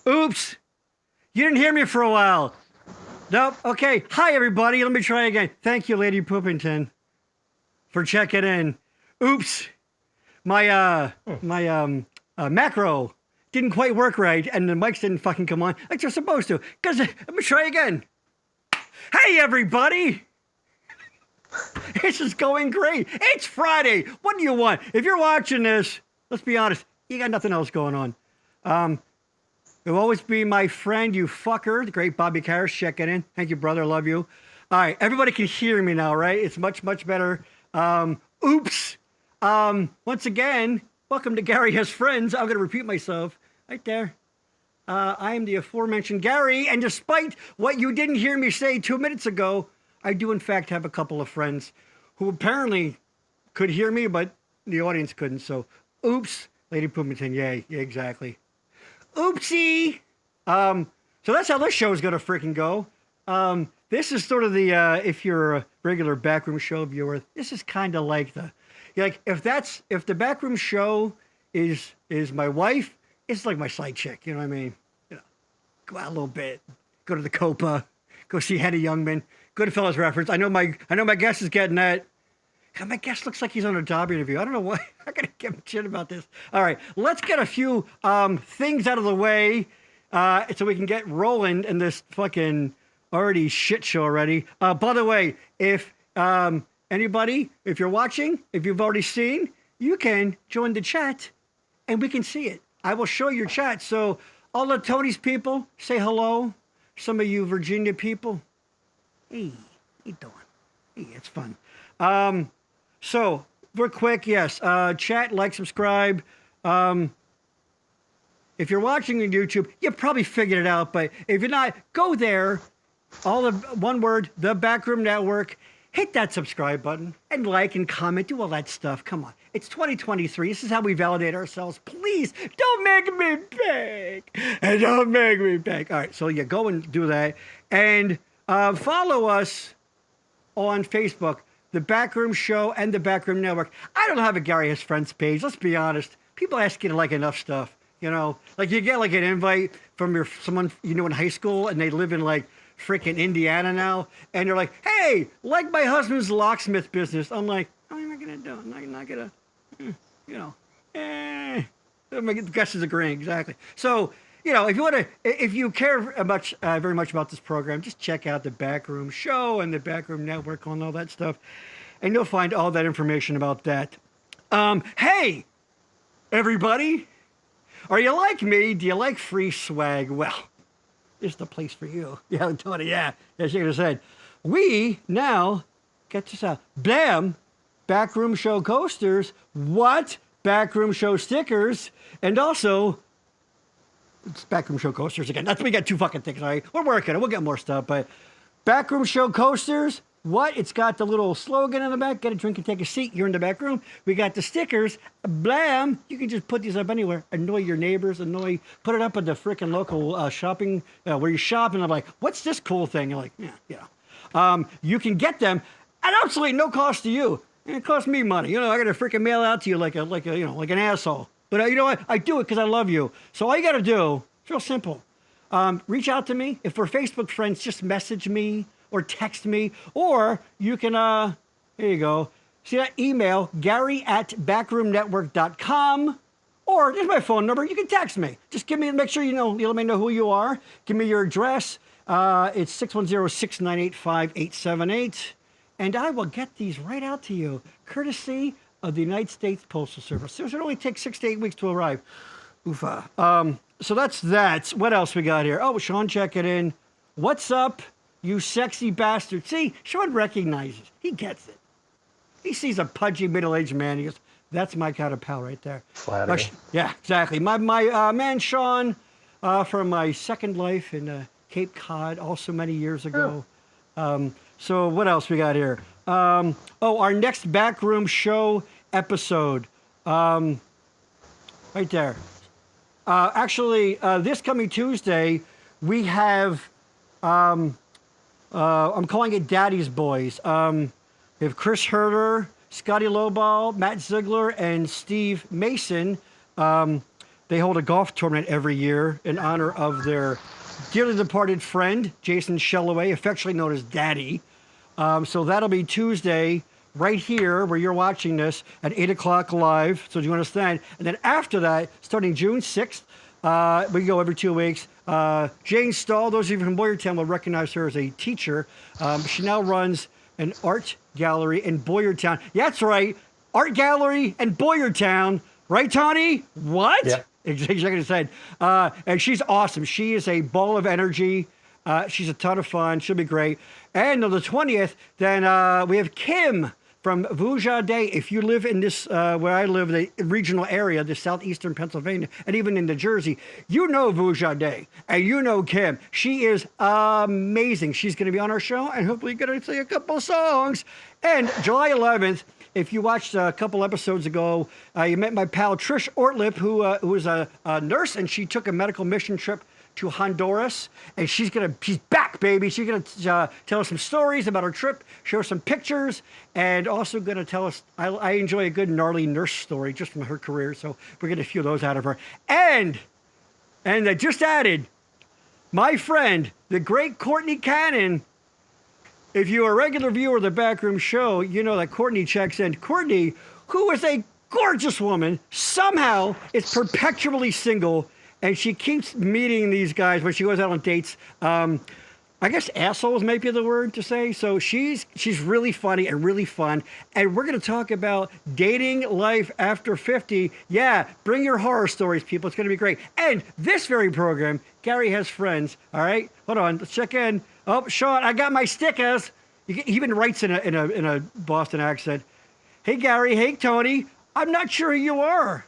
Oops. You didn't hear me for a while. Nope. Okay. Hi, everybody. Let me try again. Thank you, Lady Poopington, for checking in. Oops. My macro didn't quite work right, and the mics didn't fucking come on like they're supposed to. Let me try again. Hey, everybody. This is going great. It's Friday. What do you want? If you're watching this, let's be honest, you got nothing else going on. You'll always be my friend, you fucker. The great Bobby Karras checking in. Thank you, brother. Love you. All right. Everybody can hear me now, right? It's much, much better. Oops. Once again, welcome to Gary Has Friends. I'm going to repeat myself right there. I am the aforementioned Gary, and despite what you didn't hear me say 2 minutes ago, I do, in fact, have a couple of friends who apparently could hear me, but the audience couldn't. So, oops, Lady Poopington, yay, yeah, exactly. Oopsie! So that's how this show is going to freaking go. This is sort of the, if you're a regular Backroom Show viewer, this is kind of like if the Backroom Show is my wife, it's like my side chick, you know what I mean? You know. Go out a little bit. Go to the Copa. Go see Henny Youngman. Goodfellas reference. I know my guest is getting that. God, my guest looks like he's on a job interview. I don't know why. I gotta give him shit about this. All right, let's get a few things out of the way so we can get rolling in this fucking already shit show already. By the way, if anybody, if you're watching, if you've already seen, you can join the chat and we can see it. I will show your chat. So all the Tony's people, say hello. Some of you Virginia people, hey, how you doing? Hey, it's fun. So real quick, yes, chat, like, subscribe. If you're watching on YouTube, you probably figured it out, but if you're not, go there. All the one word, the Backroom Network. Hit that subscribe button and like and comment, do all that stuff. Come on. It's 2023. This is how we validate ourselves. Please don't make me beg. And don't make me beg. All right. So yeah, go and do that. And follow us on Facebook, The Backroom Show and The Backroom Network. I don't have a Gary Has Friends page. Let's be honest. People ask you to like enough stuff. You know, like you get like an invite from someone you know in high school and they live in like freaking Indiana now, and they're like, hey, like my husband's locksmith business. I'm like, I'm not gonna do it. I'm not gonna, you know, my guess is agreeing, exactly. So, you know, if you care very much about this program, just check out the Backroom Show and the Backroom Network and all that stuff, and you'll find all that information about that. Hey, everybody, are you like me? Do you like free swag? Well, it's the place for you. Yeah, Tony, yeah. As you said, we now get this out. Bam! Backroom Show coasters. What? Backroom Show stickers. And also, it's Backroom Show coasters again. We got two fucking things, all right? We're working it. We'll get more stuff, but Backroom Show coasters. What? It's got the little slogan on the back. Get a drink and take a seat. You're in the back room. We got the stickers. Blam. You can just put these up anywhere. Annoy your neighbors. Put it up at the freaking local shopping where you shop. And I'm like, what's this cool thing? You're like, yeah. You can get them at absolutely no cost to you. And it costs me money. You know, I got to freaking mail out to you like an asshole. But you know what? I do it because I love you. So all you got to do, it's real simple. Reach out to me. If we're Facebook friends, just message me. Or text me, or you can, here you go. See that email, gary@backroomnetwork.com, or there's my phone number. You can text me. Just make sure you let me know who you are. Give me your address. It's 610-698-5878, and I will get these right out to you, courtesy of the United States Postal Service. So it only takes 6 to 8 weeks to arrive. Oofa. So that's that. What else we got here? Oh, Sean checking in. What's up? You sexy bastard. See, Sean recognizes. He gets it. He sees a pudgy middle-aged man. He goes, that's my kind of pal right there. Flattery. Yeah, exactly. My man Sean from my second life in Cape Cod, also many years ago. So what else we got here? Our next Backroom Show episode. Right there. Actually, this coming Tuesday, we have... I'm calling it Daddy's Boys. We have Chris Herter, Scotty Loball, Matt Ziegler, and Steve Mason. They hold a golf tournament every year in honor of their dearly departed friend, Jason Shellaway, affectionately known as Daddy. So that'll be Tuesday, right here, where you're watching this, at 8 o'clock live. So do you understand? And then after that, starting June 6th, we go every 2 weeks. Jane Stahl, those of you from Boyertown will recognize her as a teacher. She now runs an art gallery in Boyertown. Yeah, that's right. Art gallery in Boyertown. Right, Tony? What? Yeah. Exactly said. And she's awesome. She is a ball of energy. She's a ton of fun. She'll be great. And on the 20th, then we have Kim from Vujade. If you live in this, where I live, the regional area, the southeastern Pennsylvania, and even in New Jersey, you know Vujade, and you know Kim. She is amazing. She's going to be on our show, and hopefully going to sing a couple songs. And July 11th, if you watched a couple episodes ago, you met my pal Trish Ortlip, who was a nurse, and she took a medical mission trip to Honduras, and she's back, baby. She's gonna tell us some stories about her trip, show us some pictures, and also gonna tell us. I enjoy a good gnarly nurse story just from her career, so we're gonna get a few of those out of her. And I just added my friend, the great Courtney Cannon. If you're a regular viewer of the Backroom Show, you know that Courtney checks in. Courtney, who is a gorgeous woman, somehow is perpetually single, and she keeps meeting these guys when she goes out on dates. I guess assholes might be the word to say. So she's really funny and really fun. And we're going to talk about dating life after 50. Yeah, bring your horror stories, people. It's going to be great. And this very program, Gary Has Friends. All right, hold on. Let's check in. Oh, Sean, I got my stickers. He even writes in a Boston accent. Hey, Gary. Hey, Tony. I'm not sure who you are.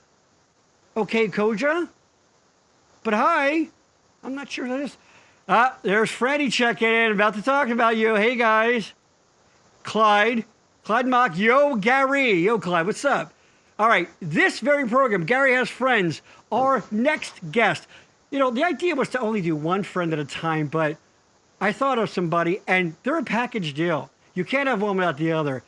Okay, Koja. But hi. I'm not sure who that is. There's Freddy checking in, about to talk about you. Hey, guys. Clyde Mock. Yo, Gary. Yo, Clyde, what's up? All right, this very program, Gary Has Friends, our next guest. You know, the idea was to only do one friend at a time, but I thought of somebody, and they're a package deal. You can't have one without the other.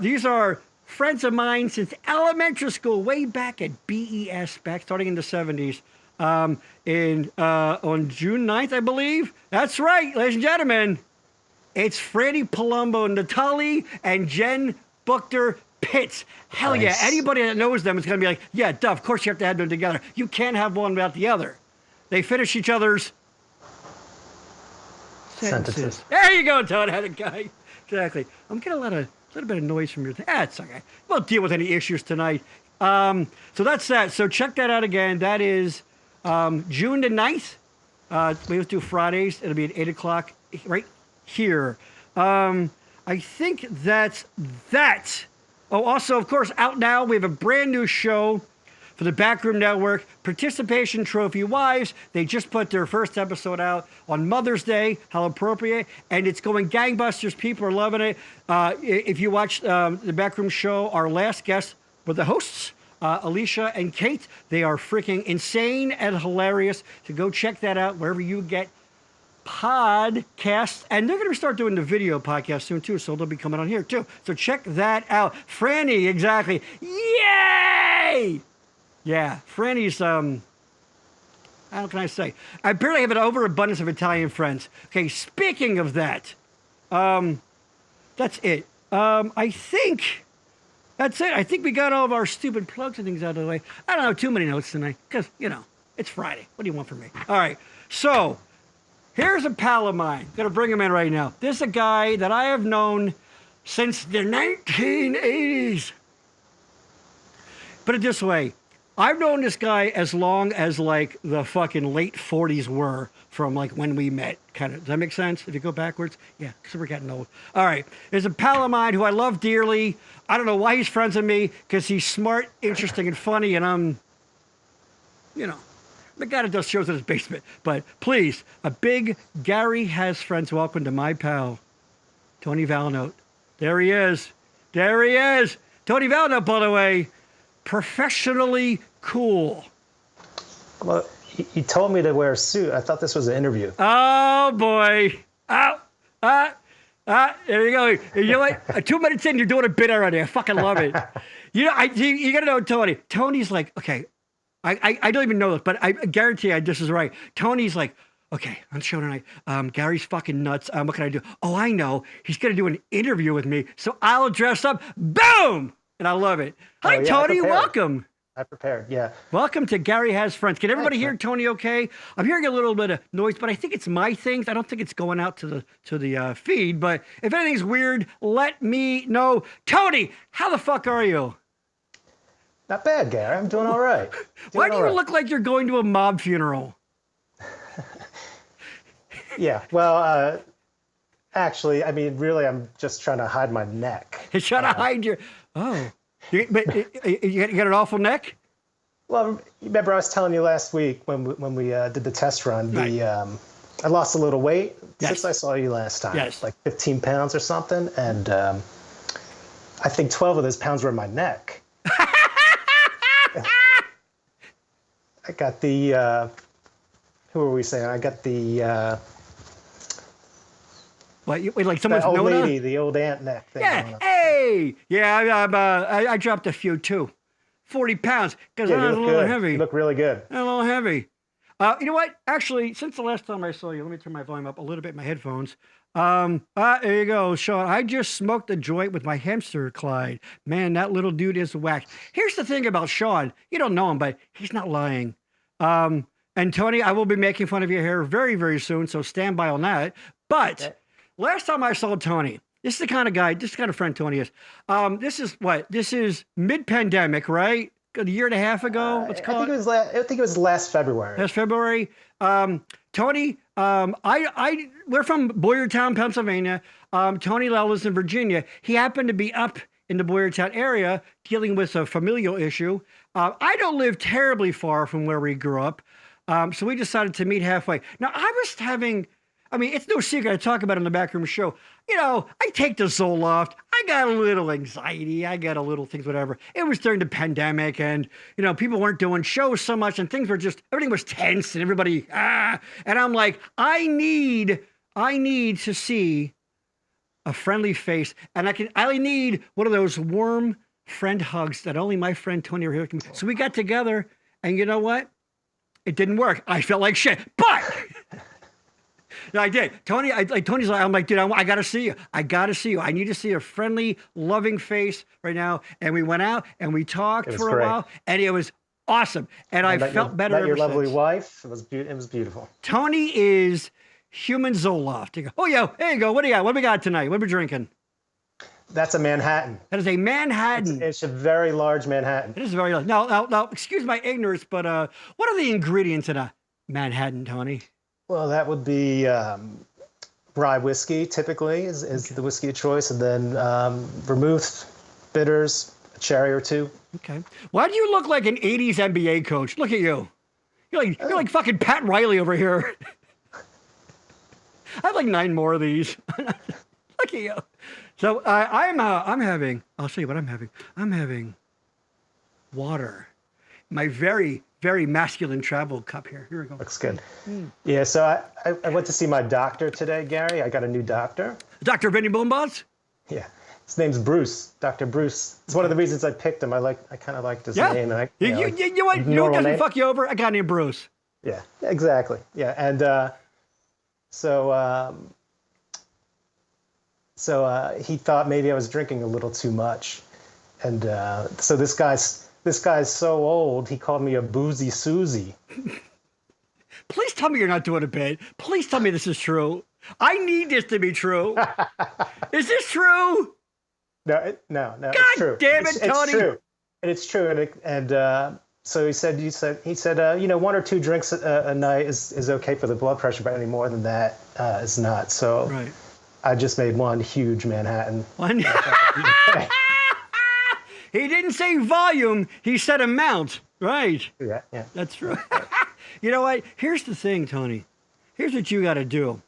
These are friends of mine since elementary school, way back at BES, starting in the 70s. On June 9th, I believe. That's right, ladies and gentlemen. It's Freddy Palumbo, Natalie, and Jen Buchter Pitts. Hell nice. Yeah, anybody that knows them is going to be like, yeah, duh, of course you have to have them together. You can't have one without the other. They finish each other's sentences. There you go, Todd. Had a guy. Exactly. I'm getting a little bit of noise from your thing. It's okay. We'll deal with any issues tonight. So that's that. So check that out again. That is June the 9th. We always do Fridays. It'll be at 8 o'clock right here. I think that's that. Oh, also, of course, out now, we have a brand new show for the Backroom Network, Participation Trophy Wives. They just put their first episode out on Mother's Day. How appropriate. And it's going gangbusters. People are loving it. If you watch the Backroom Show, our last guests were the hosts, Alicia and Kate. They are freaking insane and hilarious. So go check that out wherever you get podcasts. And they're going to start doing the video podcast soon, too. So they'll be coming on here, too. So check that out. Franny, exactly. Yay! Yeah, Franny's, how can I say? I barely have an overabundance of Italian friends. Okay, speaking of that, that's it. I think that's it. I think we got all of our stupid plugs and things out of the way. I don't have too many notes tonight because, you know, it's Friday. What do you want from me? All right, so here's a pal of mine. I'm going to bring him in right now. This is a guy that I have known since the 1980s. Put it this way. I've known this guy as long as, like, the fucking late 40s were from, like, when we met, kind of. Does that make sense? If you go backwards? Yeah, because we're getting old. All right. There's a pal of mine who I love dearly. I don't know why he's friends with me, because he's smart, interesting, and funny, and I'm, you know, the guy that does shows in his basement. But please, a big Gary Has Friends welcome to my pal, Tony Valinote. There he is. There he is. Tony Valinote, by the way, professionally cool. Well, he told me to wear a suit. I thought this was an interview. Oh, boy. There you go. You know what? 2 minutes in, you're doing a bit already. I fucking love it. You know, you got to know Tony. Tony's like, okay, I don't even know this, but I guarantee this is right. Tony's like, okay, on the show tonight, Gary's fucking nuts. What can I do? Oh, I know. He's going to do an interview with me, so I'll dress up. Boom! And I love it. Hi, yeah, Tony. Welcome. I prepared, yeah. Welcome to Gary Has Friends. Can everybody hear Tony okay? I'm hearing a little bit of noise, but I think it's my things. I don't think it's going out to the feed. But if anything's weird, let me know. Tony, how the fuck are you? Not bad, Gary. I'm doing all right. Why do you look like you're going to a mob funeral? Yeah, well, actually, I mean, really, I'm just trying to hide my neck. You're trying to hide your... Oh. But you got an awful neck? Well, remember I was telling you last week when we did the test run, right. I lost a little weight yes. since I saw you last time, yes. like 15 pounds or something, and I think 12 of those pounds were in my neck. I got the, who were we saying? I got the... What, like someone's old Nona? lady, the old aunt neck thing. Yeah, hey! Yeah, I dropped a few, too. 40 pounds, because I was a little heavy. You look really good. A little heavy. You know what? Actually, since the last time I saw you, let me turn my volume up a little bit in my headphones. There you go, Sean. I just smoked a joint with my hamster, Clyde. Man, that little dude is whack. Here's the thing about Sean. You don't know him, but he's not lying. And Tony, I will be making fun of your hair very, very soon, so stand by on that. But Okay. last time I saw Tony, this is the kind of guy, this is the kind of friend Tony is. This is what? This is mid-pandemic, right? A year and a half ago, let's call it. I think it was last February. Last February. Tony, we're from Boyertown, Pennsylvania. Tony Lell is in Virginia. He happened to be up in the Boyertown area dealing with a familial issue. I don't live terribly far from where we grew up. So we decided to meet halfway. Now, it's no secret. I talk about it in the Backroom Show. You know, I take the Zoloft. I got a little anxiety. I got a little things, whatever. It was during the pandemic and, you know, people weren't doing shows so much and things were just, everything was tense and everybody, And I'm like, I need to see a friendly face. And I need one of those warm friend hugs that only my friend Tony or here can. So we got together and you know what? It didn't work. I felt like shit, but no, I did. Tony, Tony's like, I'm like, dude, I got to see you. I got to see you. I need to see a friendly, loving face right now. And we went out and we talked for a while and it was awesome. And I felt better ever your lovely since. wife. It was beautiful. Tony is human Zoloft. You go, oh, yeah, there you go. What do you got? What do we got tonight? What are we drinking? That's a Manhattan. That is a Manhattan. It's a very large Manhattan. It is very large. Now, excuse my ignorance, but what are the ingredients in a Manhattan, Tony? Well, that would be rye whiskey, typically, is the whiskey of choice, and then vermouth, bitters, a cherry or two. Okay. Why do you look like an 80s NBA coach? Look at you. You're like fucking Pat Riley over here. I have like 9 more of these. Look at you. So I'm having, I'll show you what I'm having. I'm having water. My very, very masculine travel cup here. Here we go. Looks good. Yeah, so I went to see my doctor today, Gary. I got a new doctor. Dr. Vinny Boombas? Yeah. His name's Bruce, Dr. Bruce. It's one of the reasons I picked him. I kind of liked his name. And you know what doesn't name. Fuck you over? A guy named Bruce. Yeah, exactly. Yeah, and so he thought maybe I was drinking a little too much, and so this guy's so old. He called me a boozy Susie. Please tell me you're not doing a bit. Please tell me this is true. I need this to be true. Is this true? No, God it's true. Damn it, Tony! It's true, and it's true. And so he said, 1 or 2 drinks a night is okay for the blood pressure, but any more than that is not. So right. I just made one huge Manhattan. One. He didn't say volume. He said amount. Right. Yeah. That's true. You know what? Here's the thing, Tony. Here's what you got to do.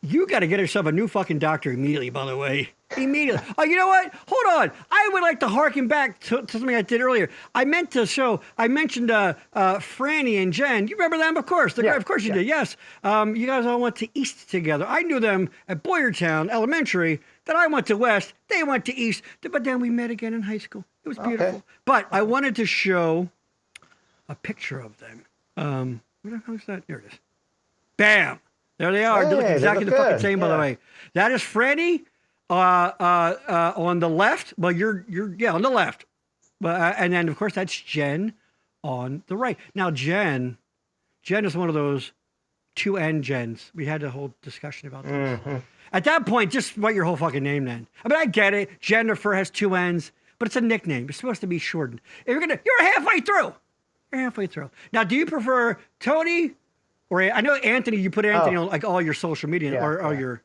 You got to get yourself a new fucking doctor immediately, by the way. Immediately. Oh, you know what? Hold on. I would like to harken back to something I did earlier. I mentioned Franny and Jen. You remember them? Of course. Of course you did. Yes. You guys all went to East together. I knew them at Boyertown Elementary. Then I went to West. They went to East. But then we met again in high school. It was beautiful. Okay. But I wanted to show a picture of them. Where the hell is that? Here it is. Bam. There they are. Hey, they look exactly the fucking good. same, by the way. That is Franny on the left. Well, you're on the left. And then, of course, that's Jen on the right. Now, Jen is one of those 2N Jens. We had a whole discussion about this. Mm-hmm. At that point, just write your whole fucking name then. I mean, I get it. Jennifer has 2 N's, but it's a nickname. It's supposed to be shortened. If you're halfway through. You're halfway through. Now, do you prefer Tony? Or I know Anthony, you put Anthony on like all your social media or all your.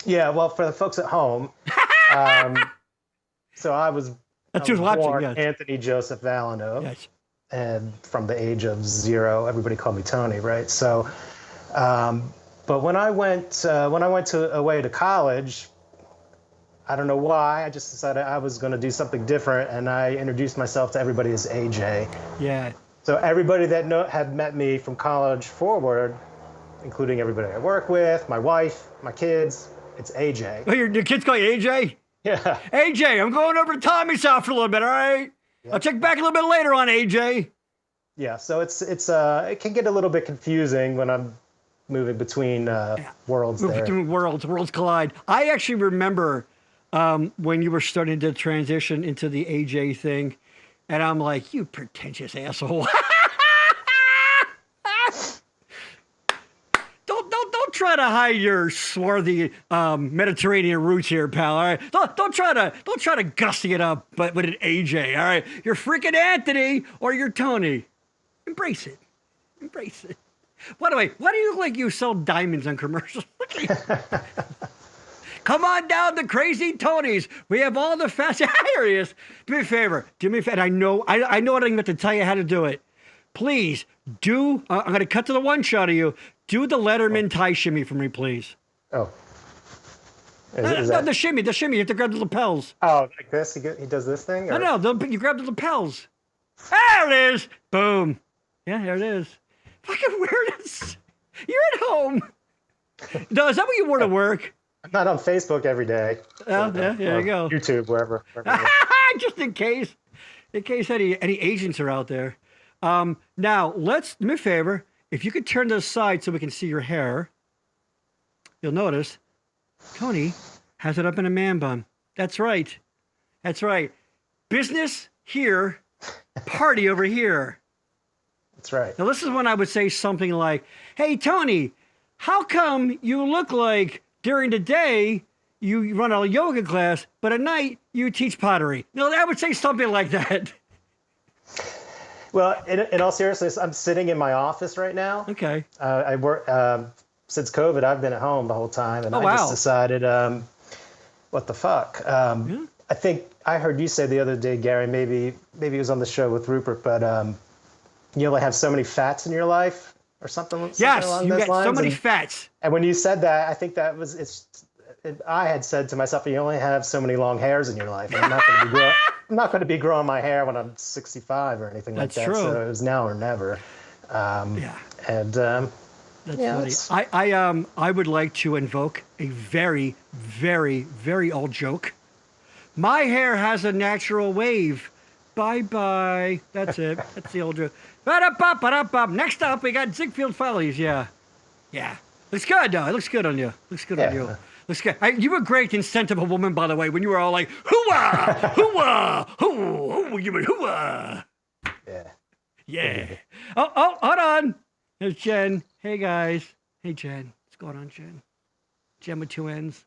Yeah, well, for the folks at home, so I was born Anthony Joseph Valinote, yes. And from the age of 0, everybody called me Tony, right? So, but when I went away to college, I don't know why, I just decided I was going to do something different, and I introduced myself to everybody as AJ. Yeah. So everybody that had met me from college forward, including everybody I work with, my wife, my kids, it's AJ. Oh, your kids call you AJ? Yeah. AJ, I'm going over to Tommy's house for a little bit, all right? Yeah. I'll check back a little bit later on AJ. Yeah, so it can get a little bit confusing when I'm moving between worlds there. Between worlds collide. I actually remember when you were starting to transition into the AJ thing, and I'm like, you pretentious asshole. Don't try to hide your swarthy Mediterranean roots here, pal. All right, don't try to gussy it up, but with an AJ. All right, you're freaking Anthony or you're Tony. Embrace it. By the way, why do you look like you sell diamonds on commercials? Come on down to Crazy Tony's. We have all the fast. Here he is. Do me a favor. I know I don't even have to tell you how to do it. Please do. I'm going to cut to the one shot of you. Do the Letterman tie shimmy for me, please. Oh. The shimmy. You have to grab the lapels. Oh, like this? He does this thing? Or? No. You grab the lapels. There it is. Boom. Yeah, there it is. Fucking weirdness. You're at home. No, is that what you wore to work? I'm not on Facebook every day. Oh, yeah, there you go. YouTube, wherever. Just in case any agents are out there. Now, do me a favor. If you could turn to the side so we can see your hair, you'll notice Tony has it up in a man bun. That's right. Business here, party over here. That's right. Now, this is when I would say something like, hey, Tony, how come you look like during the day you run a yoga class, but at night you teach pottery? No, I would say something like that. Well, in all seriousness, I'm sitting in my office right now. Okay. I work since COVID. I've been at home the whole time, and just decided, what the fuck? Yeah. I think I heard you say the other day, Gary. Maybe it was on the show with Rupert, but you only have so many fats in your life, or something. Yes, along you those got lines. so many fats. And when you said that, I think that was I had said to myself, you only have so many long hairs in your life. And I'm not going to be growing my hair when I'm 65 or anything like that. That's true. So it was now or never. Yeah. And that's funny. I would like to invoke a very, very, very old joke. My hair has a natural wave. Bye-bye. That's it. That's the old joke. Ba-da-ba-ba-da-ba. Next up, we got Ziegfeld Follies. Yeah. Looks good, though. It looks good on you. On you. Looks good. You were great in Scent of a Woman, by the way, when you were all like, hoo-wah, hoo-wah, hoo, you were hoo-wah. Yeah. Oh, hold on. There's Jen. Hey, guys. Hey, Jen. What's going on, Jen? Jen with two N's.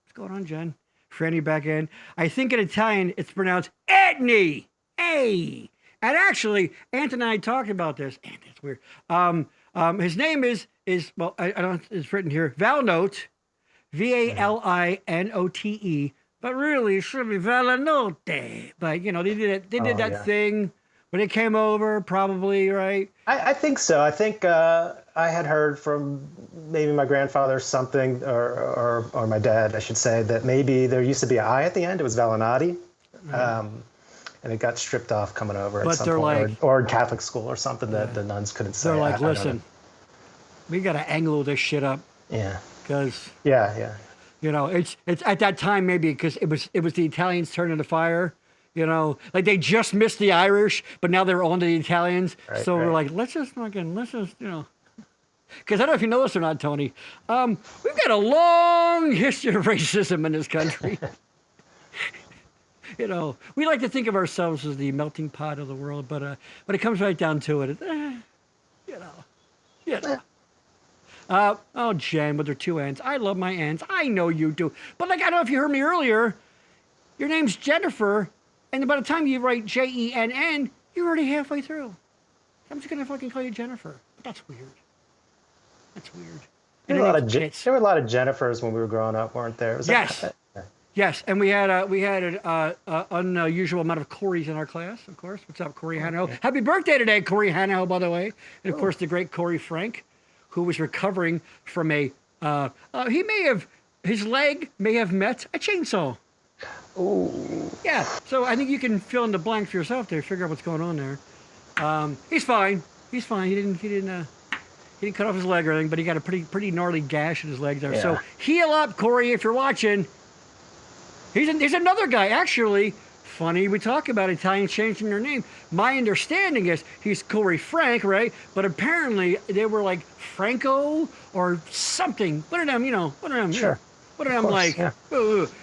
What's going on, Jen? Franny back in. I think in Italian, it's pronounced Etney. Hey. And actually, Anthony and I talked about this. Anthony, it's weird. His name is well, I don't. It's written here. Valinote, Valinote, but really it should be Valinote. But they did that thing when it came over, probably, right? I think so. I think I had heard from maybe my grandfather something, or my dad, I should say, that maybe there used to be an I at the end. It was Valinote. And it got stripped off coming over at some point, or Catholic school or something that the nuns couldn't say. They're like, listen, we got to Anglo this shit up. Yeah. Because it's at that time maybe because it was the Italians turning the fire. Like they just missed the Irish, but now they're on to the Italians. Right, so we're like, let's just because I don't know if you know this or not, Tony. We've got a long history of racism in this country. We like to think of ourselves as the melting pot of the world, but when it comes right down to it, oh, Jen with her two N's. I love my N's. I know you do. But I don't know if you heard me earlier, your name's Jennifer, and by the time you write Jenn, you're already halfway through. I'm just going to fucking call you Jennifer. But that's weird. There were a lot of Jennifers when we were growing up, weren't there? Yes, and we had an unusual amount of Corys in our class, of course. What's up, Corey Hano? Okay. Happy birthday today, Corey Hano, by the way. And, of course, the great Corey Frank, who was recovering from his leg may have met a chainsaw. Ooh. Yeah, so I think you can fill in the blank for yourself there, figure out what's going on there. He's fine. He didn't cut off his leg or anything, but he got a pretty gnarly gash in his leg there. Yeah. So heal up, Corey, if you're watching. He's another guy, actually, funny we talk about Italians changing their name. My understanding is he's Corey Frank, right? But apparently they were like Franco or something. One of them, one of them. Sure. One of them, like, yeah.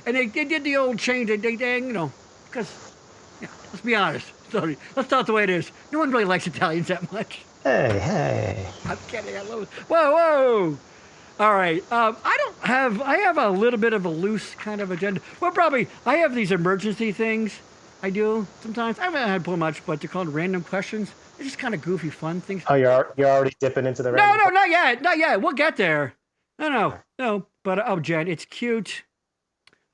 And they did the old change. They because, let's be honest. Sorry, that's not the way it is. No one really likes Italians that much. Hey. I'm kidding. I love it. Whoa. All right. I have a little bit of a loose kind of agenda. Well, probably I have these emergency things I do sometimes. I haven't had too much, but they're called random questions. They're just kind of goofy, fun things. Oh, you're already dipping into the random. No, not yet. We'll get there. No. But Jen, it's cute.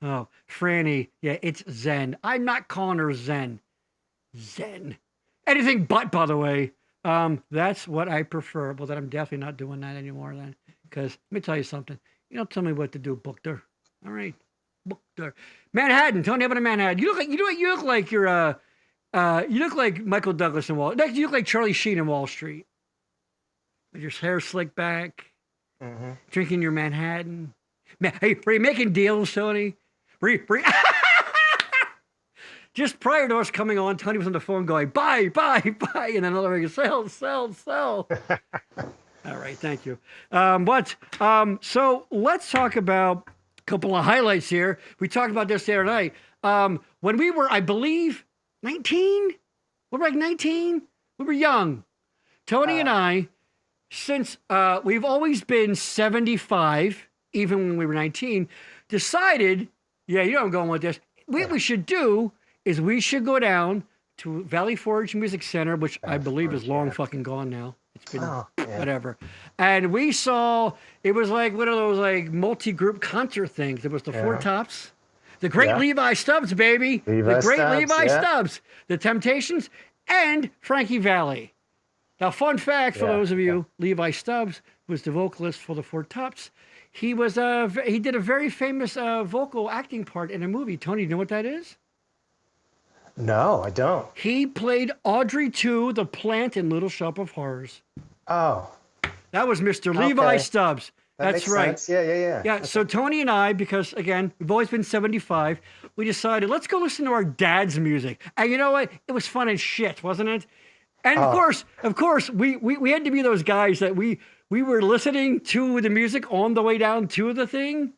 Oh, Franny, yeah, it's Zen. I'm not calling her Zen. Zen. Anything but, by the way. That's what I prefer. Well, then I'm definitely not doing that anymore then. Because let me tell you something. You don't tell me what to do, Bookter. All right, Bookter. Manhattan. Tony Evans in Manhattan. You look like you're you look like Michael Douglas in Wall. You look like Charlie Sheen in Wall Street. With your hair slicked back, drinking your Manhattan. Hey, were you making deals, Tony? Just prior to us coming on, Tony was on the phone going, buy, and then another one goes, sell. All right, thank you. So let's talk about a couple of highlights here. We talked about this the other night. When we were, I believe, 19? We were like 19? We were young. Tony and I, since we've always been 75, even when we were 19, decided, you know I'm going with this, what we should do is we should go down to Valley Forge Music Center, which I believe is long fucking gone now. It's been whatever. And we saw, it was like one of those like multi-group concert things. It was the Four Tops, the great Levi Stubbs, baby. Levi Stubbs, the Temptations, and Frankie Valli. Now, fun fact for those of you, Levi Stubbs was the vocalist for the Four Tops. He did a very famous vocal acting part in a movie. Tony, you know what that is? No, I don't. He played Audrey 2, the plant in Little Shop of Horrors. Oh. That was Mr. Levi Stubbs. That's right. Sense. Yeah. Yeah, so Tony and I, because, again, we've always been 75, we decided, let's go listen to our dad's music. And you know what? It was fun as shit, wasn't it? And, of course, we had to be those guys that we were listening to the music on the way down to the thing.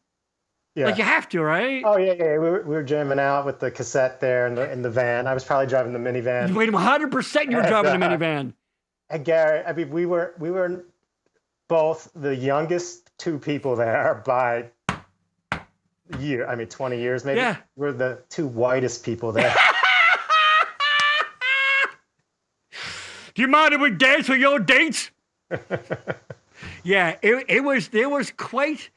Yeah. Like you have to, right? Oh yeah. We were jamming out with the cassette there in the van. I was probably driving the minivan. Wait, 100% you were driving the minivan. And Gary, I mean, we were both the youngest two people there by year. I mean, 20 years maybe. Yeah. We're the two whitest people there. Do you mind if we dance with your dates? Yeah, there was quite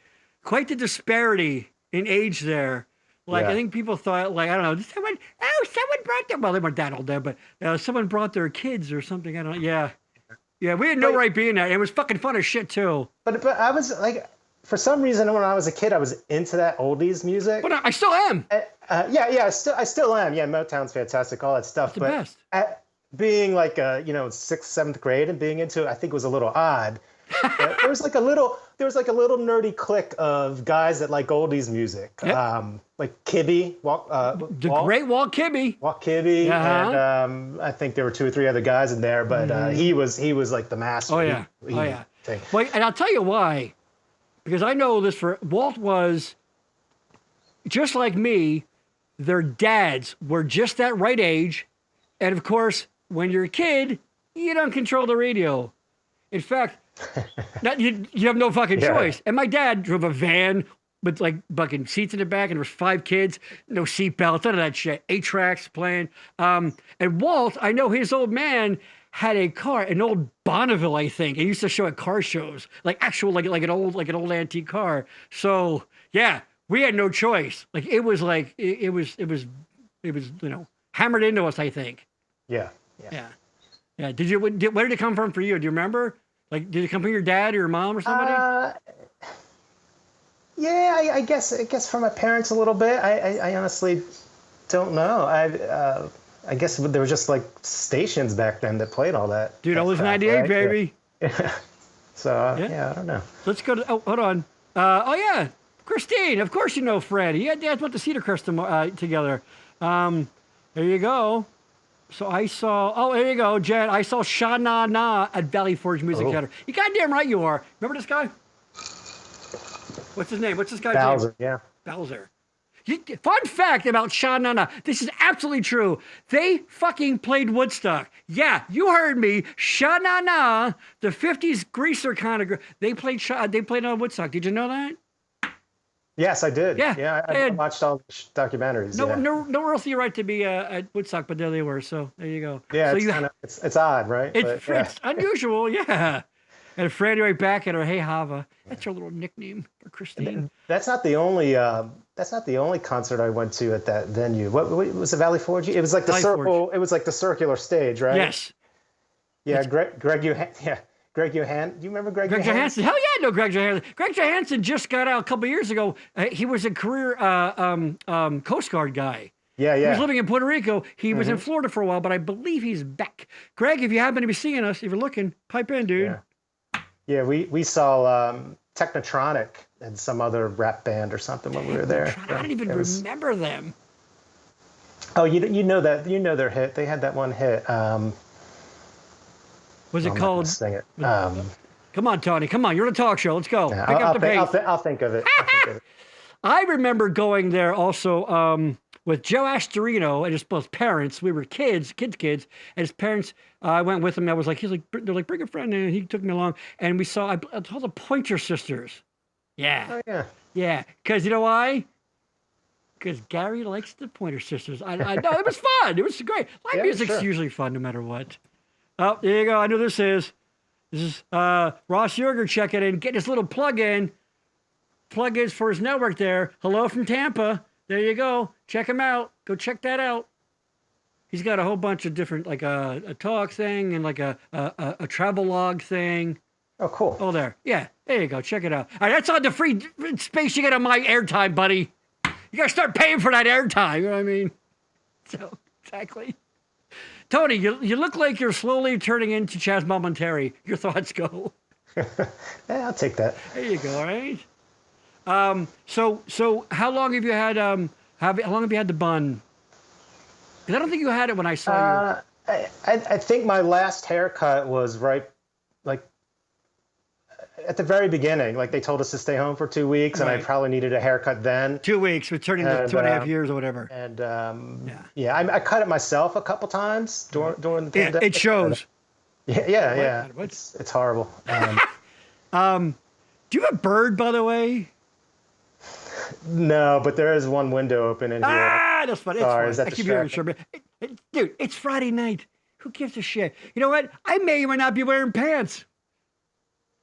the disparity in age there. Like, I think people thought, like, I don't know, someone brought their, well, they weren't that old there, but someone brought their kids or something. I don't know. Yeah. Yeah, we had no right being there. It was fucking fun as shit, too. But I was, like, for some reason, when I was a kid, I was into that oldies music. But I still am. I still am. Yeah, Motown's fantastic, all that stuff. It's the best. Being, like, 6th, 7th grade and being into it, I think was a little odd. There was like a little nerdy clique of guys that like oldies music, like Kibbe, great Walt Kibbe. Walt Kibbe, and I think there were 2 or 3 other guys in there, but he was like the master. Oh yeah. Well, and I'll tell you why, because I know this for Walt was just like me. Their dads were just that right age, and of course, when you're a kid, you don't control the radio. In fact, you have no fucking choice. And my dad drove a van with like fucking seats in the back, and there was 5 kids, no seatbelts, none of that shit. 8 tracks playing. And Walt, I know his old man had a car, an old Bonneville, I think. It used to show at car shows, like actual like an old antique car. So yeah, we had no choice. Like it was hammered into us, I think. Yeah. Yeah. Where did it come from for you? Do you remember? Like, did it come from your dad or your mom or somebody? Yeah, I guess from my parents a little bit. I honestly don't know. I guess there were just like stations back then that played all that. Dude, I was 98, right? Baby. Yeah. So I don't know. Let's go to. Oh, hold on. Christine. Of course you know Freddy. Yeah, Dad went to Cedar Crest together. There you go. So I saw, oh, there you go, Jen. I saw Sha Na Na at Valley Forge Music Center. You goddamn right you are. Remember this guy? What's his name? What's this guy's Bowser, name? yeah. Bowser. Fun fact about Sha Na Na. This is absolutely true. They fucking played Woodstock. Yeah, you heard me. Sha Na Na, the 50s greaser kind of girl. They played on Woodstock. Did you know that? Yes, I did. Yeah, I watched all the documentaries. No earthly right to be at Woodstock, but there they were. So there you go. Yeah, so it's odd, right? It's unusual, yeah. And Freddy right back at her, hey Hava. That's her little nickname for Christine. That's not the only. That's not the only concert I went to at that venue. What was it? Valley Forge? It was like the circle. Forge. It was like the circular stage, right? Yes. Yeah, Greg Johansson. Do you remember Greg Johansson? Hell yeah, I know Greg Johansson. Greg Johansson just got out a couple of years ago. He was a career Coast Guard guy. Yeah. He was living in Puerto Rico. He was in Florida for a while, but I believe he's back. Greg, if you happen to be seeing us, if you're looking, pipe in, dude. Yeah, we saw Technotronic and some other rap band or something when we were there. I don't even remember them. Oh, you know their hit. They had that one hit. Was it called? Sing it. Come on, Tony. Come on. You're on a talk show. Let's go. Yeah, Pick up the pace. I'll think of it. I remember going there also with Joe Astorino and his both parents. We were kids, and his parents. I went with him. They're like, bring a friend, and he took me along, and we saw. I told the Pointer Sisters. Yeah. Oh yeah. Yeah, because you know why? Because Gary likes the Pointer Sisters. I know it was fun. It was great. Live music's usually fun, no matter what. Oh, there you go. I know this is. This is Ross Yerger checking in, getting his little plug-ins for his network there. Hello from Tampa. There you go. Check him out. Go check that out. He's got a whole bunch of different, like a talk thing and like a travel log thing. Oh, cool. Oh, there. Yeah, there you go. Check it out. All right, that's on the free space you get on my airtime, buddy. You got to start paying for that airtime. You know what I mean? So, exactly. Tony, you look like you're slowly turning into Chaz Momentary. Your thoughts go. Yeah, I'll take that. There you go. All right. So how long have you had how long have you had the bun? Because I don't think you had it when I saw you. I think my last haircut was at the very beginning. Like they told us to stay home for 2 weeks, and I probably needed a haircut then. 2 weeks, we're turning to 2.5 years or whatever. And I cut it myself a couple times during the pandemic. It shows. Yeah. It's horrible. Do you have a bird, by the way? No, but there is one window open in here. That's funny. Sorry, it's fine. I keep hearing sure. Dude, it's Friday night. Who gives a shit? You know what? I may or may not be wearing pants.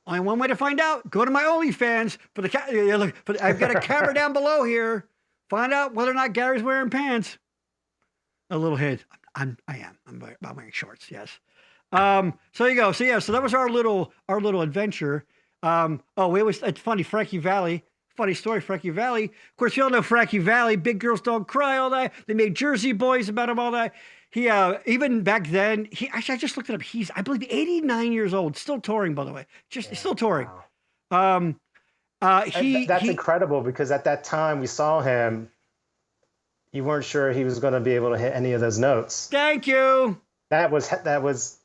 Only one way to find out. Go to my OnlyFans for the I've got a camera down below here. Find out whether or not Gary's wearing pants. A little hint. I am. I'm wearing shorts. Yes. So there you go. So yeah. So that was our little adventure. It's funny. Frankie Valli. Funny story. Frankie Valli. Of course, you all know Frankie Valli. Big Girls Don't Cry. All that. They made Jersey Boys about him. All that. He even back then, I just looked it up. He's, I believe, 89 years old, still touring, by the way. Still touring. Wow. That's incredible because at that time we saw him, you weren't sure he was going to be able to hit any of those notes. Thank you. That was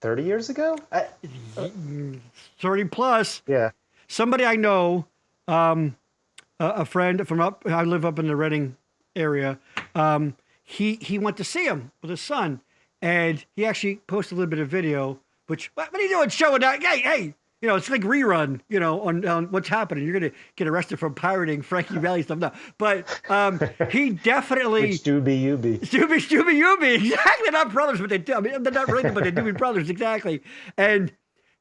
30 years ago. 30 plus. Yeah. Somebody I know, a friend from I live up in the Reading area. He went to see him with his son, and he actually posted a little bit of video, which, what are you doing showing that? Hey, it's like rerun, on what's happening. You're going to get arrested for pirating Frankie Valli stuff now. But he definitely... Which Doobie Ubi. Doobie Ubi. Exactly. They're not brothers, but they do. I mean, they're not related, but they're Doobie brothers. Exactly. And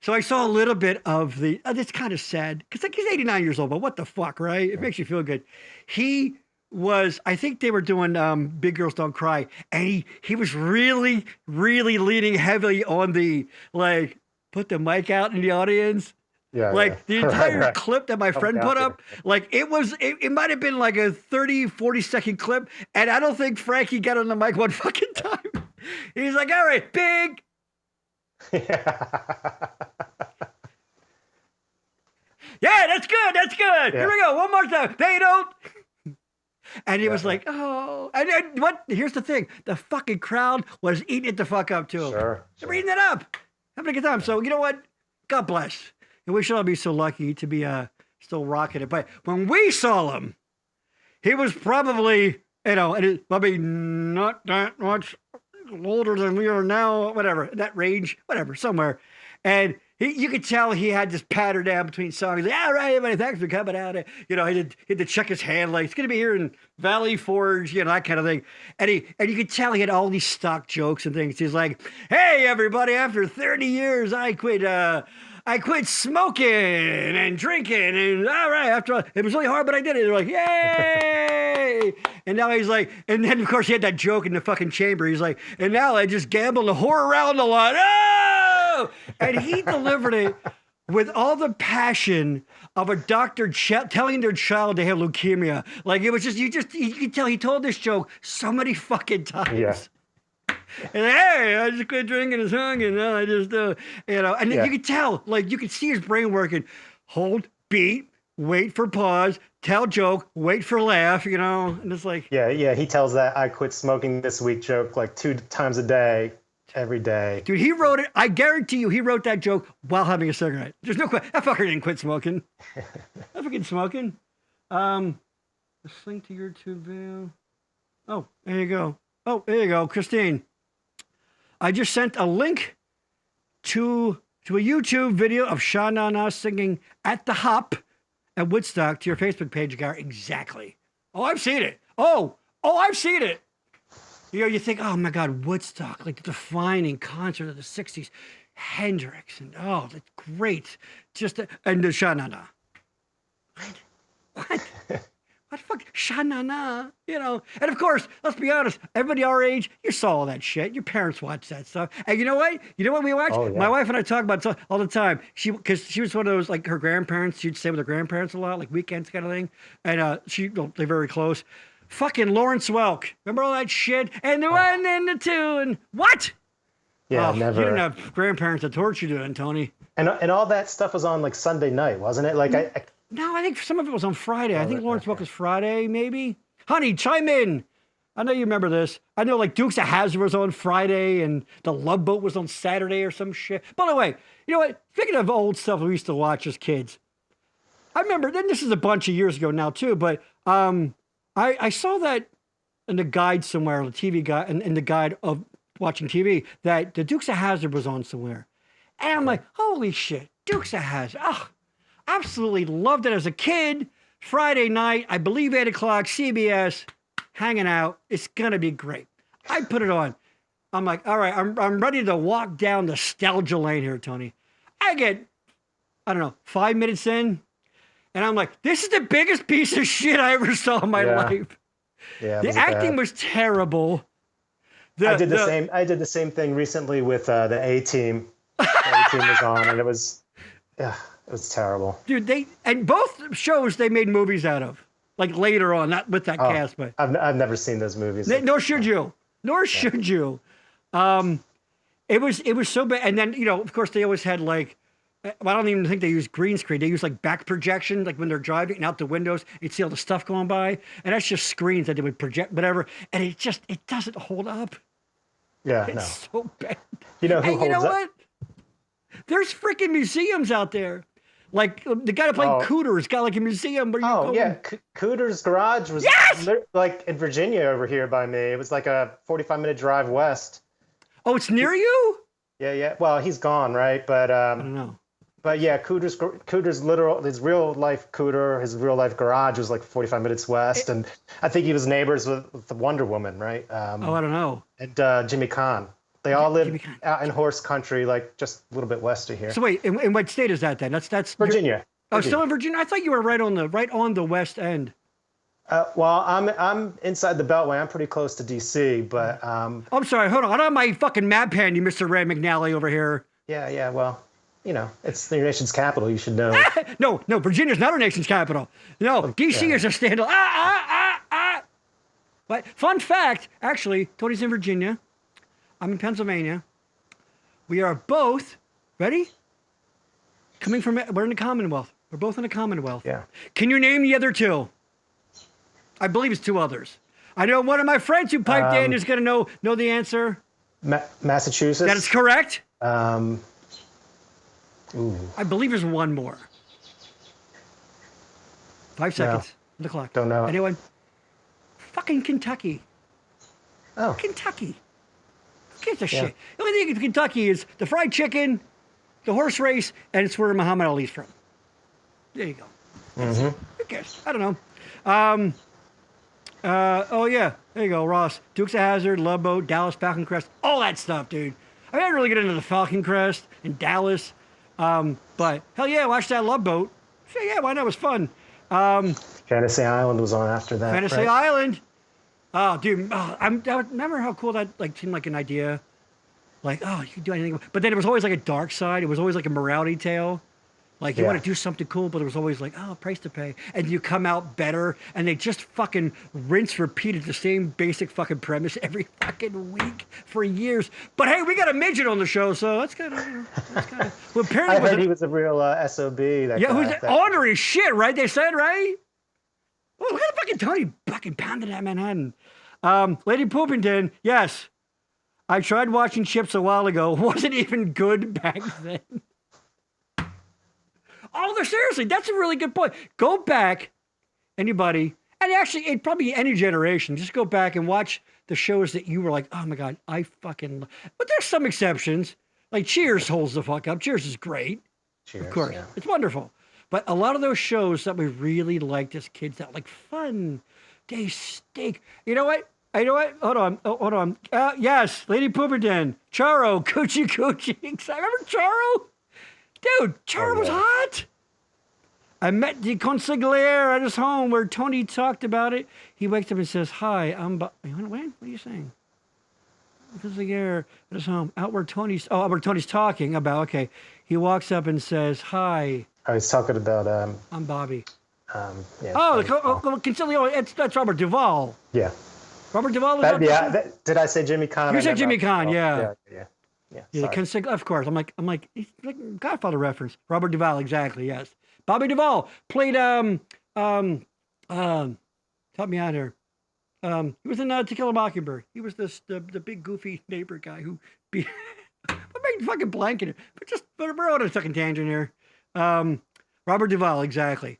so I saw a little bit of the... it's kind of sad, because he's 89 years old, but what the fuck, right? It makes you feel good. I think they were doing Big Girls Don't Cry, and he was really, really leaning heavily on the, like, put the mic out in the audience. Yeah. The entire clip that my friend put up, like, it might have been like a 30, 40-second clip, and I don't think Frankie got on the mic one fucking time. He's like, all right, big. Yeah, that's good. Yeah. Here we go. One more time. They don't. And he was like, oh, and what? Here's the thing: the fucking crowd was eating it the fuck up too. Sure. They were eating it up, having a good time. So you know what? God bless. And we should all be so lucky to be still rocking it. But when we saw him, he was probably, probably not that much older than we are now, whatever, that range, whatever, somewhere. And you could tell he had this patter down between songs. He's like, all right, everybody, thanks for coming out. He had to check his hand, like, he's going to be here in Valley Forge, that kind of thing. And you could tell he had all these stock jokes and things. He's like, hey, everybody, after 30 years, I quit smoking and drinking, and all right, after all, it was really hard, but I did it. They're like, yay! And now he's like, and then of course he had that joke in the fucking chamber. He's like, and now I just gamble and whore around a lot. Oh! And he delivered it with all the passion of a doctor telling their child they have leukemia. Like it was just, you could tell he told this joke so many fucking times. Yeah. And hey, I just quit drinking and song, and I just, and you could tell, like, you could see his brain working. Hold, beat, wait for pause, tell joke, wait for laugh, and it's like. Yeah, he tells that I quit smoking this week joke like 2 times a day, every day. Dude, he wrote it, I guarantee you, he wrote that joke while having a cigarette. There's no question. That fucker didn't quit smoking. That fucking smoking. Let's link to your YouTube video. Oh, there you go. Oh, there you go, Christine. I just sent a link to a YouTube video of Sha Na Na singing at the Hop at Woodstock to your Facebook page, Gar. Exactly. Oh, I've seen it. Oh, I've seen it. You think, oh my God, Woodstock, like the defining concert of the 60s. Hendrix, and that's great. And the Sha Na Na. What? What the fuck? Sha Na Na, And of course, let's be honest, everybody our age, you saw all that shit. Your parents watched that stuff. And you know what? You know what we watched? Oh, yeah. My wife and I talk about it all the time. Because she was one of those, like her grandparents, she'd stay with her grandparents a lot, like weekends kind of thing. And they're very close. Fucking Lawrence Welk. Remember all that shit? And the one and the two and what? Yeah, never. You didn't have grandparents that tortured you then, Tony. And all that stuff was on like Sunday night, wasn't it? Like No, I think some of it was on Friday. I think Lawrence Welk was Friday, maybe. Honey, chime in. I know you remember this. I know like Dukes of Hazzard was on Friday and The Love Boat was on Saturday or some shit. By the way, you know what? Speaking of old stuff we used to watch as kids, I remember, then this is a bunch of years ago now too, but I saw that in the guide somewhere, the TV guide, in the guide of watching TV, that the Dukes of Hazzard was on somewhere. And I'm like, holy shit, Dukes of Hazzard. Oh, absolutely loved it as a kid. Friday night, I believe 8 o'clock, CBS, hanging out. It's going to be great. I put it on. I'm like, all right, I'm ready to walk down nostalgia lane here, Tony. I get, 5 minutes in, and I'm like, this is the biggest piece of shit I ever saw in my life. Yeah, the acting was terrible. I did the same thing recently with the A-Team. The A-Team was on, and it was terrible. Dude, and both shows they made movies out of. Like later on, not with that cast, but I've never seen those movies. Nor should you. Should you. It was so bad. And then, of course they always had like, I don't even think they used green screen. They used like back projection, like when they're driving and out the windows, you'd see all the stuff going by. And that's just screens that they would project, whatever. And it doesn't hold up. Yeah, it's so bad. You know who holds up? What? There's freaking museums out there. Like the guy that played Cooter's got like a museum. Cooter's Garage was like in Virginia over here by me. It was like a 45-minute drive west. Oh, it's near you? Yeah. Well, he's gone, right? But I don't know. But yeah, Cooter's his real life Cooter, his real life garage was like 45 minutes west, and I think he was neighbors with the Wonder Woman, right? I don't know. And Jimmy Kahn. They all live out in horse country, like just a little bit west of here. So wait, in what state is that then? That's Virginia. Still in Virginia? I thought you were right on the west end. Well, I'm inside the Beltway. I'm pretty close to DC, but I'm sorry. Hold on. I don't have my fucking map pen, you Mr. Ray McNally over here. Yeah. Well, it's your nation's capital. You should know. No. Virginia's not our nation's capital. No, DC is a standalone. But fun fact, actually, Tony's in Virginia. I'm in Pennsylvania. We are both, ready? We're in the Commonwealth. We're both in the Commonwealth. Yeah. Can you name the other two? I believe it's two others. I know one of my friends who piped in is going to know the answer. Massachusetts. That is correct. Ooh. I believe there's one more. 5 seconds on the clock. Don't know. Anyone? Fucking Kentucky. Oh. Kentucky. Who gives a shit? The only thing in Kentucky is the fried chicken, the horse race, and it's where Muhammad Ali's from. There you go. Mm-hmm. Who cares? I don't know. Oh, yeah. There you go, Ross. Dukes of Hazzard, Love Boat, Dallas, Falcon Crest, all that stuff, dude. I didn't really get into the Falcon Crest and Dallas, but hell yeah, watch that Love Boat. Yeah, why not? It was fun. Fantasy Island was on after that. Fantasy Island. Oh, dude. I remember how cool that seemed like an idea. Like, oh, you can do anything. But then it was always like a dark side. It was always like a morality tale. Like, you want to do something cool, but it was always like, oh, price to pay. And you come out better. And they just fucking repeated the same basic fucking premise every fucking week for years. But hey, we got a midget on the show, so that's kind of. Well, apparently I heard he was a real SOB. Who's ornery shit, right? They said, right? Oh, look at fucking Tony fucking pounding that Manhattan. Lady Poopington, yes. I tried watching Chips a while ago. Wasn't even good back then. Oh, seriously, that's a really good point. Go back, anybody, and actually, it probably any generation, just go back and watch the shows that you were like, oh my God, I fucking. But there's some exceptions. Like Cheers holds the fuck up. Cheers is great. Cheers, of course. Yeah. It's wonderful. But a lot of those shows that we really liked as kids that like fun, they stink. You know what? Hold on. Yes, Lady Pooperton, Charo, Coochie Coochie. I remember Charo. Dude, Charo was hot. I met the consigliere at his home where Tony talked about it. He wakes up and says, "Hi, I'm." When? What are you saying? Consigliere at his home, out where Tony's talking about. Okay, he walks up and says, "Hi." I was talking about. I'm Bobby. Yeah. Oh, the consigliere. That's Robert Duvall. Yeah. Robert Duvall. Did I say Jimmy Caan? You said Jimmy Caan. Yeah. Yeah. Of course. I'm like, he's like Godfather reference. Robert Duvall, exactly. Yes. Bobby Duvall played. Help me out here. He was in To Kill a Mockingbird. He was the big goofy neighbor guy who beat. I'm making fucking blanket it, but we're on a second tangent here. Robert Duvall, exactly.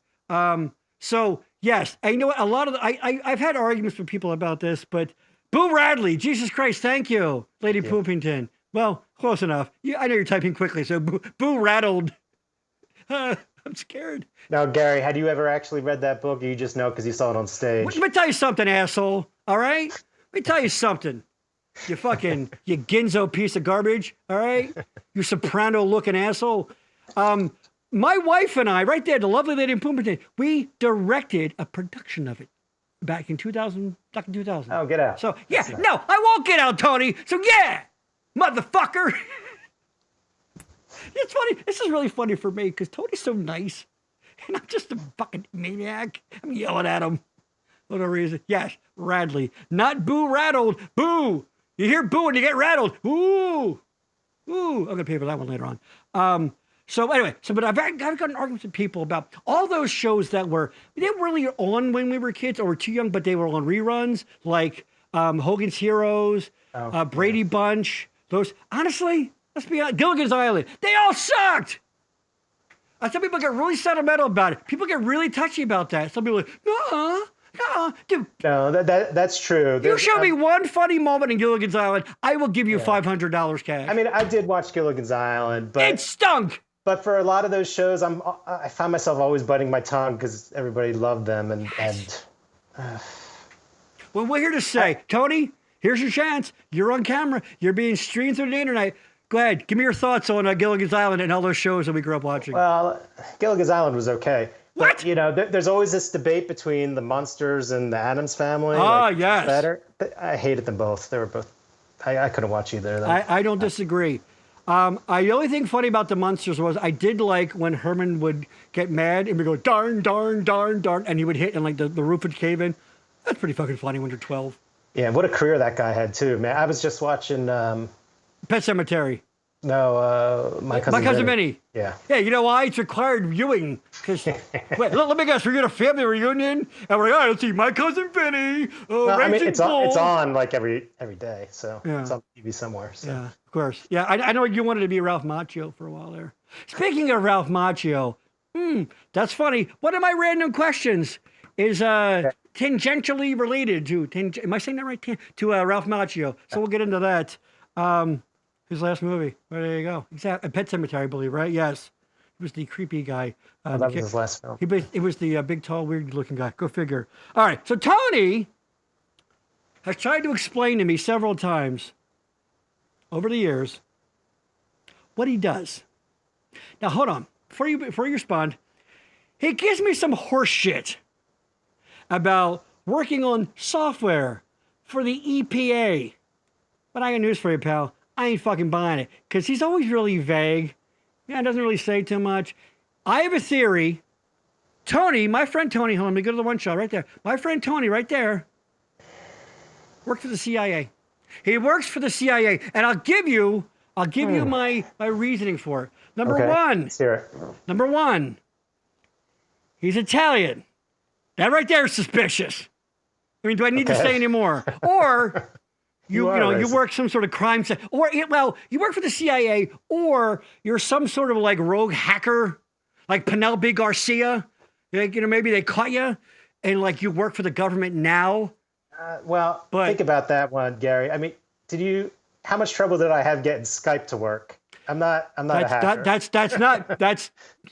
So yes, and you know what? A lot of I've had arguments with people about this, but Boo Radley, Jesus Christ, thank you, Lady Poopington. Well, close enough. I know you're typing quickly, so Boo rattled. I'm scared. Now, Gary, had you ever actually read that book? Or you just know because you saw it on stage? Let me tell you something, asshole. All right? Let me tell you something. You Ginzo piece of garbage. All right? You soprano-looking asshole. My wife and I, right there, the lovely Lady in Pooperton, we directed a production of it back in 2000. Oh, get out. So, yeah. No, I won't get out, Tony. So, yeah. Motherfucker. It's funny. This is really funny for me because Tony's so nice. And I'm just a fucking maniac. I'm yelling at him for no reason. Yes, Radley. Not Boo rattled. Boo. You hear boo and you get rattled. Ooh. Ooh. I'm going to pay for that one later on. So anyway, but I've gotten arguments with people about all those shows that they weren't really on when we were kids or were too young, but they were on reruns, like Hogan's Heroes, Brady Bunch. Those, honestly, let's be honest, Gilligans Island, they all sucked. Some people get really sentimental about it. People get really touchy about that. Some people are like, no, dude. No, that's true. You show me one funny moment in Gilligan's Island, I will give you $500 cash. I mean, I did watch Gilligan's Island, but it stunk. But for a lot of those shows, I find myself always biting my tongue because everybody loved them, and well, we're here to say, Tony, here's your chance. You're on camera. You're being streamed through the internet. Go ahead. Give me your thoughts on Gilligan's Island and all those shows that we grew up watching. Well, Gilligan's Island was okay. What? But, you know, there's always this debate between the Munsters and the Addams Family. Yes. Better. But I hated them both. They were both. I couldn't watch either of them. I don't disagree. The only thing funny about the Munsters was I did like when Herman would get mad and would go, darn, darn, darn, darn, and he would hit and like the roof would cave in. That's pretty fucking funny when you're 12. Yeah, what a career that guy had too, man. I was just watching... Pet Sematary. No, my cousin Vinny. Yeah. Yeah, you know why? It's required viewing. Because, wait, let me guess, we're doing a family reunion, and we're like, all right, let's see, My Cousin Vinny. I mean, it's on like every day, so it's on TV somewhere. So. Yeah, of course. Yeah, I know you wanted to be Ralph Macchio for a while there. Speaking of Ralph Macchio, that's funny. One of my random questions is tangentially related to, am I saying that right? To Ralph Macchio. So we'll get into that. His last movie. Well, there you go. Exactly. Pet Sematary, I believe, right? Yes. He was the creepy guy. That was his last film. It was the big, tall, weird-looking guy. Go figure. All right. So Tony has tried to explain to me several times over the years what he does. Now, hold on. Before you respond, he gives me some horse shit about working on software for the EPA. But I got news for you, pal. I ain't fucking buying it. Because he's always really vague. Yeah, it doesn't really say too much. I have a theory. Tony, my friend Tony, hold on, let me go to the one shot right there. My friend Tony right there worked for the CIA. He works for the CIA. And I'll give you my reasoning for it. Number one. Let's hear it. Number one. He's Italian. That right there is suspicious. I mean, do I need to say any more? Or you work some sort of crime set, or you work for the CIA, or you're some sort of like rogue hacker, like Penelope Garcia. Like, maybe they caught you, and like you work for the government now. But think about that one, Gary. I mean, how much trouble did I have getting Skype to work? I'm not a hacker. That's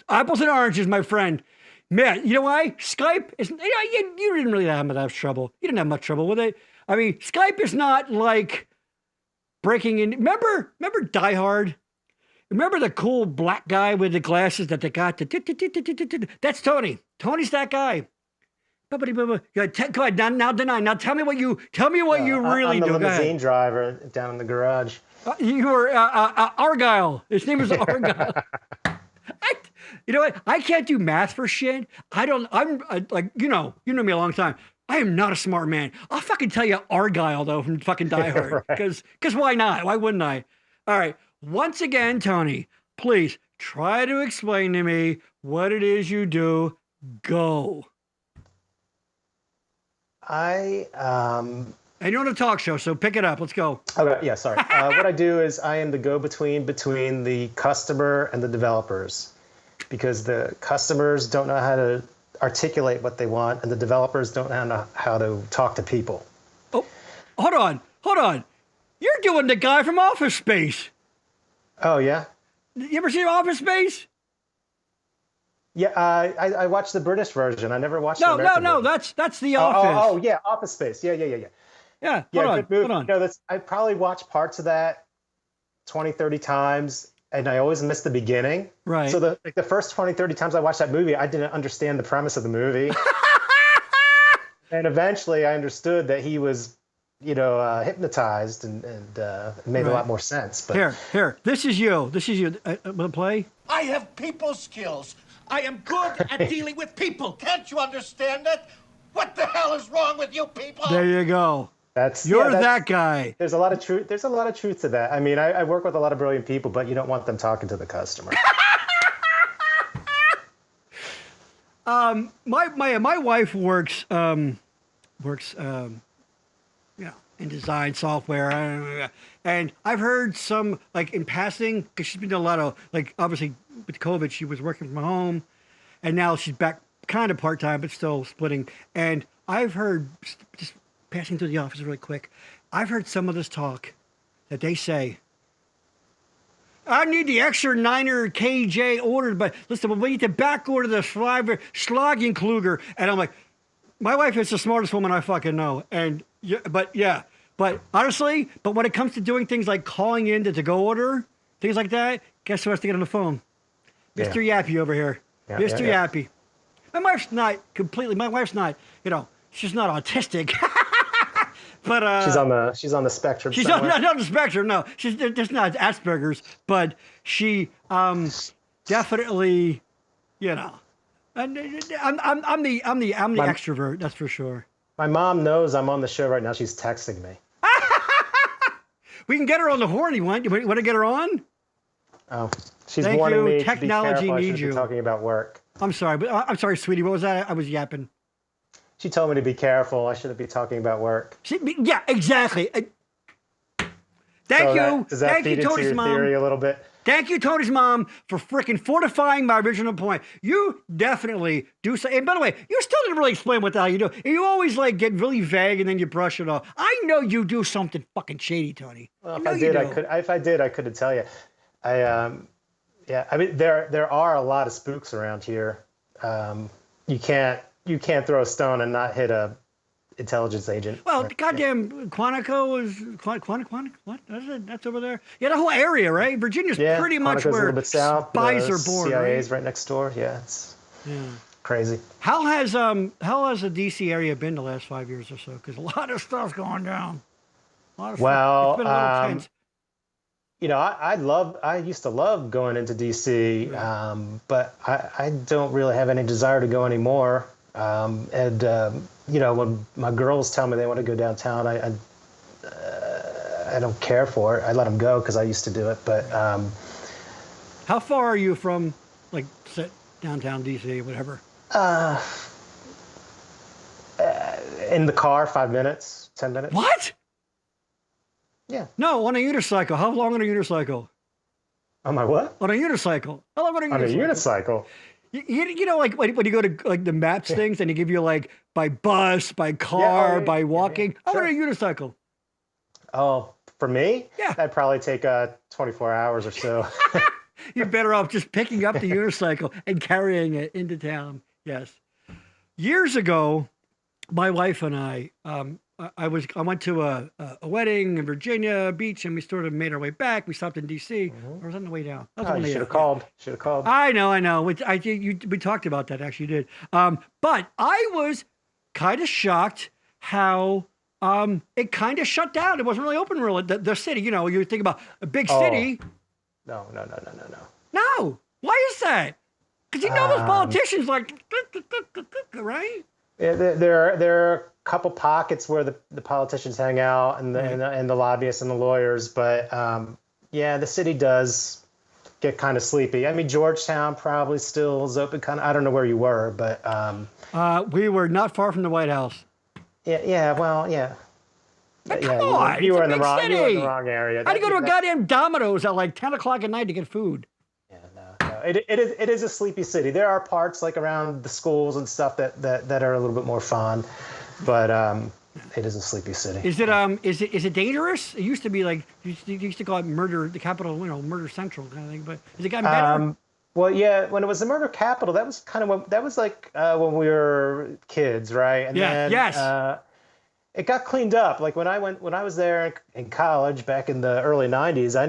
apples and oranges, my friend. Man, you know why? Skype is, you didn't really have much trouble. You didn't have much trouble with it. I mean, Skype is not like breaking in. Remember Die Hard? Remember the cool black guy with the glasses that they got? That's Tony. Tony's that guy. Go ahead, now deny. Now tell me what you really do. I'm the limousine driver down in the garage. You were Argyle. His name is Argyle. You know what? I can't do math for shit. I'm like, you know me a long time. I am not a smart man. I'll fucking tell you Argyle, though, from fucking Die Hard. Because why not? Why wouldn't I? All right. Once again, Tony, please try to explain to me what it is you do. Go. And you're on a talk show, so pick it up. Let's go. Okay, yeah, sorry. What I do is I am the go-between between the customer and the developers, because the customers don't know how to articulate what they want, and the developers don't know how to talk to people. Oh, hold on. You're doing the guy from Office Space. Oh, yeah? You ever seen Office Space? Yeah, I watched the British version. I never watched the American version. That's The Office. Oh, yeah, Office Space. Yeah. Yeah, good movie. Hold on. I probably watched parts of that 20, 30 times, and I always miss the beginning. Right. So the first 20, 30 times I watched that movie, I didn't understand the premise of the movie. And eventually I understood that he was, hypnotized and made a lot more sense. But Here. This is you. Will it play? I have people skills. I am good at dealing with people. Can't you understand that? What the hell is wrong with you people? There you go. You're that guy. There's a lot of truth. There's a lot of truth to that. I mean, I work with a lot of brilliant people, but you don't want them talking to the customer. My wife works in design software, and I've heard some, like, in passing, because she's been doing a lot of, like, obviously with COVID, she was working from home, and now she's back kind of part-time, but still splitting. And I've heard, just passing through the office really quick, I've heard some of this talk that they say, I need the extra 9er KJ ordered, but listen, we need to back order the Schlagenkluger. And I'm like, my wife is the smartest woman I fucking know. And but honestly, when it comes to doing things like calling in to go order, things like that, guess who has to get on the phone? Mr. Yappy over here. Mr. Yappy. My wife's not, she's not autistic. But she's on the spectrum. She's not on the spectrum. No, she's just not Asperger's, but she definitely, I'm the extrovert. That's for sure. My mom knows I'm on the show right now. She's texting me. We can get her on the horn. You want to get her on? Oh, she's Thank warning you. me Technology to be careful. I needs should be you. talking about work. I'm sorry, but I'm sorry, sweetie. What was that? I was yapping. She told me to be careful. I shouldn't be talking about work. Yeah, exactly. Thank you. Does that Thank feed you, into Tony's your mom. theory a little bit? Thank you, Tony's mom, for freaking fortifying my original point. You definitely do so. And by the way, you still didn't really explain what the hell you do. You always like get really vague and then you brush it off. I know you do something fucking shady, Tony. Well, if I did, I couldn't tell you. Yeah. I mean, there are a lot of spooks around here. You can't throw a stone and not hit a intelligence agent. Well, goddamn, Quantico is Quantico. What? That's over there. Yeah, the whole area, right? Virginia's pretty much Quantico's where a little bit south. spies are born. CIA's right next door. Yeah, it's crazy. How has the DC area been the last 5 years or so? Because a lot of stuff's going down. Well, it's been a little tense. You know, I used to love going into DC, but I don't really have any desire to go anymore. You know, when my girls tell me they want to go downtown, I don't care for it. I let them go because I used to do it. But how far are you from, like, downtown DC, whatever? In the car, 5 minutes, 10 minutes. What? Yeah. No, on a unicycle. How long on a unicycle? On my what? On a unicycle. How long on a unicycle? On a unicycle. You know, like when you go to like the maps things and they give you like by bus, by car, by walking. How about a unicycle? Oh, for me? Yeah. That'd probably take 24 hours or so. You're better off just picking up the unicycle and carrying it into town. Yes. Years ago, my wife and I went to a wedding in Virginia Beach, and we sort of made our way back. We stopped in D.C. Or was that on the way down? You should have called. Should have called. I know. We talked about that. Actually, did. But I was kind of shocked how it kind of shut down. It wasn't really open. Really, the city. You know, you think about a big city. No. No. Why is that? Because you know those politicians like, right? Yeah, there are a couple pockets where the politicians hang out and the lobbyists and the lawyers, but the city does get kind of sleepy. I mean, Georgetown probably still is open. Kind of. I don't know where you were, but we were not far from the White House. Yeah. Well, yeah. Come on, you were in the city. You were in the wrong area. I had to go to a goddamn Domino's at like 10 o'clock at night to get food. Yeah, no. It is a sleepy city. There are parts like around the schools and stuff that are a little bit more fun, but it is a sleepy city. Is it dangerous? It used to be like you used to call it murder, the capital, murder central kind of thing. But has it gotten better? Well, yeah. When it was the murder capital, that was kind of when we were kids, right? And then, it got cleaned up. Like when I was there in college back in the early '90s,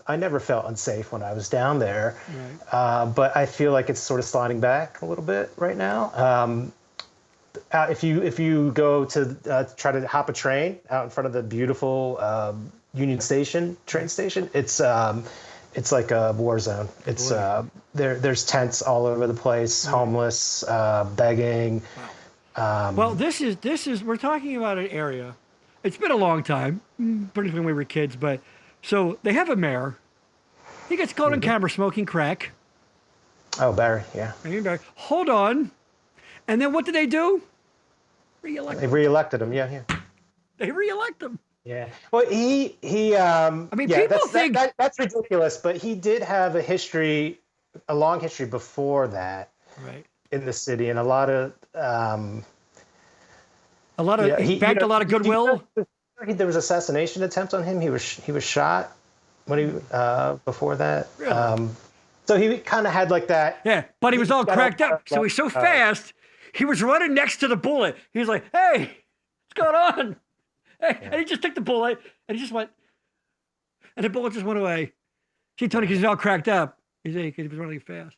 I never felt unsafe when I was down there. Right. But I feel like it's sort of sliding back a little bit right now. If you go to try to hop a train out in front of the beautiful Union Station train station, it's like a war zone. It's there's tents all over the place, homeless, begging. Wow. Well, this is we're talking about an area. It's been a long time, pretty when we were kids, but so they have a mayor. He gets caught on camera smoking crack. Oh, Barry, yeah. Barry. Hold on. And then what did they do? They reelected him, yeah. They reelect him. Yeah. Well, he I mean, people think that's ridiculous, but he did have a long history before that. Right. In the city, and a lot of he backed a lot of goodwill. There was assassination attempt on him. He was shot when he before that. Really? So he kind of had like that. Yeah, but he was all cracked up. So he's so fast. He was running next to the bullet. He was like, "Hey, what's going on?" Hey, and he just took the bullet and he just went, and the bullet just went away. See, Tony, because he's all cracked up. Because he was running fast.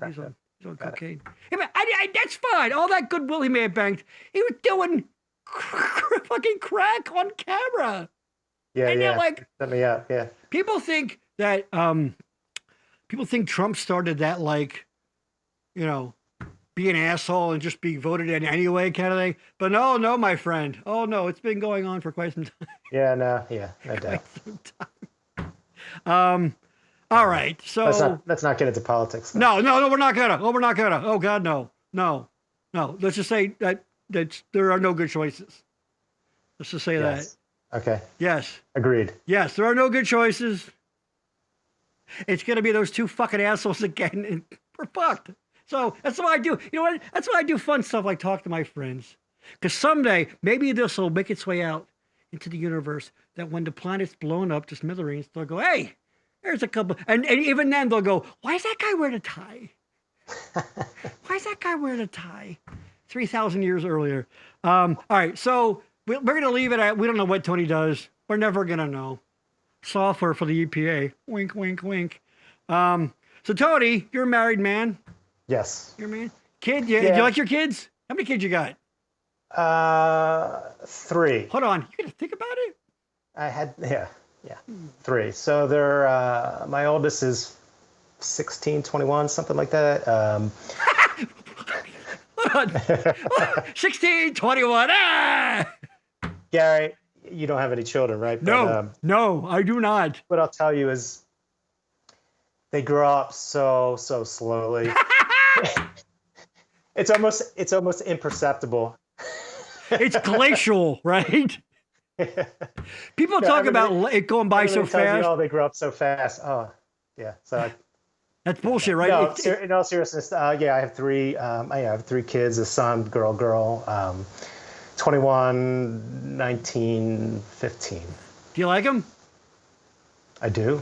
He's on cocaine. Yeah, that's fine. All that goodwill he may have banked, he was doing fucking crack on camera. Yeah, and yeah. Like, set me up. Yeah. People think that Trump started that, like, be an asshole and just be voted in anyway kind of thing. But no, my friend. Oh no, it's been going on for quite some time. Yeah, no doubt. All right, so let's not get into politics. Though. No, we're not gonna. Oh, we're not gonna. Oh God, no. Let's just say that there are no good choices. Let's just say that. Okay. Yes. Agreed. Yes, there are no good choices. It's gonna be those two fucking assholes again, and we're fucked. So that's what I do. You know what? That's why I do fun stuff like talk to my friends. Because someday, maybe this will make its way out into the universe that when the planet's blown up to smithereens, they'll go, hey, there's a couple. And even then they'll go, why is that guy wearing a tie? Why is that guy wearing a tie? 3,000 years earlier. All right, so we're going to leave it at, we don't know what Tony does. We're never going to know. Software for the EPA. Wink, wink, wink. So Tony, you're a married man. Yes. You're a man. Kid, do you like your kids? How many kids you got? 3. Hold on. You got to think about it? I had, 3. So they're, my oldest is 16, 21, something like that. Hold on. 16, 21. Ah! Gary, you don't have any children, right? No, no, I do not. What I'll tell you is they grow up so slowly. It's almost imperceptible. It's glacial, right? People talk about it going by so fast. They grow up so fast. Oh, yeah. So that's bullshit, right? No, in all seriousness, I have 3. I have 3 kids: a son, girl. 21, 19, 15. Do you like them? I do.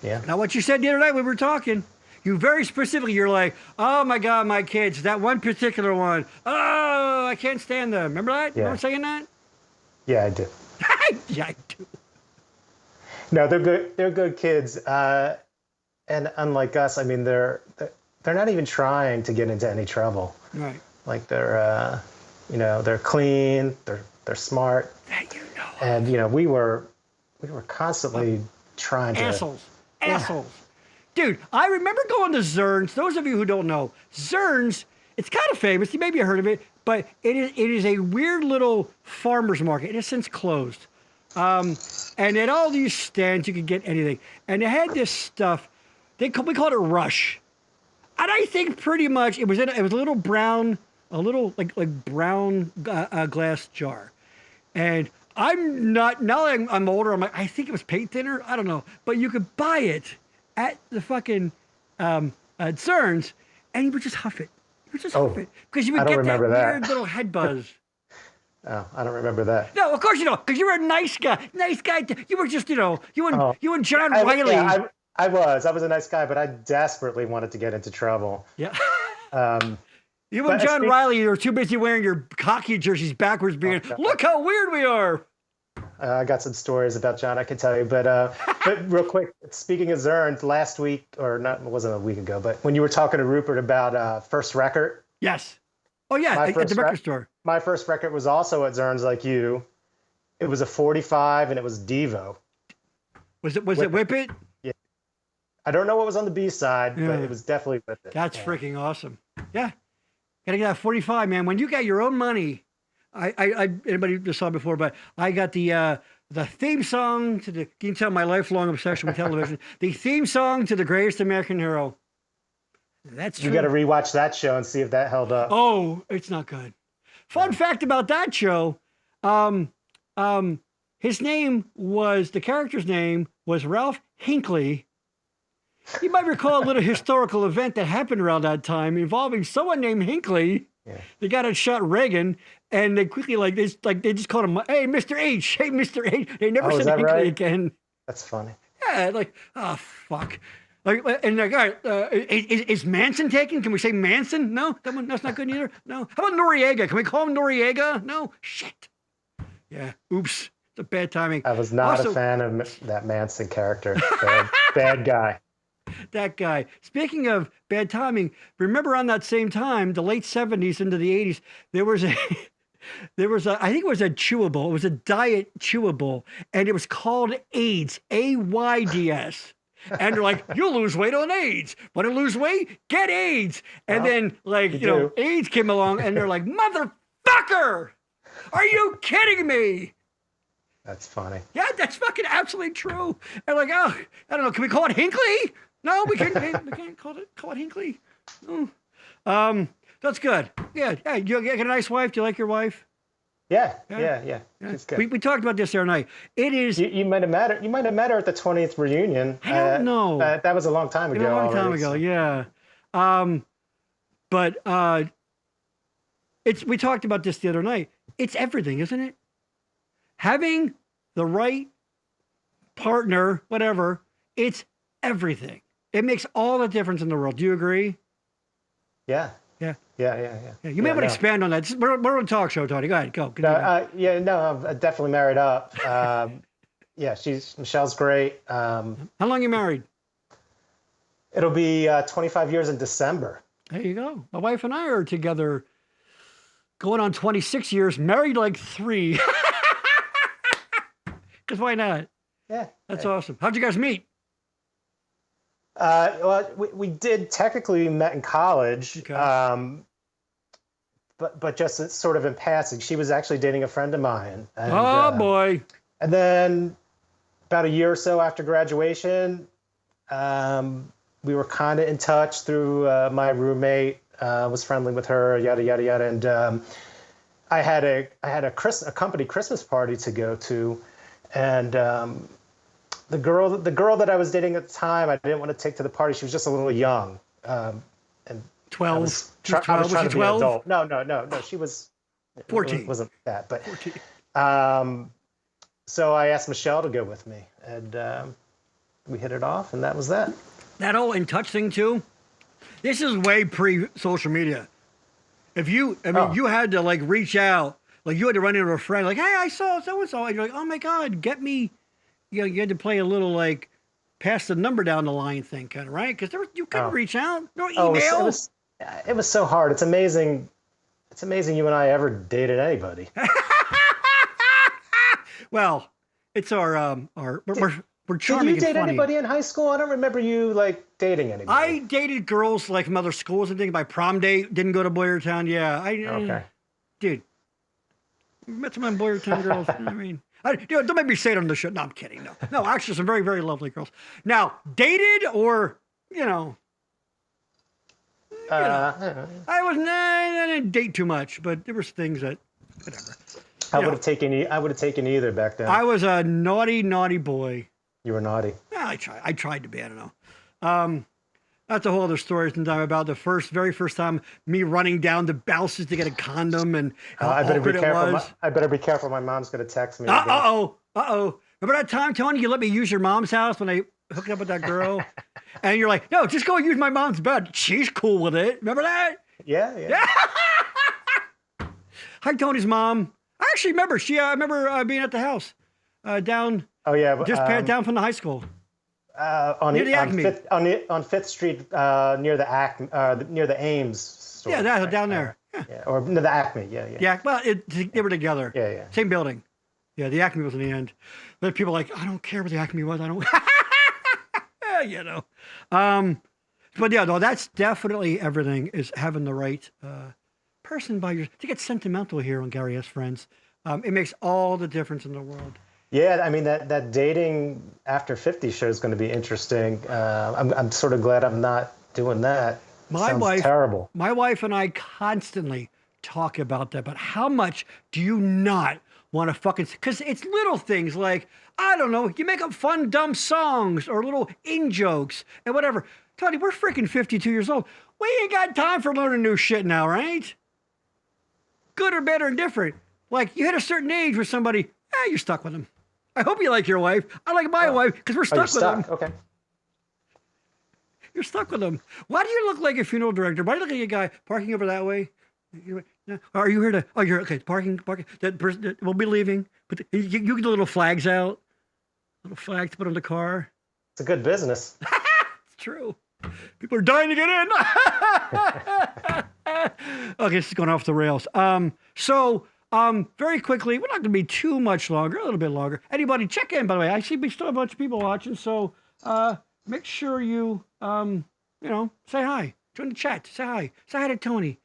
Yeah. Now, what you said the other night when we were talking, you very specifically, you're like, oh my God, my kids, that one particular one. Oh, I can't stand them. Remember that? Yeah. Remember saying that? Yeah, I do. Yeah, I do. No, they're good. They're good kids. And unlike us, I mean, they're not even trying to get into any trouble. Right. Like they're clean. They're smart. That you know. And we were constantly trying to assholes. Dude, I remember going to Zern's. Those of you who don't know, Zern's, it's kind of famous. You maybe heard of it, but it is a weird little farmer's market. It has since closed. And at all these stands, you could get anything. And they had this stuff. We called it Rush. And I think pretty much it was a little brown, like brown glass jar. And I'm not, now that I'm older, I'm like, I think it was paint thinner. I don't know. But you could buy it at the fucking Zern's, and you would just huff it. Huff it. Because you would get that weird little head buzz. Oh, I don't remember that. No, of course you don't, because you were a nice guy. You were just, you and John Riley. I was a nice guy, but I desperately wanted to get into trouble. Yeah. You and John Riley, you were too busy wearing your hockey jerseys backwards, being, look how weird we are. I got some stories about John I can tell you, but real quick, speaking of Zern, last week, or not, it wasn't a week ago, but when you were talking to Rupert about First Record. Yes. Oh, yeah, at the record store. My first record was also at Zern's like you. It was a 45, and it was Devo. Was it Whip It? Yeah. I don't know what was on the B-side, but it was definitely Whip It. That's freaking awesome. Yeah. Gotta get that 45, man. When you got your own money, anybody just saw it before, but I got the theme song to you can tell my lifelong obsession with television, the theme song to The Greatest American Hero. That's true. You got to rewatch that show and see if that held up. Oh, it's not good. Fun fact about that show, the character's name was Ralph Hinckley. You might recall a little historical event that happened around that time involving someone named Hinckley. Yeah. The guy that shot Reagan, and they quickly they just called him, hey, Mr. H, hey, Mr. H. They never said Hinckley again. That's funny. Yeah, fuck. All right, is Manson taken? Can we say Manson? No, that's not good either. No. How about Noriega? Can we call him Noriega? No. Shit. Yeah. Oops. It's a bad timing. I was not a fan of that Manson character. Bad guy. That guy. Speaking of bad timing, remember on that same time, the late 70s into the 80s, there was a I think it was a chewable. It was a diet chewable, and it was called AIDS. AIDS. And they're like, you'll lose weight on AIDS. Want to lose weight? Get AIDS. And then, AIDS came along, and they're like, motherfucker! Are you kidding me? That's funny. Yeah, that's fucking absolutely true. And like, oh, I don't know. Can we call it Hinckley? No, we can't. We can't call it Hinckley. Oh. That's good. Yeah. Yeah. You get a nice wife. Do you like your wife? Yeah. She's good. We talked about this the other night. It is. You might have met her. You might have met her at the 20th reunion. I don't know. That was a long time ago. A long time ago. Yeah. But we talked about this the other night. It's everything, isn't it? Having the right partner, whatever, it's everything. It makes all the difference in the world. Do you agree? Yeah. Yeah. You may want to expand on that. We're on a talk show, Tony. Go ahead. Go. I'm definitely married up. Michelle's great. How long you married? It'll be 25 years in December. There you go. My wife and I are together going on 26 years, married like 3. Because why not? Yeah. That's awesome. How'd you guys meet? Well, we did technically met in college, okay. But just sort of in passing. She was actually dating a friend of mine. And, boy! And then about a year or so after graduation, we were kind of in touch through my roommate. Was friendly with her, yada yada yada, and I had a company Christmas party to go to, and the girl that I was dating at the time, I didn't want to take to the party. She was just a little young, and 12. I was trying to be an adult. No. She was 14. It wasn't that, but 14. So I asked Michelle to go with me, and we hit it off, and that was that. That whole in touch thing too. This is way pre-social media. You had to like reach out, like you had to run into a friend, like, hey, I saw so-and-so, and you're like, oh my God, get me. You had to play a little like pass the number down the line thing, kind of, right? Because you couldn't reach out, no email. It was so hard. It's amazing. It's amazing you and I ever dated anybody. Well, it's we're charming. Did you date anybody in high school? I don't remember you like dating anybody. I dated girls like from other schools and things. My prom date didn't go to Boyertown. Yeah, okay. Dude, met some Boyertown girls. I mean, don't make me say it on the show. No, I'm kidding. No, actually, some very, very lovely girls. Now, dated or I didn't date too much, but there was things that whatever. I would have taken either back then. I was a naughty boy. You were naughty. Yeah, I tried to be. I don't know. That's a whole other story sometime about the very first time me running down the Bouses to get a condom and how awkward it was. I better be careful. My mom's going to text me. Uh-oh. Remember that time, Tony, you let me use your mom's house when I hooked up with that girl? And you're like, no, just go use my mom's bed. She's cool with it. Remember that? Yeah. Hi, Tony's mom. I actually remember. I remember being at the house down. Oh yeah, just down from the high school. Near the Acme. On 5th Street, near the Ames store. Yeah, down there. Yeah, or no, the Acme. Yeah. Yeah, well, they were together. Yeah. Same building. Yeah, the Acme was in the end. But people are like, I don't care what the Acme was. I don't. But yeah, no, that's definitely everything. Is having the right person by your. To get sentimental here on Gary S. Friends, it makes all the difference in the world. Yeah, I mean that dating after 50 show is going to be interesting. I'm sort of glad I'm not doing that. Sounds terrible. My wife and I constantly talk about that. But how much do you not want to fucking? Because it's little things like I don't know. You make up fun, dumb songs or little in jokes and whatever. Tony, we're freaking 52 years old. We ain't got time for learning new shit now, right? Good or bad or indifferent. Like you hit a certain age with somebody, you're stuck with them. I hope you like your wife. I like my wife because we're stuck with them. Okay. You're stuck with them. Why do you look like a funeral director? Why do you look like a guy parking over that way? Are you here to? Oh, you're okay. Parking. That person will be leaving. But you get the little flags out. Little flags to put on the car. It's a good business. It's true. People are dying to get in. Okay, this is going off the rails. Very quickly, we're not going to be too much longer, a little bit longer. Anybody, check in, by the way. I see we still have a bunch of people watching, so make sure you, say hi. Join the chat. Say hi. Say hi to Tony.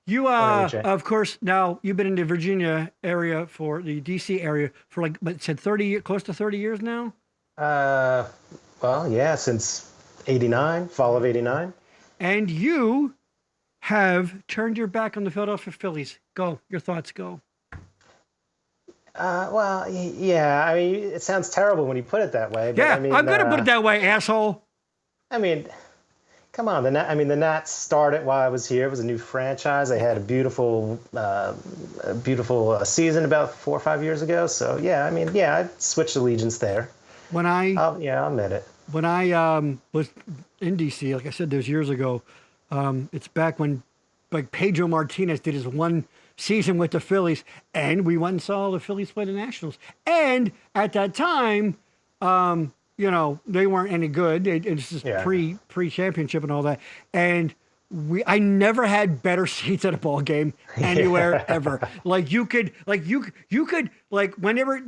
You, of course, now you've been in the Virginia area for the DC area for like, it said 30, close to 30 years now? Well, yeah, since 89, fall of 89. And you have turned your back on the Philadelphia Phillies. Go, your thoughts, go. Well, yeah, I mean, it sounds terrible when you put it that way. But Yeah, I mean, I'm going to put it that way, asshole. I mean, come on. The Nats started while I was here. It was a new franchise. They had a beautiful season about 4 or 5 years ago. So, yeah, I mean, yeah, I switched allegiance there. I'll admit it. When I was in D.C., like I said, those years ago, it's back when like Pedro Martinez did his one season with the Phillies, and we went and saw the Phillies play the Nationals. And at that time, you know, they weren't any good. It's just pre-championship and all that. And I never had better seats at a ball game anywhere ever. Like you could whenever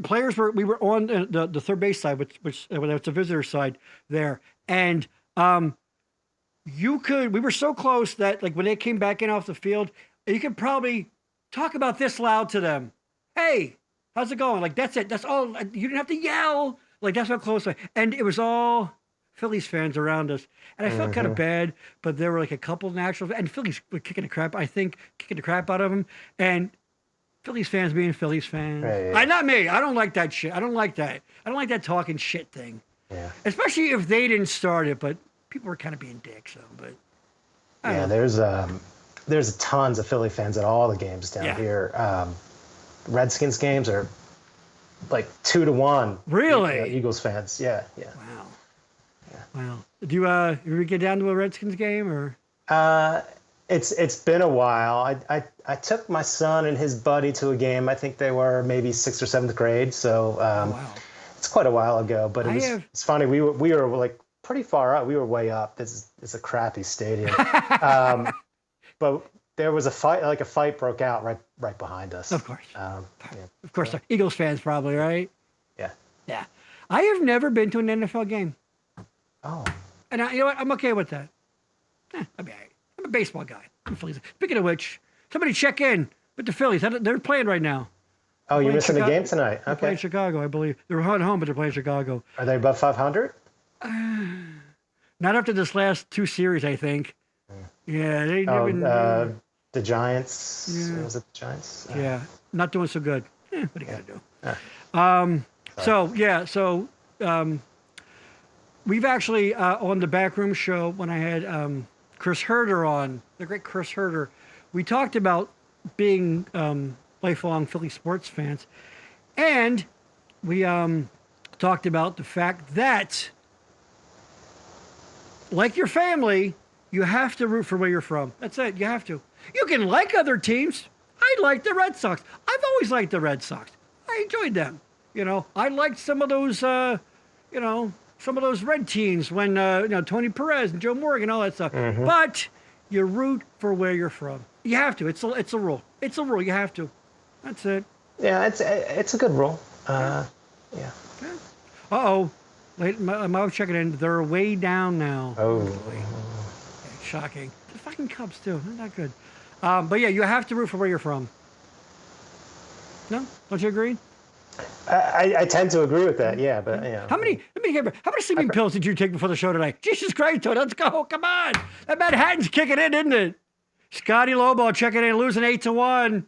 we were on the third base side, which that's the visitor side there, and we were so close that like when they came back in off the field, you could probably talk about this loud to them. Hey, how's it going? Like that's it. That's all. You didn't have to yell. Like that's how close and it was all Phillies fans around us, and I felt kind of bad, but there were like a couple of natural, and Phillies were kicking the crap out of them, and Phillies fans being Phillies fans. Right. Not me. I don't like that shit. I don't like that. I don't like that talking shit thing. Yeah. Especially if they didn't start it, but people were kind of being dicks. So, but there's tons of Philly fans at all the games down here. Redskins games are like 2-1. Really? Eagles fans. Yeah. Wow. Wow. Do you ever get down to a Redskins game or? It's been a while. I took my son and his buddy to a game. I think they were maybe 6th or 7th grade. So it's quite a while ago. But it's funny. We were like pretty far up. We were way up. It's a crappy stadium. But there was a fight broke out right behind us. Of course. Of course. Eagles fans probably, right? Yeah. Yeah. I have never been to an NFL game. Oh. And you know what? I'm okay with that. I'm a baseball guy. Speaking of which, somebody check in with the Phillies. They're playing right now. Oh, you're missing the game tonight. Okay. They're playing Chicago, I believe. They're at home, but they're playing Chicago. Are they above 500? Not after this last 2 series, I think. Yeah, they the Giants. Yeah. Was it the Giants? Yeah, not doing so good. What do you got to do? We've actually on the Backroom Show when I had Chris Herder on, the great Chris Herder, we talked about being lifelong Philly sports fans, and we talked about the fact that, like your family, you have to root for where you're from. That's it. You have to. You can like other teams. I like the Red Sox. I've always liked the Red Sox. I enjoyed them. You know, I liked some of those, some of those red teams when, Tony Perez and Joe Morgan and all that stuff. Mm-hmm. But you root for where you're from. You have to. It's a rule. It's a rule. You have to. That's it. Yeah, it's a good rule. Yeah. Uh-oh. My wife checking in. They're way down now. Oh. Shocking. The fucking Cubs, too. Not good. But yeah, you have to root for where you're from. No? Don't you agree? I tend to agree with that, yeah, but yeah. How many sleeping pills did you take before the show tonight? Jesus Christ, Tony, let's go. Come on. That Manhattan's kicking in, isn't it? Scotty Lobo checking in, losing 8-1.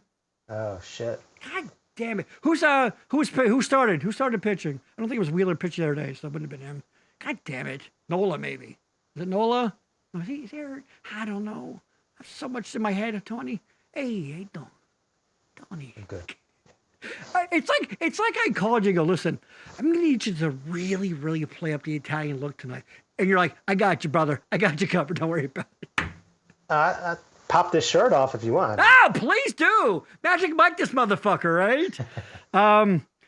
Oh shit. God damn it. Who started? Who started pitching? I don't think it was Wheeler pitching the other day, so it wouldn't have been him. God damn it. Nola, maybe. Is it Nola? Was he there? I don't know. I have so much in my head, Tony. Hey, Tony. I'm good. It's like I called you and go, listen, I'm going to need you to really, really play up the Italian look tonight. And you're like, I got you, brother. I got you covered. Don't worry about it. Pop this shirt off if you want. Oh, please do. Magic Mike this motherfucker, right?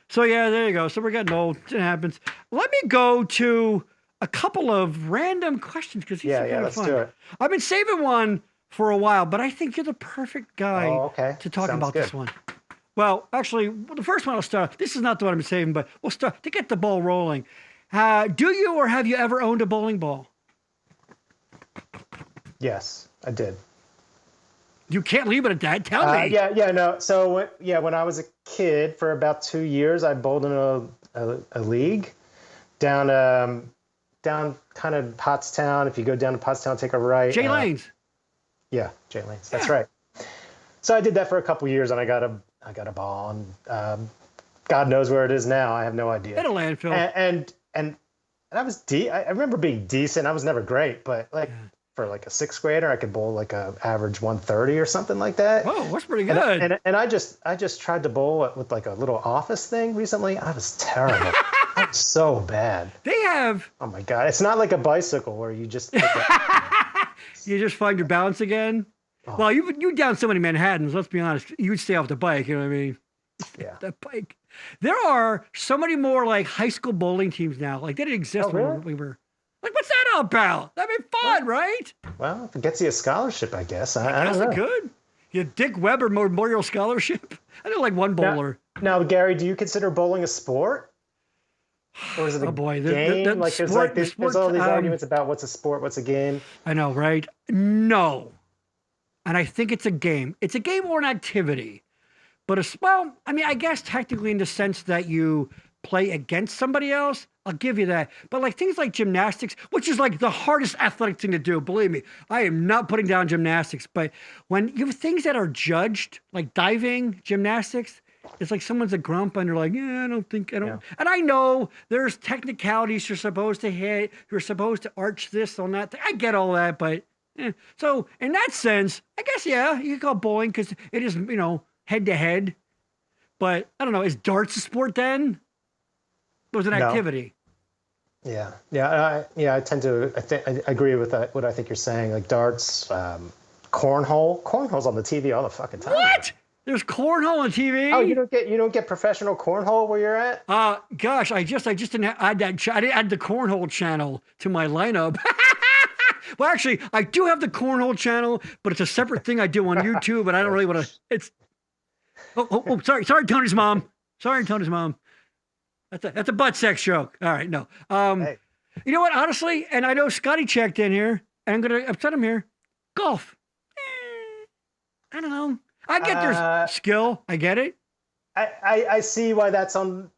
So, yeah, there you go. So we're getting old. It happens. Let me go to a couple of random questions because these are kind of fun. Let's do it. I've been saving one for a while, but I think you're the perfect guy to talk about this one. Well, actually, the first one I'll start. This is not the one I'm saving, but we'll start to get the ball rolling. Do you or have you ever owned a bowling ball? Yes, I did. You can't leave it at that. Tell me. No. So when I was a kid, for about 2 years, I bowled in a league down kind of Pottstown. If you go down to Pottstown, take a right. Jay Lanes. Yeah, Jay Lanes. That's right. So I did that for a couple years, and I got a ball, and God knows where it is now. I have no idea. At a landfill. And I was I remember being decent. I was never great, but for like a sixth grader, I could bowl like a average 130 or something like that. Whoa, that's pretty good. And I just tried to bowl with like a little office thing recently. I was terrible. I was so bad. They have. Oh my God! It's not like a bicycle where you just. You just find your balance again. Oh. Well, you down so many Manhattans. Let's be honest. You would stay off the bike. You know what I mean? Yeah. That bike. There are so many more like high school bowling teams now. Like they didn't exist when we were. Like, what's that all about? That'd be fun, right? Well, if it gets you a scholarship, I guess. I guess it could. You Dick Weber Memorial Scholarship. I know like one bowler. Now, Gary, do you consider bowling a sport? Or is it a game? There's all these arguments about what's a sport, what's a game. I know, right? No. And I think it's a game. It's a game or an activity. But I guess technically in the sense that you play against somebody else, I'll give you that. But like things like gymnastics, which is like the hardest athletic thing to do, believe me, I am not putting down gymnastics. But when you have things that are judged, like diving, gymnastics, it's like someone's a grump and they're like, I don't. Yeah. And I know there's technicalities you're supposed to hit. You're supposed to arch this on that. I get all that, but so in that sense, I guess, you can call bowling because it is, head to head. But I don't know, is darts a sport then? It was an activity. Yeah. I tend to. I agree with that. What I think you're saying, like darts, cornhole. Cornhole's on the TV all the fucking time. What? There's cornhole on TV? Oh, you don't get professional cornhole where you're at? Gosh, I just didn't add that. I didn't add the cornhole channel to my lineup. Well, actually, I do have the cornhole channel, but it's a separate thing I do on YouTube, and I don't really want to. It's. Oh, sorry, Tony's mom. That's a butt sex joke. All right, no. Hey. You know what? Honestly, and I know Scotty checked in here, and I'm gonna upset him here. Golf. I don't know. I get their skill. I get it. I see why that's up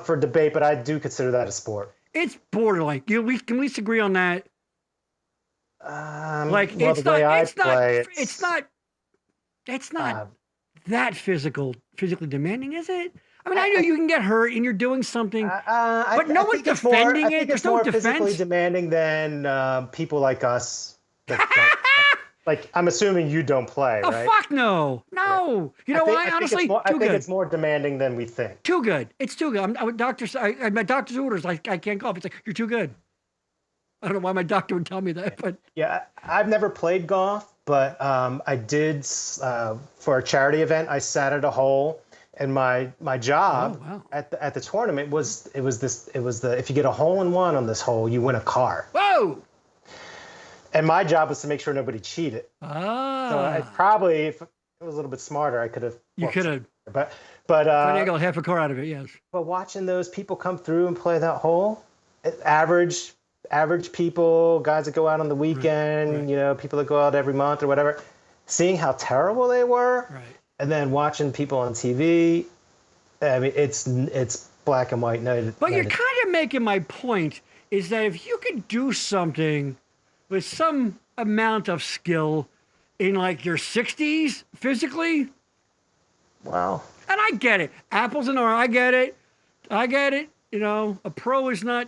for debate, but I do consider that a sport. It's borderline. We can at least agree on that. It's not that physically demanding, is it? I mean, I know you can get hurt and you're doing something, but no one's defending it. There's no defense. Physically demanding than people like us. Like, I'm assuming you don't play, right? Oh, fuck no. No. You know why? Honestly, I think it's more demanding than we think. Too good. It's too good. My doctor's orders, I can't golf. It's like, you're too good. I don't know why my doctor would tell me that, but. Yeah, I've never played golf, but I did, for a charity event, I sat at a hole, and my job at the tournament was if you get a hole in one on this hole, you win a car. Whoa! And my job was to make sure nobody cheated. So I probably, if it was a little bit smarter, I could have. You could have. But finagled half a car out of it, yes. But watching those people come through and play that hole, average people, guys that go out on the weekend, people that go out every month or whatever, seeing how terrible they were, and then watching people on TV, I mean, it's black and white. But you're kind of making my point is that if you could do something with some amount of skill in like your 60s physically. Wow. And I get it. Apples and oranges, I get it. A pro is not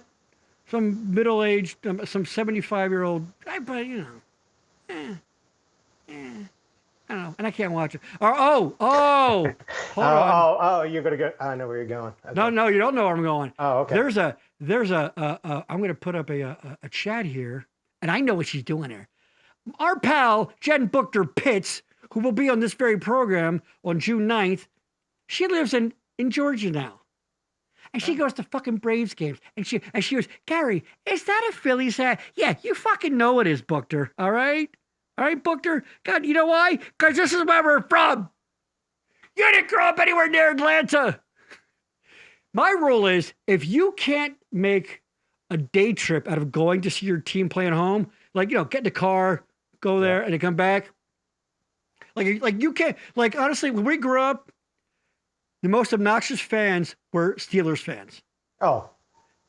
some middle-aged, some 75-year-old, but I don't know. And I can't watch it. Hold on. Oh, you're going to go. I know where you're going. Okay. No, you don't know where I'm going. Oh, okay. There's I'm going to put up a chat here. And I know what she's doing there. Our pal, Jen Booker Pitts, who will be on this very program on June 9th, she lives in Georgia now. And she goes to fucking Braves games. And she goes, Gary, is that a Phillies hat? Yeah, you fucking know it is, Booker. All right? All right, Booker? God, you know why? Because this is where we're from. You didn't grow up anywhere near Atlanta. My rule is, if you can't make a day trip out of going to see your team playing home, like, get in the car, go there, and they come back. Like you can't, like, honestly, when we grew up, the most obnoxious fans were Steelers fans. Oh.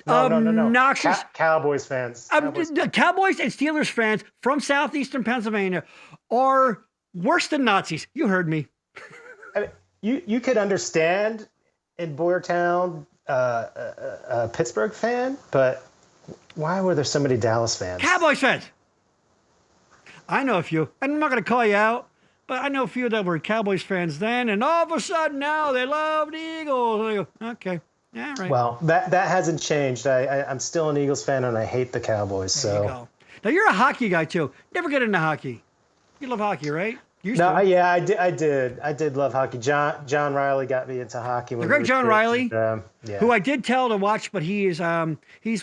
No. Obnoxious. Cowboys fans. Cowboys and Steelers fans from southeastern Pennsylvania are worse than Nazis. You heard me. I mean, you could understand in Boyertown a Pittsburgh fan, but why were there so many Dallas fans? Cowboys fans. I know a few. I'm not going to call you out, but I know a few that were Cowboys fans then, and all of a sudden now they love the Eagles. And I go, okay, yeah, right. Well, that hasn't changed. I'm still an Eagles fan, and I hate the Cowboys. There you go. Now you're a hockey guy too. Never get into hockey. You love hockey, right? Yeah, I did love hockey. John Riley got me into hockey. The great John Riley, who I did tell to watch, but he's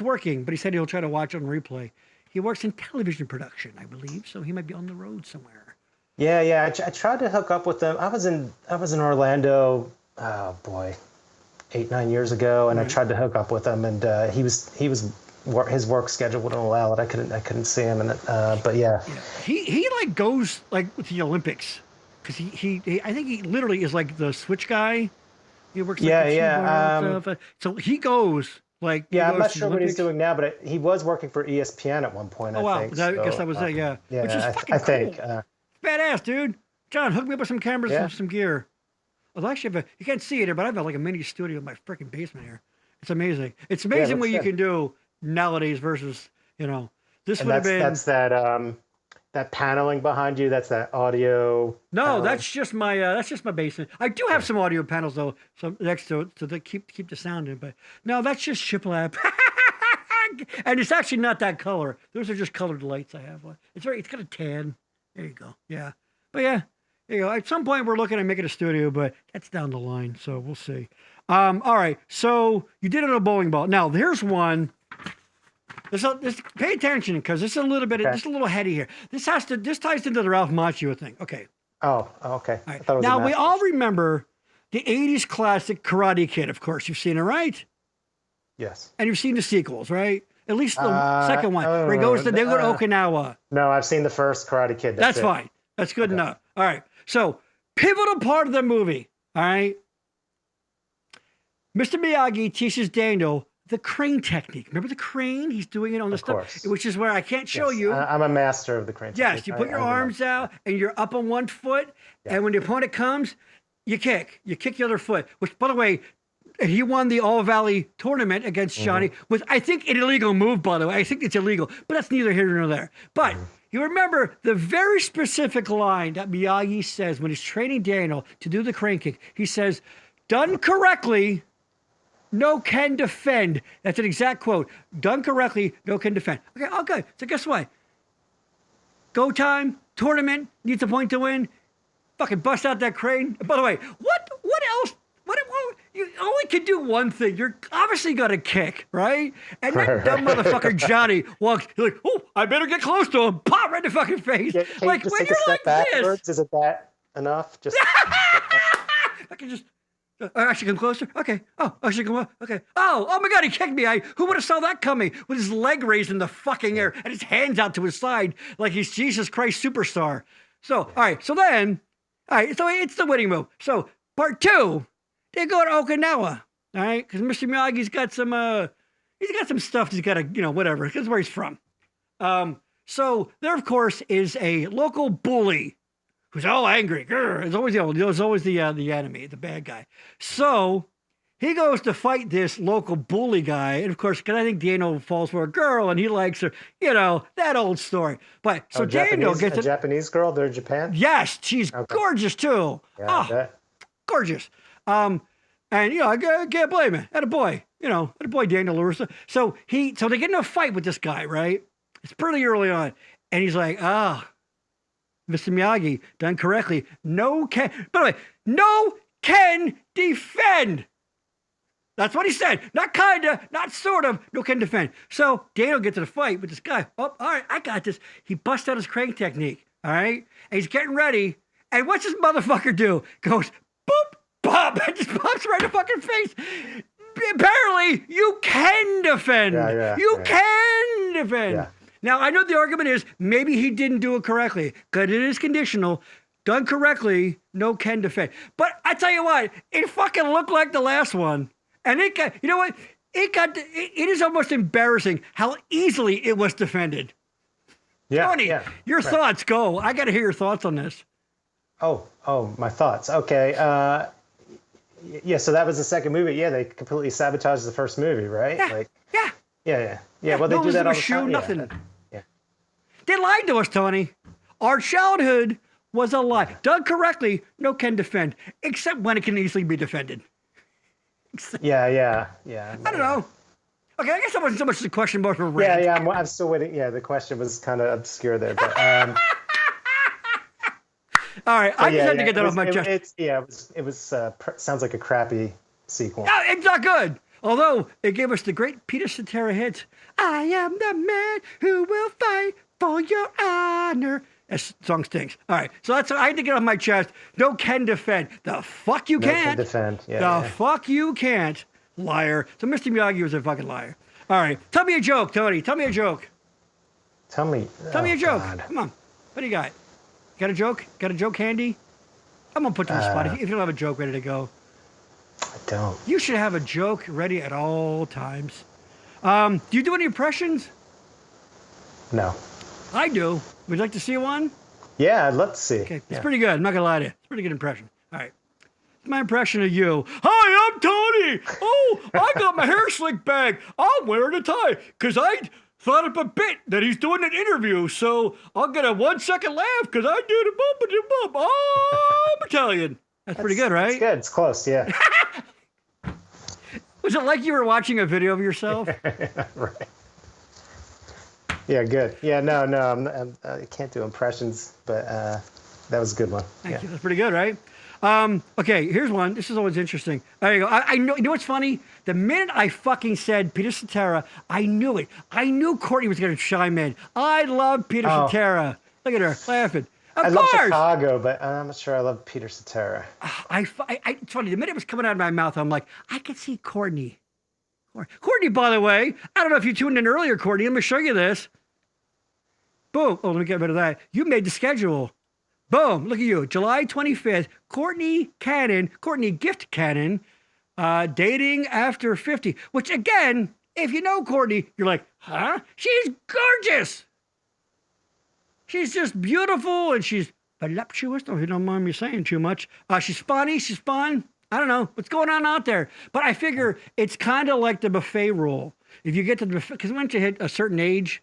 working. But he said he'll try to watch on replay. He works in television production, I believe, so he might be on the road somewhere. Yeah. I tried to hook up with them. I was in Orlando. Oh boy, 8-9 years ago, and I tried to hook up with him, and his work schedule wouldn't allow it. I couldn't see him, and but yeah. He like goes like with the Olympics, because he I think he literally is like the switch guy. He works like the stuff. So he goes like I'm not sure what he's doing now, but he was working for ESPN at one point. Oh, I think. I guess that was it. Yeah. Which is fucking I think. Cool. Badass, dude. John, hook me up with some cameras and some gear. Well, actually, you can't see it here, but I've got like a mini studio in my freaking basement here. It's amazing. It's amazing what you can do nowadays versus, this would have been. That's that paneling behind you. That's that audio. No, paneling. that's just my basement. I do have some audio panels though, some next to it to keep the sound in. But no, that's just shiplap. And it's actually not that color. Those are just colored lights I have. It's got a tan. There you go. Yeah, but yeah. There you go. At some point, we're looking at making a studio, but that's down the line, so we'll see. All right, so you did it on a bowling ball. Now, here's one. Pay attention, because this is a little bit, just a little heady here. This ties into the Ralph Macchio thing. Okay. Oh, okay. All right. Now, we all remember the 80s classic Karate Kid, of course. You've seen it, right? Yes. And you've seen the sequels, right? At least the second one, where they go to Okinawa. No, I've seen the first Karate Kid. That's fine. That's good enough. All right. So, pivotal part of the movie, all right? Mr. Miyagi teaches Daniel the crane technique. Remember the crane? He's doing it on the stuff, which is where I can't show you. I'm a master of the crane technique. Yes, you put your arms out, and you're up on one foot, and when the opponent comes, you kick. You kick the other foot, which, by the way, he won the All Valley tournament against Johnny with, I think, an illegal move, by the way. I think it's illegal, but that's neither here nor there. But you remember the very specific line that Miyagi says when he's training Daniel to do the crane kick. He says, done correctly, no can defend. That's an exact quote. Done correctly, no can defend. Okay, okay. So guess what? Go time, tournament, needs a point to win. Fucking bust out that crane. By the way, what else? What you only can do one thing. You're obviously got to kick, right? And that dumb motherfucker Johnny walks. He's like, oh, I better get close to him. Pop right in the fucking face. Like when you're like backwards, this, is it that enough? Just I can just. I should come closer. Okay. Oh, I should come up. Okay. Oh my God, he kicked me. Who would have saw that coming? With his leg raised in the fucking air and his hands out to his side like he's Jesus Christ superstar. So, all right. So it's the winning move. So part 2. They go to Okinawa, all right? Because Mr. Miyagi's got some stuff he's got to, whatever. That's where he's from. So there, of course, is a local bully who's all angry. It's always the enemy, the bad guy. So he goes to fight this local bully guy, and of course, because I think Daniel falls for a girl and he likes her, that old story. But so Daniel gets a Japanese girl. They're in Japan. Yes, she's gorgeous too. Yeah, gorgeous. And I can't blame him. Had a boy, Daniel LaRusso. So they get in a fight with this guy, right? It's pretty early on. And he's like, Mr. Miyagi, done correctly. No can defend. That's what he said. Not kinda, not sort of, no can defend. So Daniel gets in a fight with this guy. Oh, all right, I got this. He busts out his crane technique, all right? And he's getting ready. And what's this motherfucker do? Goes, boop. Pop! It just pops right in the fucking face. Apparently, you can defend. You can defend. Yeah. Now, I know the argument is maybe he didn't do it correctly, because it is conditional. Done correctly, no can defend. But I tell you what, it fucking looked like the last one. And it got, you know what? It is almost embarrassing how easily it was defended. Yeah, Tony, your thoughts, go. I got to hear your thoughts on this. Oh, my thoughts. Okay. Yeah, so that was the second movie. Yeah, they completely sabotaged the first movie, right? Yeah. Yeah, well, they do that all the time. Nothing. Yeah. They lied to us, Tony. Our childhood was a lie. Done correctly, no can defend, except when it can easily be defended. Yeah. I don't know. Okay, I guess that wasn't so much the question, but for Red. Yeah, I'm still waiting. Yeah, the question was kind of obscure there, but. All right, I just had to get that off my chest. It was sounds like a crappy sequel. No, it's not good. Although it gave us the great Peter Cetera hits. I am the man who will fight for your honor. That song stinks. All right, so that's I had to get off my chest. No can defend. The fuck you can't. No can defend. Yeah. The fuck you can't. Liar. So Mr. Miyagi was a fucking liar. All right, tell me a joke, Tony. Tell me a joke. Tell me a joke. God. Come on. What do you got? Got a joke? Got a joke handy? I'm gonna put you on the spot. If you don't have a joke ready to go. I don't. You should have a joke ready at all times. Do you do any impressions? No. I do. Would you like to see one? Yeah, I'd love to see. Okay, it's pretty good. I'm not gonna lie to you. It's a pretty good impression. All right. It's my impression of you. Hi, I'm Tony. Oh, I got my hair slicked back. I'm wearing a tie because I thought of a bit that he's doing an interview, so I'll get a 1 second laugh because I do the bump. Oh, I'm Italian. That's pretty good, right? It's good. It's close, yeah. Was it like you were watching a video of yourself? Right. Yeah, good. Yeah, no, I can't do impressions, but that was a good one. Thank you. That's pretty good, right? Okay, here's one. This is always interesting. There you go. I know. You know what's funny? The minute I fucking said Peter Cetera, I knew it. I knew Courtney was going to chime in. I love Peter Cetera. Look at her laughing. I love Chicago, but I'm not sure I love Peter Cetera. It's funny. The minute it was coming out of my mouth, I'm like, I could see Courtney. Courtney, by the way, I don't know if you tuned in earlier, Courtney. Let me show you this. Boom. Oh, let me get rid of that. You made the schedule. Boom. Look at you. July 25th. Courtney Gift Cannon, dating after 50. Which, again, if you know Courtney, you're like, huh? She's gorgeous. She's just beautiful, and she's voluptuous. Oh, if you don't mind me saying too much. She's funny. She's fun. I don't know what's going on out there. But I figure it's kind of like the buffet rule. If you get to the buffet, because once you hit a certain age,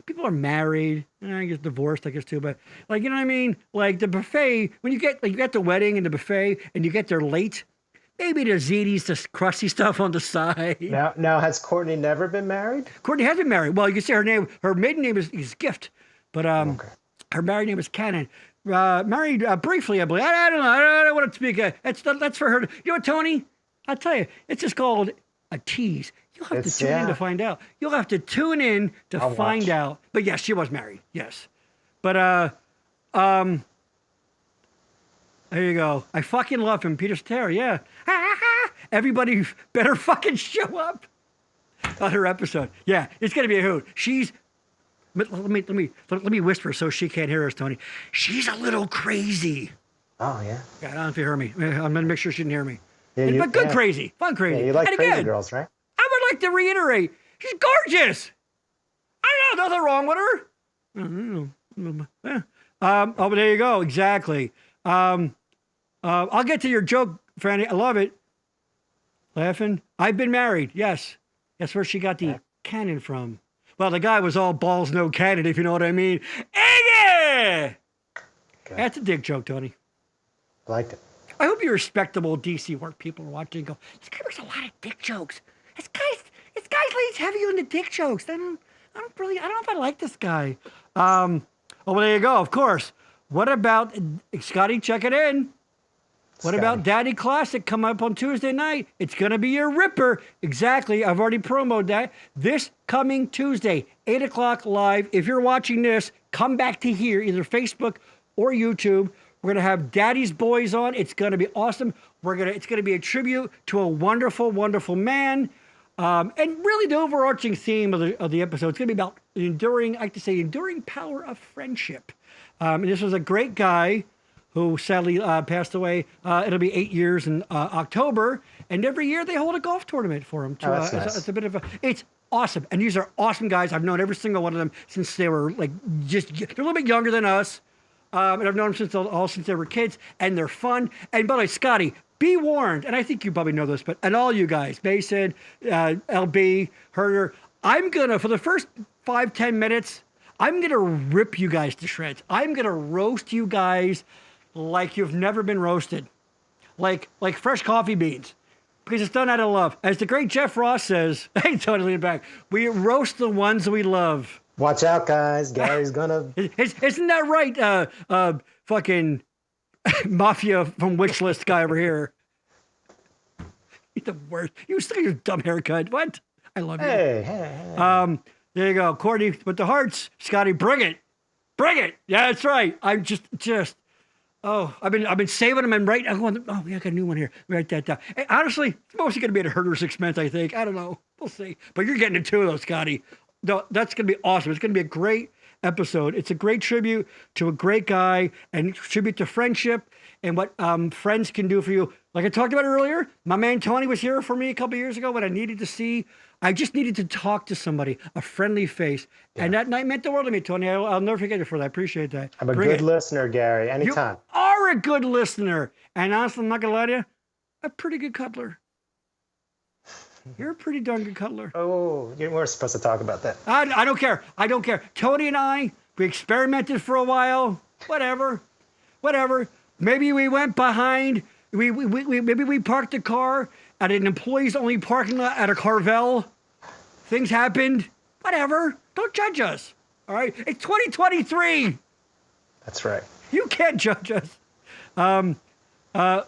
people are married, and I guess divorced, I guess too, but like, you know what I mean? Like the buffet, when you get the wedding and the buffet and you get there late, maybe there's ziti's, this crusty stuff on the side. Now, has Courtney never been married? Courtney has been married. Well, you can say her maiden name is Gift, but her married name is Cannon. Married briefly, I believe. I don't know. I don't want to speak. That's for her. You know what, Tony? I'll tell you, it's just called a tease. You'll have to tune in to find out. You'll have to tune in to find out. But yes, she was married. Yes. But there you go. I fucking love him, Peter Cetera. Yeah. Everybody better fucking show up on her episode. Yeah, it's gonna be a hoot. Let me whisper so she can't hear us, Tony. She's a little crazy. Oh yeah. I don't know if you hear me. I'm gonna make sure she didn't hear me. Yeah, but good crazy, fun crazy. Yeah, you like crazy girls, right? I would like to reiterate, she's gorgeous. I don't know, nothing wrong with her. But there you go, exactly. I'll get to your joke, Franny. I love it. Laughing. I've been married, yes. That's where she got the cannon from. Well, the guy was all balls, no cannon, if you know what I mean. Okay. That's a dick joke, Tony. I liked it. I hope you respectable DC work people are watching and go, this guy makes a lot of dick jokes. This guy's leads heavy on the dick jokes. I don't know if I like this guy. Well, there you go, of course. What about, Scotty, check it in. What about Daddy Classic coming up on Tuesday night? It's going to be your ripper. Exactly. I've already promoted that. This coming Tuesday, 8 o'clock live. If you're watching this, come back to here, either Facebook or YouTube. We're going to have Daddy's Boys on. It's going to be awesome. It's going to be a tribute to a wonderful, wonderful man. And really the overarching theme of the episode is going to be about enduring, I like to say, enduring power of friendship. And this was a great guy who sadly passed away. It'll be 8 years in October, and every year they hold a golf tournament for him. Oh, that's nice. It's a bit of a, it's awesome, and these are awesome guys. I've known every single one of them since they were like they're a little bit younger than us, and I've known them since they were kids, and they're fun. And by the way, Scotty, be warned, and I think you probably know this, but and all you guys, Mason, LB, Herder, I'm gonna for the first 5-10 minutes, I'm gonna rip you guys to shreds. I'm gonna roast you guys like you've never been roasted, like fresh coffee beans. Because it's done out of love. As the great Jeff Ross says, hey, totally back, we roast the ones we love. Watch out, guys. Gary's gonna... Isn't that right, fucking mafia from Wish List guy over here? He's the worst. You still your dumb haircut. What? I love you. Hey. There you go. Courtney with the hearts. Scotty, bring it. Bring it. Yeah, that's right. I'm just... Oh, I've been saving them and right. I'm going. Oh, we got a new one here. Write that down. Hey, honestly, it's mostly going to be at a Herder's expense, I think. I don't know. We'll see. But you're getting it too, though, Scotty. No, that's going to be awesome. It's going to be a great episode. It's a great tribute to a great guy and tribute to friendship and what friends can do for you. Like I talked about earlier, my man Tony was here for me a couple years ago when I needed to see. I just needed to talk to somebody, a friendly face. Yeah. And that night meant the world to me, Tony. I'll never forget you for that. I appreciate that. I'm a good listener, Gary. Anytime. You are a good listener. And honestly, I'm not going to lie to you, a pretty good cuddler. You're a pretty darn good cuddler. Oh, we're supposed to talk about that. I don't care. I don't care. Tony and I, we experimented for a while. Whatever. Maybe we went behind. Maybe we parked the car at an employees-only parking lot at a Carvel. Things happened. Whatever. Don't judge us. All right? It's 2023. That's right. You can't judge us.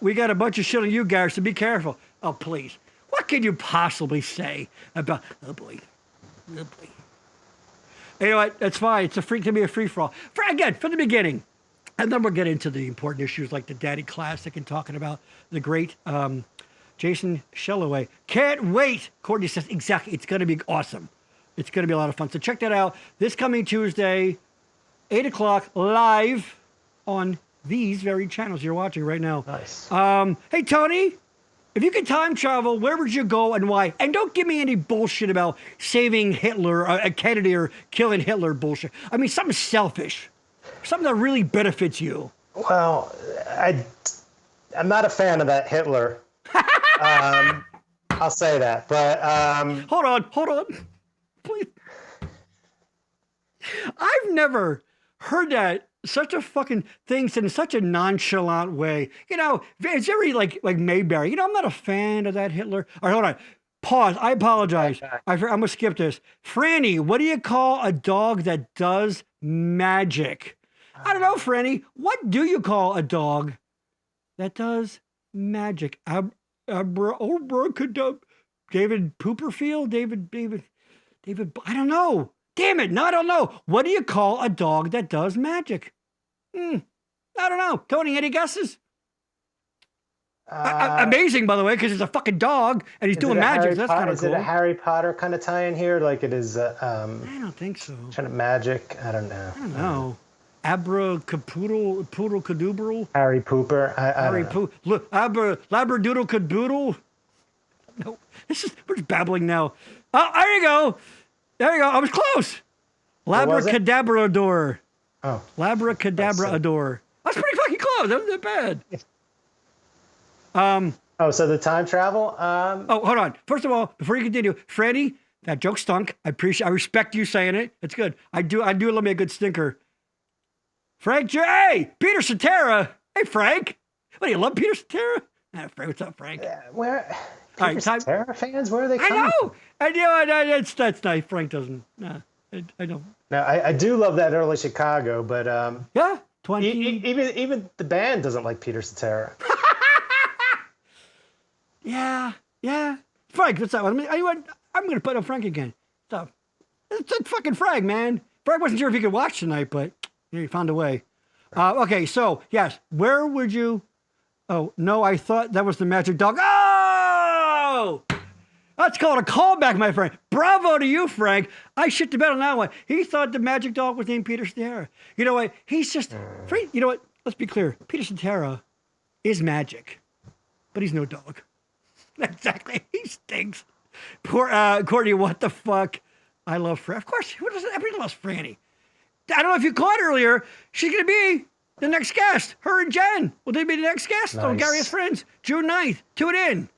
We got a bunch of shit on you, Gary, so be careful. Oh, please. What can you possibly say about... Oh, boy. You know what? That's fine. It's going to be a free-for-all. Again, from the beginning. And then we'll get into the important issues like the Daddy Classic and talking about the great... Jason Shelloway. Can't wait. Courtney says, exactly. It's going to be awesome. It's going to be a lot of fun. So check that out. This coming Tuesday, 8 o'clock, live on these very channels you're watching right now. Nice. Hey, Tony, if you could time travel, where would you go and why? And don't give me any bullshit about saving Hitler, Kennedy, or killing Hitler bullshit. I mean, something selfish. Something that really benefits you. Well, I'm not a fan of that Hitler. I'll say that, but hold on, please. I've never heard that such a fucking thing said in such a nonchalant way. You know, it's very like Mayberry. You know, I'm not a fan of that Hitler. All right, hold on. Pause. I apologize. I'm gonna skip this. Franny, what do you call a dog that does magic? I don't know, Franny. What do you call a dog that does magic? Abracadabra. David Pooperfield? David, I don't know. Damn it, no, I don't know. What do you call a dog that does magic? I don't know. Tony, any guesses? Amazing, by the way, because it's a fucking dog and he's doing magic. That's kind of cool. Is it a Harry Potter kind of tie-in here? Like it is... I don't think so. Kind of magic? I don't know. Abracapoodle, poodle cadoodle. Harry Pooper. Harry Poop. Look, labradoodle caboodle. No, we're just babbling now. Oh, there you go. I was close. Labracadabrador. Oh. Labracadabrador. That's pretty fucking close. That wasn't that bad. So the time travel? Hold on. First of all, before you continue, Freddie, that joke stunk. I respect you saying it. It's good. I do love me a good stinker. Frank J. Hey, Peter Cetera. Hey, Frank. What, do you love Peter Cetera? Frank, what's up, Frank? Where? Peter Cetera fans? Where are they coming? I know. That's nice. Frank doesn't. I don't. Now, I do love that early Chicago, but... yeah, 20... Even the band doesn't like Peter Cetera. Yeah. Frank, what's up? I'm going to put up Frank again. Stop. It's fucking Frank, man. Frank wasn't sure if he could watch tonight, but... You found a way. Okay, so, yes. Where would you... Oh, no, I thought that was the magic dog. Oh! That's called a callback, my friend. Bravo to you, Frank. I shit the bed on that one. He thought the magic dog was named Peter Cetera. You know what? He's just, you know what? Let's be clear. Peter Cetera is magic, but he's no dog. Exactly. He stinks. Poor Courtney, what the fuck? I love Franny. Of course, everybody loves Franny. I don't know if you caught earlier. She's going to be the next guest. Her and Jen. Will they be the next guest on Gary's Friends? June 9th. Tune in.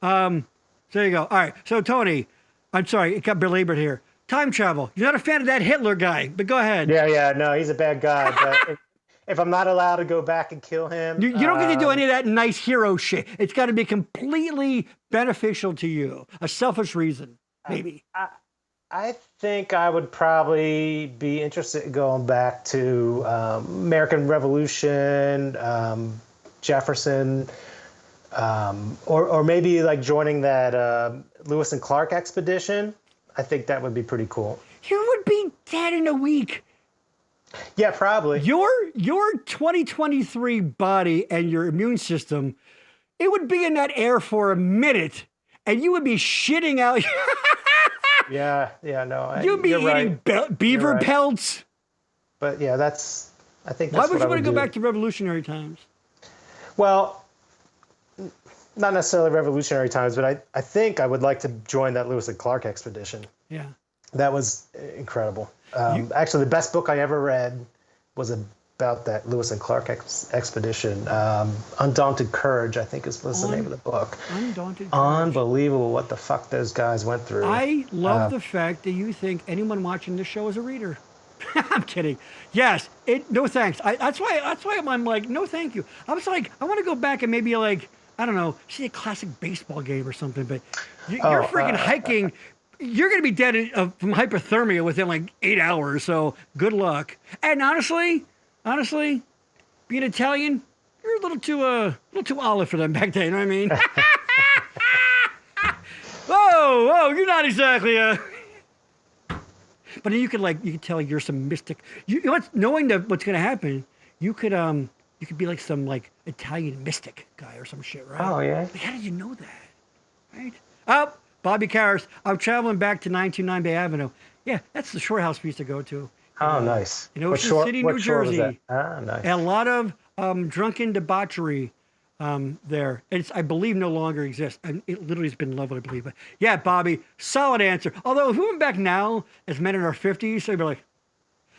So there you go. All right. So, Tony, I'm sorry. It got belabored here. Time travel. You're not a fan of that Hitler guy, but go ahead. Yeah. No, he's a bad guy. But if I'm not allowed to go back and kill him... You don't get to do any of that nice hero shit. It's got to be completely beneficial to you. A selfish reason, maybe. I think I would probably be interested in going back to American Revolution, Jefferson, or maybe like joining that Lewis and Clark expedition. I think that would be pretty cool. You would be dead in a week. Yeah, probably. Your 2023 body and your immune system, it would be in that air for a minute, and you would be shitting out. No. You'd be eating beaver pelts. But yeah, I think that's Why would you want to go do. back to revolutionary times? Well, not necessarily revolutionary times, but I think I would like to join that Lewis and Clark expedition. Yeah. That was incredible. Actually, the best book I ever read was about that Lewis and Clark expedition. Undaunted Courage, I think was the name of the book. Undaunted Courage. Unbelievable what the fuck those guys went through. I love the fact that you think anyone watching this show is a reader. I'm kidding. Yes. No thanks. That's why I'm like, no thank you. I was like, I want to go back and maybe like, I don't know, see a classic baseball game or something, but you're freaking hiking. You're going to be dead from hypothermia within like 8 hours, so good luck. And honestly, being Italian, you're a little too olive for them back then, you know what I mean? Whoa, you're not exactly But then you could tell you're some mystic. You know what? Knowing what's going to happen, you could be like some like Italian mystic guy or some shit, right? Oh yeah. Like, how did you know that? Right? Oh, Bobby Karras. I'm traveling back to 929 Bay Avenue. Yeah, that's the shore house we used to go to. Oh, nice. In Ocean City, New Jersey. Was that? Ah, nice. And a lot of drunken debauchery there. I believe no longer exists. It literally has been leveled, I believe. But yeah, Bobby, solid answer. Although if we went back now as men in our 50s, they'd be like,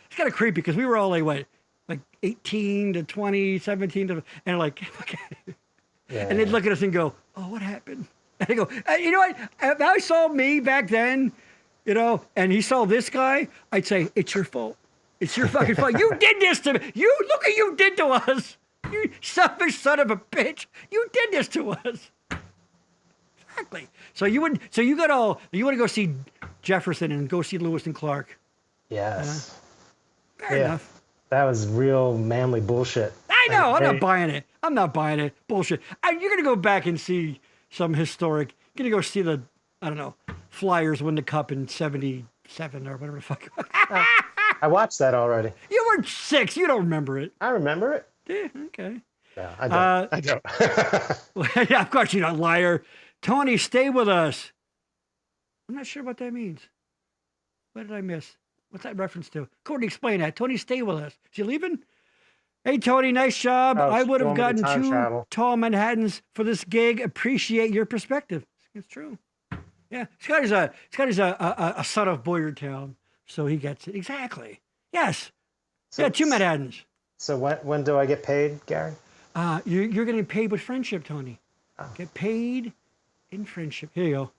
it's kind of creepy because we were all like, what? Like 18 to 20, 17 to, and like, okay. Yeah. And they'd look at us and go, oh, what happened? And I go, you know what? If I saw me back then, you know, and he saw this guy, I'd say, it's your fault. It's your fucking fault. You did this to me. Look what you did to us. You selfish son of a bitch. You did this to us. Exactly. So you want to go see Jefferson and go see Lewis and Clark. Yes. Fair enough. That was real manly bullshit. I know. I'm not buying it. Bullshit. You're going to go back and see some historic. You're going to go see the, I don't know, Flyers win the cup in 77 or whatever the fuck. I watched that already. You were 6. You don't remember it. I remember it. Yeah, okay. No, I don't. Yeah, of course you're not a liar. Tony, stay with us. I'm not sure what that means. What did I miss? What's that reference to? Courtney, explain that. Tony, stay with us. Is he leaving? Hey, Tony, nice job. I would have gotten 2 tall Manhattans for this gig. Appreciate your perspective. It's true. Yeah, Scotty's a son of Boyertown, so he gets it. Exactly. Yes. So, yeah, 2 Manhattans. So when do I get paid, Gary? You're getting paid with friendship, Tony. Oh. Get paid in friendship. Here you go.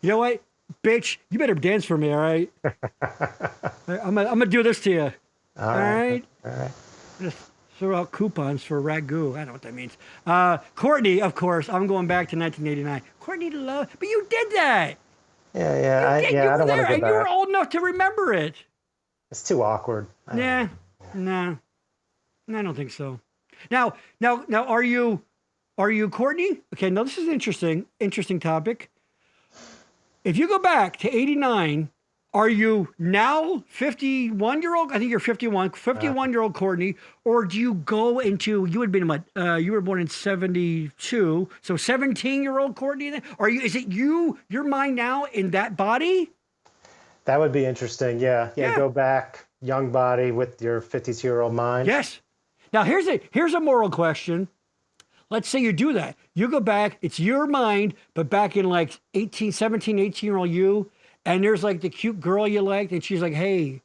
You know what, bitch? You better dance for me, all right? I'm gonna do this to you. All right. Just throw out coupons for ragu. I don't know what that means. Courtney, of course. I'm going back to 1989. Courtney, but you did that. Yeah. I don't want to go back. You were old enough to remember it. It's too awkward. No, I don't think so. Now, are you Courtney? Okay, now this is an interesting topic. If you go back to 89, Are you now 51-year-old? I think you're 51, 51-year-old Courtney, or do you go into, you would have been what, you were born in 72, so 17-year-old Courtney? Is it your mind now in that body? That would be interesting. Yeah. Go back, young body with your 52-year-old mind. Yes. Now here's a moral question. Let's say you do that. You go back, it's your mind, but back in like 18-year-old you, and there's like the cute girl you liked, and she's like, hey,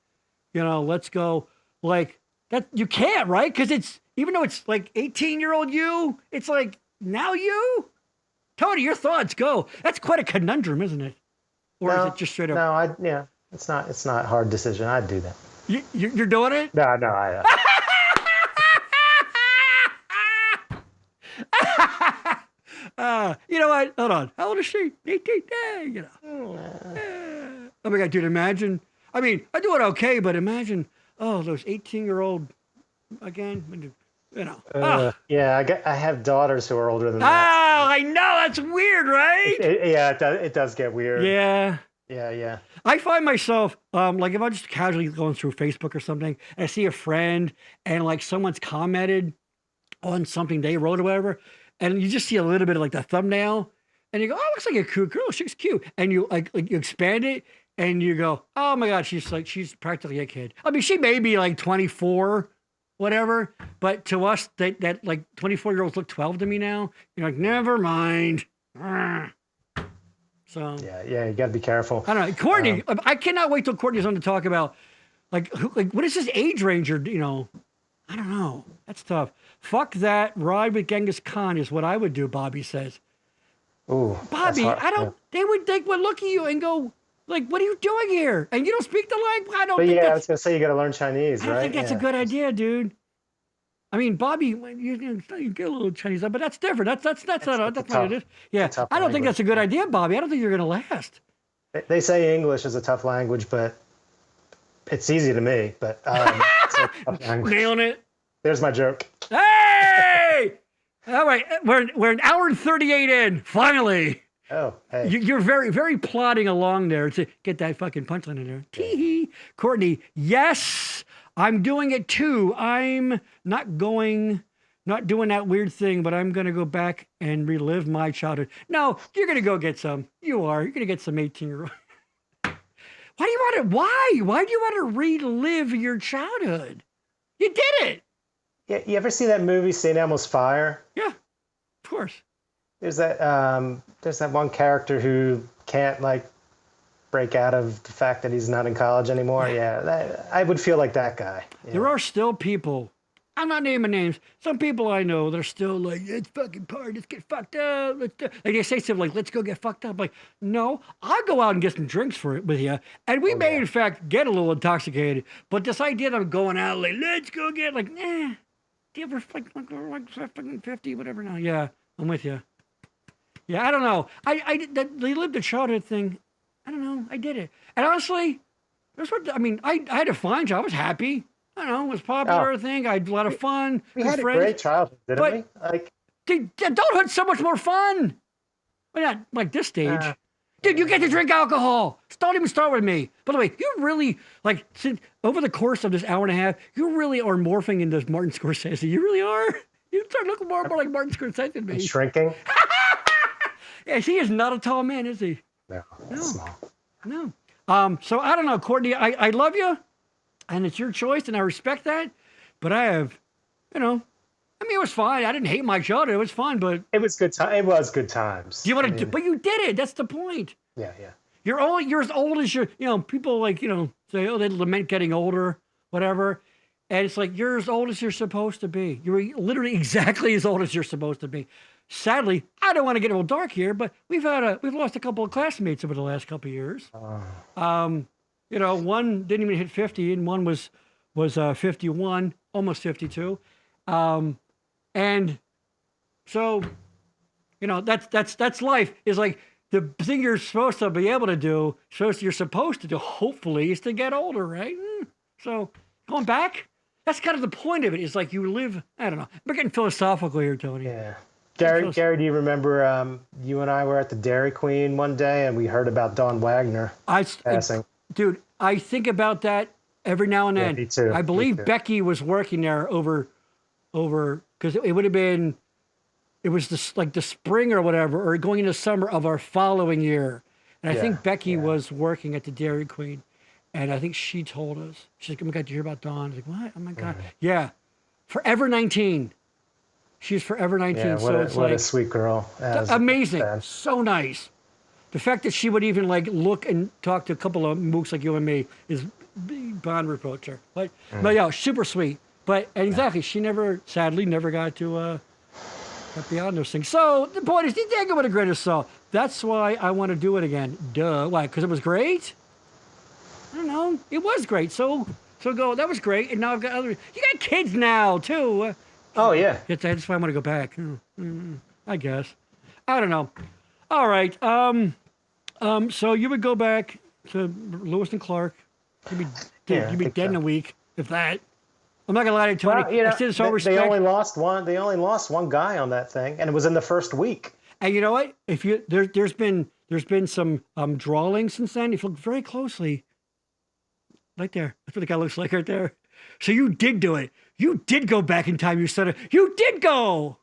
let's go. Like, that you can't, right? Because even though it's like 18-year-old you, it's like now you. Tony, your thoughts, go. That's quite a conundrum, isn't it? Or is it just straight up? No, it's not a hard decision. I'd do that. You're doing it? No, you know what? Hold on. How old is she? 18. Oh my God, dude, imagine. I mean, I do it okay, but imagine, those 18-year-old, again, Yeah, I have daughters who are older than that. Oh, I know. That's weird, right? It does get weird. Yeah. Yeah. I find myself, like if I'm just casually going through Facebook or something, and I see a friend and like someone's commented on something they wrote or whatever, and you just see a little bit of like the thumbnail, and you go, oh, looks like a cute girl. She's cute. And you like you expand it, and you go, oh my God, she's practically a kid. I mean, she may be like 24, whatever, but to us, that like 24-year-olds look 12 to me now. You're like, never mind. So yeah, you got to be careful. I don't know, Courtney. I cannot wait till Courtney's on to talk about like what is his age range, or I don't know. That's tough. Fuck that. Ride with Genghis Khan is what I would do. Bobby says. Ooh, Bobby, I don't. Yeah. They would look at you and go like, "What are you doing here?" And you don't speak the language. I don't. But think I was gonna say you got to learn Chinese, right? I think that's a good idea, dude. I mean, Bobby, you get a little Chinese, but that's different. That's what it is. Yeah, I don't think that's a good idea, Bobby. I don't think you're going to last. They say English is a tough language, but it's easy to me. But it's a tough language. Nailing it. There's my joke. Hey! All right, we're an hour and 38 in. Finally. Oh, hey. You're very, very plodding along there to get that fucking punchline in there. Tee-hee. Courtney, yes. I'm doing it too. I'm not doing that weird thing, but I'm going to go back and relive my childhood. No, you're going to go get some. You are. You're going to get some 18-year-old. Why do you want to? Why do you want to relive your childhood? You did it. Yeah. You ever see that movie, St. Elmo's Fire? Yeah, of course. There's that one character who can't break out of the fact that he's not in college anymore. Yeah, I would feel like that guy. Yeah. There are still people, I'm not naming names, some people I know that are still like, it's fucking party, let's get fucked up. Like they say something like, let's go get fucked up. Like, no, I'll go out and get some drinks with you. And we may, in fact, get a little intoxicated. But this idea of going out, like, let's go get, like, do you ever fucking 50, whatever now? Yeah, I'm with you. Yeah, I don't know. They lived the childhood thing. I don't know. I did it. And honestly, I had a fine job. I was happy. I don't know. It was a popular thing. I had a lot of fun. We had friends. A great childhood, didn't we? Adulthood's so much more fun. Well, not like this stage. Dude, you get to drink alcohol. Don't even start with me. By the way, you really, over the course of this hour and a half, you really are morphing into Martin Scorsese. You really are. You start looking more and more like Martin Scorsese to me. He's shrinking? Yeah, he is not a tall man, is he? No, that's small. No. So I don't know, Courtney. I love you, and it's your choice, and I respect that. But I have, it was fine. I didn't hate my childhood. It was fun, but it was good time. It was good times. You want to, but you did it. That's the point. Yeah. You're as old as people say, oh, they lament getting older, whatever, and it's like you're as old as you're supposed to be. You're literally exactly as old as you're supposed to be. Sadly, I don't want to get a little dark here, but we've lost a couple of classmates over the last couple of years. One didn't even hit 50, and one was 51, almost 52, and so that's life. Is like the thing you're supposed to be able to do. You're supposed to do, hopefully, is to get older, right? So going back, that's kind of the point of it. Is like you live. I don't know. We're getting philosophical here, Tony. Yeah. Gary, do you remember you and I were at the Dairy Queen one day and we heard about Don Wagner passing? Dude, I think about that every now and then. Me too. I believe Becky was working there over, because it would have been, it was the spring or whatever, or going into summer of our following year. And I think Becky was working at the Dairy Queen. And I think she told us, she's like, oh my God, did you hear about Dawn? I was like, what? Oh my God. Yeah. Forever 19. She's forever 19. Yeah, what a sweet girl. Amazing. So nice. The fact that she would even look and talk to a couple of mooks like you and me is beyond reproach her. But yeah, super sweet. But exactly, she sadly never got to got beyond those things. So the point is, you did go with a grain of salt. That's why I want to do it again. Duh. Why? Because it was great? I don't know. It was great. So go. That was great. And now I've got other. You got kids now too. Oh yeah. That's why I want to go back. I guess. I don't know. All right. So you would go back to Lewis and Clark. You'd be dead in a week, if that. I'm not gonna lie to you, Tony. Well, I said this all respect. They only lost one guy on that thing, and it was in the first week. And you know what? If you there's been some drawing since then. If you look very closely, right there, that's what the guy looks like right there. So you did do it. You did go back in time. You said it. You did go.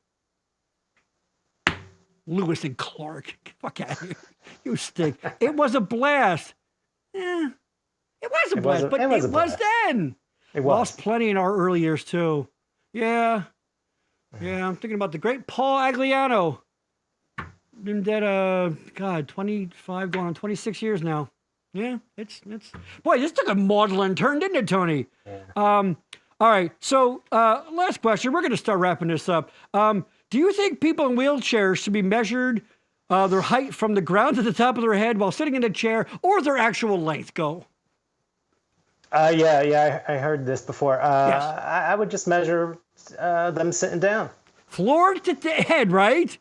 Lewis and Clark. Fuck out of here. You stink. It was a blast. It was a blast, but it was then. It was. Lost plenty in our early years, too. Yeah. Yeah, I'm thinking about the great Paul Agliano. Been dead, 25, going on 26 years now. Yeah, it's boy, this took a maudlin turn, didn't it, Tony? Yeah. All right, so last question. We're going to start wrapping this up. Do you think people in wheelchairs should be measured their height from the ground to the top of their head while sitting in a chair, or their actual length? Go. Yeah, I heard this before. Yes. I would just measure them sitting down. Floor to the head, right?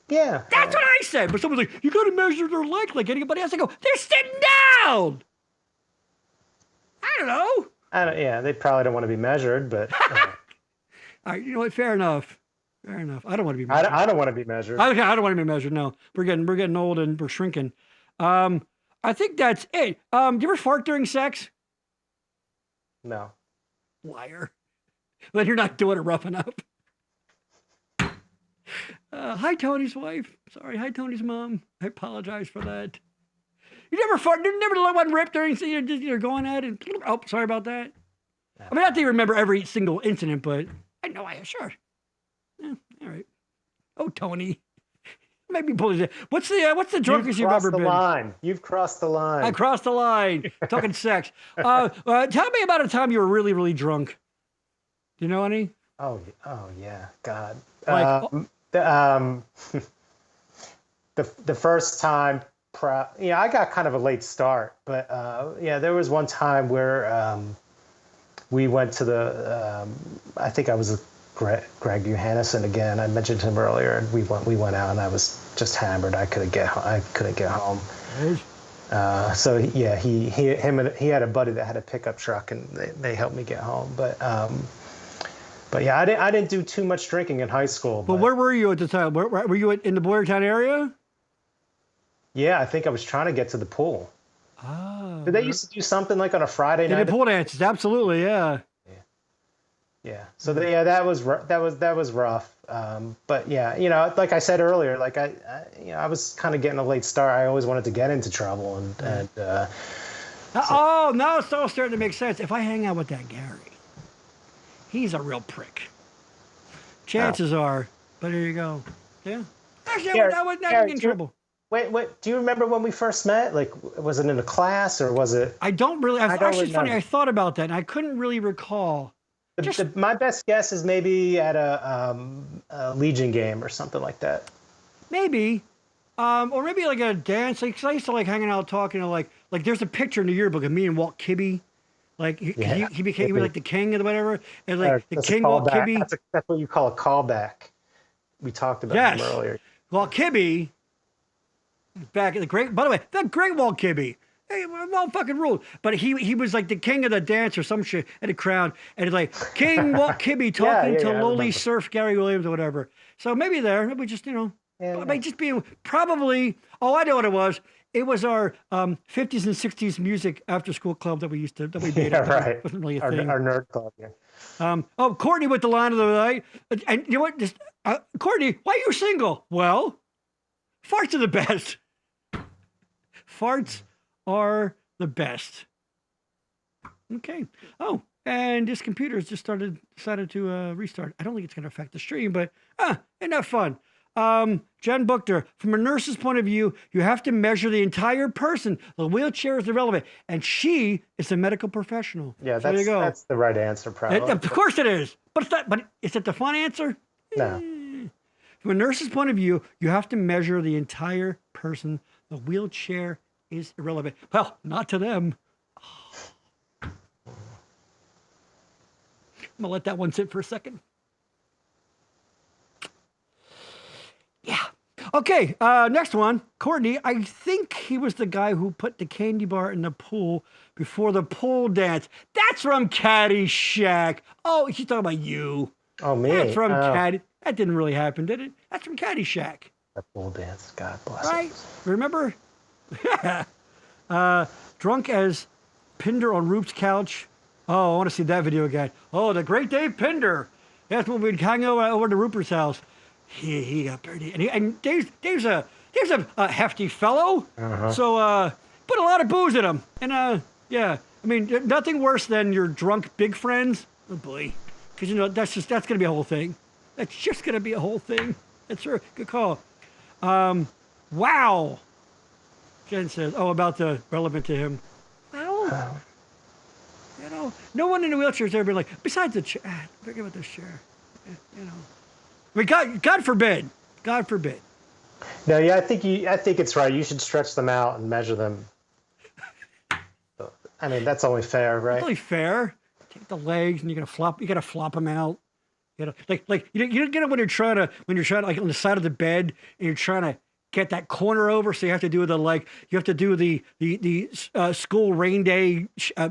Yeah. That's what I said. But someone's like, you got to measure their length like anybody else. I go, they're sitting down. I don't know. Yeah, they probably don't want to be measured, but. All right, you know what? Fair enough. I don't want to be measured. I don't want to be measured. I don't want to be measured. No, we're getting old and we're shrinking. I think that's it. Do you ever fart during sex? No. Liar. Then you're not doing it rough enough. Hi, Tony's wife. Sorry. Hi, Tony's mom. I apologize for that. You never fart? You never let one rip during you're going at it? Oh, sorry about that. I mean, not that you remember every single incident, but I know sure. Yeah, all right. Oh, Tony. Maybe pull it. What's the drunkest you've ever been? You've crossed the line. You've crossed the line. I crossed the line. Talking sex. Tell me about a time you were really, really drunk. Do you know any? Oh yeah. God. The first time, I got kind of a late start, but there was one time where we went to the. I think I was with Greg Johannesson again. I mentioned him earlier, and we went out, and I was just hammered. I couldn't get home. So yeah, he had a buddy that had a pickup truck, and they helped me get home. But yeah, I didn't do too much drinking in high school. But where were you at the time? Were you in the Boyertown area? Yeah, I think I was trying to get to the pool. Oh. Did they used to do something like on a Friday night? They did pool dances, absolutely, yeah. Yeah. So that was rough. But yeah, like I said earlier, like I was kind of getting a late start. I always wanted to get into trouble, and now it's all starting to make sense. If I hang out with that Gary, he's a real prick. Chances are, but here you go. Yeah. Actually, I would not get in trouble. Wait, do you remember when we first met? Like, was it in a class or was it? I don't really. Actually, it's funny. I thought about that, and I couldn't really recall. My best guess is maybe at a Legion game or something like that. Maybe. Or maybe like a dance. Like, 'cause I used to like hanging out talking to like there's a picture in the yearbook of me and Walt Kibbe. Like he was like the king or whatever. And like the king Walt Kibbe. That's what you call a callback. We talked about him earlier. Walt Kibbe. Back at the great, by the way, that great Walt Kibbe. Hey, Walt fucking ruled. But he was like the king of the dance or some shit at a crowd. And it's like King Walt Kibbe talking to lowly surf Gary Williams or whatever. So maybe just, maybe just being probably, I know what it was. it was our 50s and 60s music after school club that we made Yeah, up. right. It wasn't really a Our thing. nerd club. Yeah. Courtney with the line of the night. And you know what? Just Courtney, why are you single? Well, farts are the best. Farts are the best. Okay. Oh, and this computer has just decided to restart. I don't think it's going to affect the stream, but isn't that fun? Jen Buchter, from a nurse's point of view, you have to measure the entire person. The wheelchair is irrelevant, and she is a medical professional. Yeah, so there you go. That's the right answer, probably. Of course it is, but it's not. But is it the fun answer? No. From a nurse's point of view, you have to measure the entire person. The wheelchair is irrelevant. Well, not to them. I'm gonna let that one sit for a second. Yeah. Okay, next one. Courtney, I think he was the guy who put the candy bar in the pool before the pole dance. That's from Caddyshack. Oh, she's talking about you. Oh, me? That's from Caddy. That didn't really happen, did it? That's from Caddyshack. The pole dance. God bless Right? us. Remember? Drunk as Pinder on Roop's couch. Oh, I want to see that video again. Oh, the great Dave Pinder. That's when we'd hang over to Rupert's house. He got dirty. And Dave's a hefty fellow. So put a lot of booze in him. And yeah, I mean, nothing worse than your drunk big friends. Oh boy, because you know that's gonna be a whole thing. That's just gonna be a whole thing. That's true. Good call. Wow. Jen says, "Oh, about the relevant to him." Well, you know, no one in the wheelchair has ever been like. Besides the chair, forget about this chair. You know. I mean, God forbid. God forbid. No, yeah, I think it's right. You should stretch them out and measure them. I mean, that's only fair, right? It's only fair. Take the legs and you gotta flop them out. You know, like you know when you're trying to like on the side of the bed and you're trying to get that corner over, so you have to do the school rain day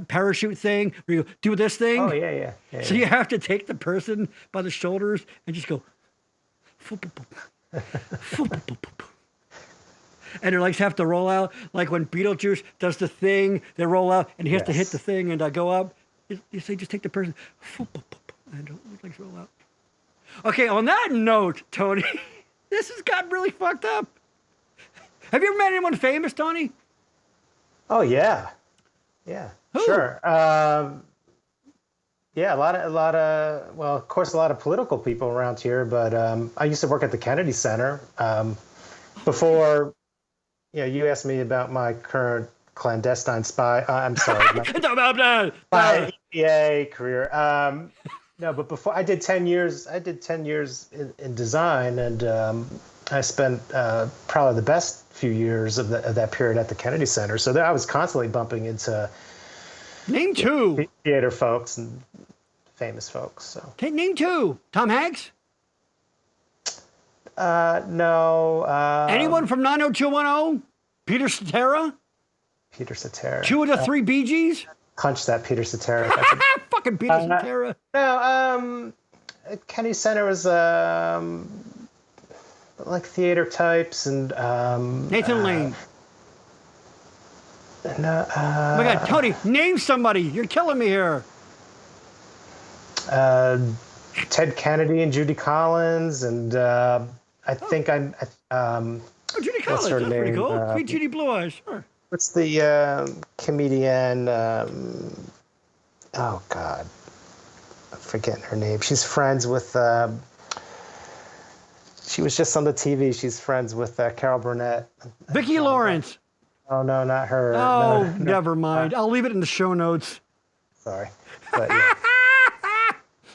parachute thing where you do this thing. Oh yeah. So you have to take the person by the shoulders and just go. And their legs have to roll out, like when Beetlejuice does the thing, they roll out, and he has to hit the thing and go up. You say, just take the person, and the legs roll out. Okay, on that note, Tony, this has gotten really fucked up. Have you ever met anyone famous, Tony? Oh yeah, Who? Sure. Yeah, a lot of, well, of course, a lot of political people around here, but I used to work at the Kennedy Center. Before, you asked me about my current clandestine spy. I'm sorry. My EPA career. No, but before I did 10 years. I did 10 years in design, and I spent probably the best few years of that period at the Kennedy Center. So I was constantly bumping into Name two theater folks and famous folks. So name two. Tom Hanks. No. Anyone from 90210? Peter Cetera? Peter Cetera. Two of the three Bee Gees? Punch that Peter Cetera. Fucking Peter Cetera. No, Kennedy Center was like theater types and Nathan Lane. No, oh my God, Tony, name somebody. You're killing me here. Ted Kennedy and Judy Collins, and I think Judy Collins, that's pretty cool. Sweet Judy Blue Eyes, sure. What's the comedian? Oh God, I'm forgetting her name. She's friends with. She was just on the TV. She's friends with Carol Burnett. Vicki Lawrence. Oh no, not her. Oh, no, never mind. I'll leave it in the show notes. Sorry, but yeah.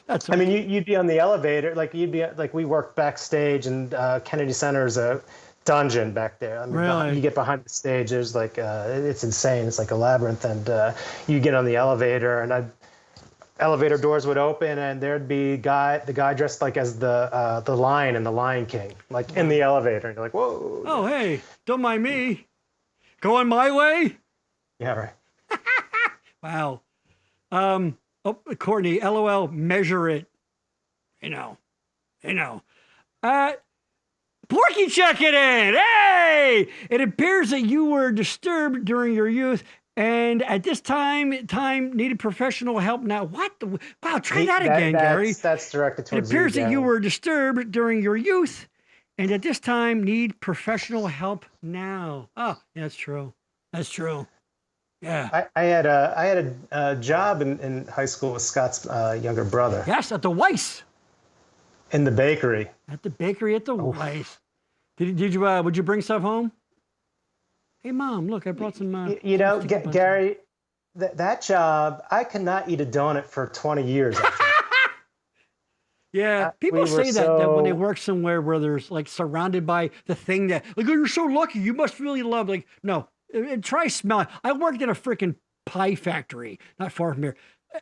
That's. I mean, you'd be on the elevator, like we worked backstage, and Kennedy Center is a dungeon back there. I mean, really? You get behind the stage, there's like it's insane. It's like a labyrinth, and you get on the elevator, and elevator doors would open, and there'd be the guy dressed like as the lion in the Lion King, like in the elevator, and you're like, whoa. Oh hey, don't mind me. Going my way? Yeah, right. Wow. Courtney, LOL, measure it. You know. Porky checking in. Hey! It appears that you were disturbed during your youth and at this time needed professional help now. What? Wow, try that again, Gary. That's directed towards you. It appears that you were disturbed during your youth and at this time need professional help now. Oh, yeah, that's true. That's true. Yeah. I had a job in high school with Scott's younger brother. Yes, at the Weiss. In the bakery. At the bakery at the Weiss. Did you would you bring stuff home? Hey, Mom, look, I brought some. Gary, that job, I could not eat a donut for 20 years. Yeah, people say that when they work somewhere where there's like surrounded by the thing that, like, oh, you're so lucky, you must really love. Like, no, try smelling. I worked in a freaking pie factory not far from here,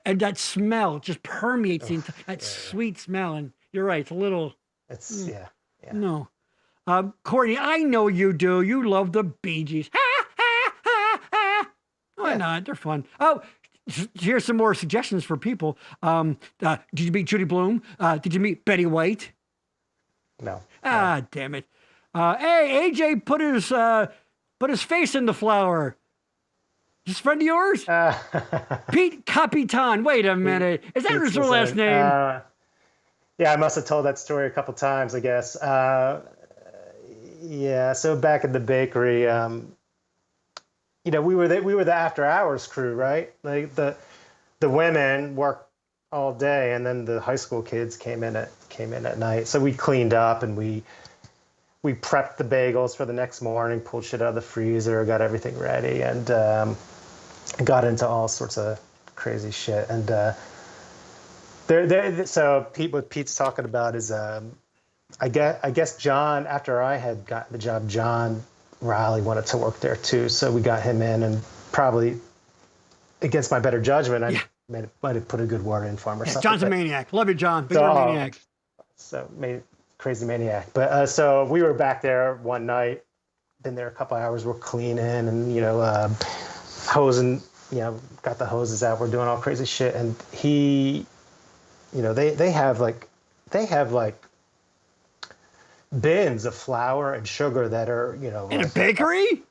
and that smell just permeates that sweet smell. And you're right, it's a little. It's yeah. No. Courtney, I know you do. You love the Bee Gees. Why not? They're fun. Oh, here's some more suggestions for people. Did you meet Judy Blume? Did you meet Betty White? No. Damn it. Hey, AJ put his face in the flower. Is this a friend of yours? Pete Capitan. Wait a minute. Is that his last name? Yeah, I must have told that story a couple times, I guess. Yeah, so back at the bakery, we were the after hours crew, right? Like the women worked all day, and then the high school kids came in at night. So we cleaned up and we prepped the bagels for the next morning, pulled shit out of the freezer, got everything ready, and got into all sorts of crazy shit. And so what Pete's talking about is. I guess John, after I had gotten the job, John Riley wanted to work there too. So we got him in, and probably against my better judgment, I might have put a good word in for him or something. John's a maniac. Love you, John. But you're a maniac. So crazy maniac. But so we were back there one night, been there a couple hours, we're cleaning and, hosing, got the hoses out. We're doing all crazy shit. And he, they have like bins of flour and sugar that are, in a bakery?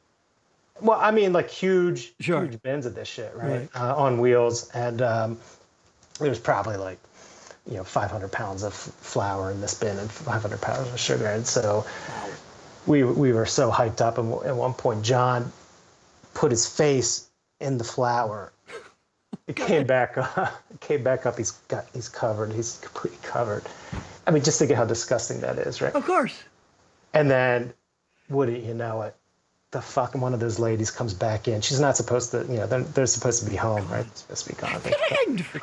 Well, I mean, like huge bins of this shit, right? On wheels. And there's probably like, 500 pounds of flour in this bin and 500 pounds of sugar. And so we were so hyped up. And at one point, John put his face in the flour. It came back up. He's covered. He's completely covered. I mean, just think of how disgusting that is, right? Of course. And then, wouldn't you know it, the fucking one of those ladies comes back in. She's not supposed to, they're supposed to be home, right? They're supposed to be gone.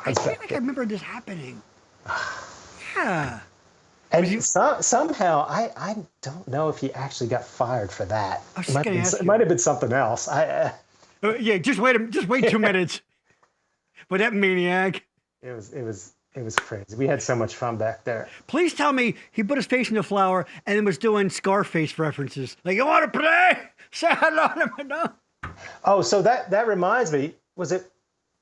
I feel like I remember this happening. Yeah. And somehow, I don't know if he actually got fired for that. It might have been something else. Just wait 2 minutes. But that maniac. It was crazy. We had so much fun back there. Please tell me he put his face in the flour and then was doing Scarface references. Like, you want to play? Say hello to me. No. Oh, so that reminds me. Was it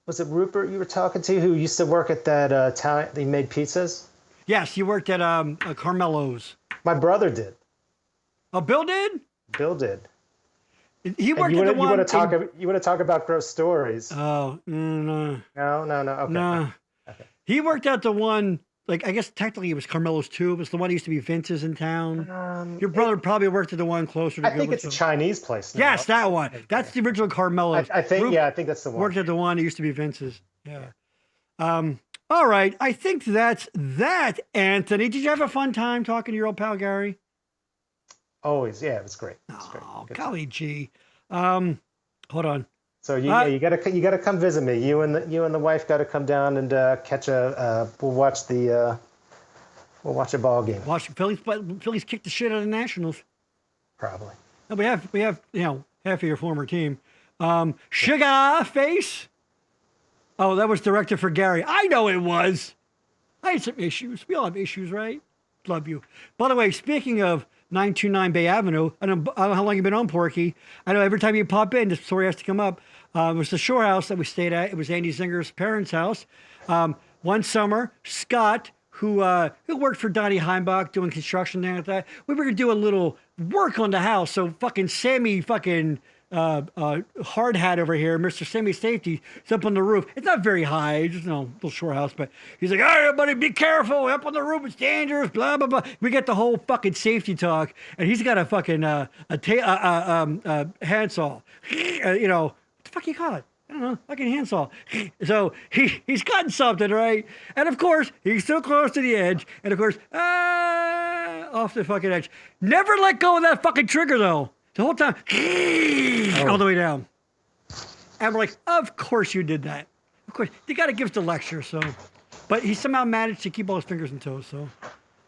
Rupert you were talking to who used to work at that Italian? He made pizzas. Yes, you worked at Carmelo's. My brother did. Oh, Bill did? Bill did. He worked at the one. You want to talk about gross stories? Oh, no. No. Okay. No. Okay. He worked at the one, like, I guess technically it was Carmelo's too. It was the one that used to be Vince's in town. Your brother probably worked at the one closer to I think it's a Chinese place now. Yes, that one. That's the original Carmelo's. I think that's the one. Worked at the one that used to be Vince's. Yeah. All right. I think that's that, Anthony. Did you have a fun time talking to your old pal, Gary? Always. Yeah, it was great. Oh, golly gee. Hold on. So you gotta come visit me. You and the wife gotta come down and catch we'll watch a ball game. Watch Phillies kick the shit out of the Nationals. Probably. No, we have half of your former team. Sugar Face. Oh, that was directed for Gary. I know it was. I had some issues. We all have issues, right? Love you. By the way, speaking of 929 Bay Avenue, I don't know how long you've been on, Porky. I know every time you pop in, this story has to come up. It was the shore house that we stayed at. It was Andy Zinger's parents' house. One summer, Scott who worked for Donnie Heimbach doing construction and that. We were gonna do a little work on the house. So fucking Sammy hard hat over here, Mr. Sammy Safety, is up on the roof. It's not very high, it's just a little short house, but he's like, all right, everybody, be careful. Up on the roof, it's dangerous, blah, blah, blah. We get the whole fucking safety talk, and he's got a fucking handsaw. What the fuck you call it? I don't know, fucking handsaw. So he's cutting something, right? And of course, he's so close to the edge, and of course, off the fucking edge. Never let go of that fucking trigger, though. The whole time, all the way down. And we're like, of course you did that. Of course, you got to give us the lecture, so. But he somehow managed to keep all his fingers and toes, so.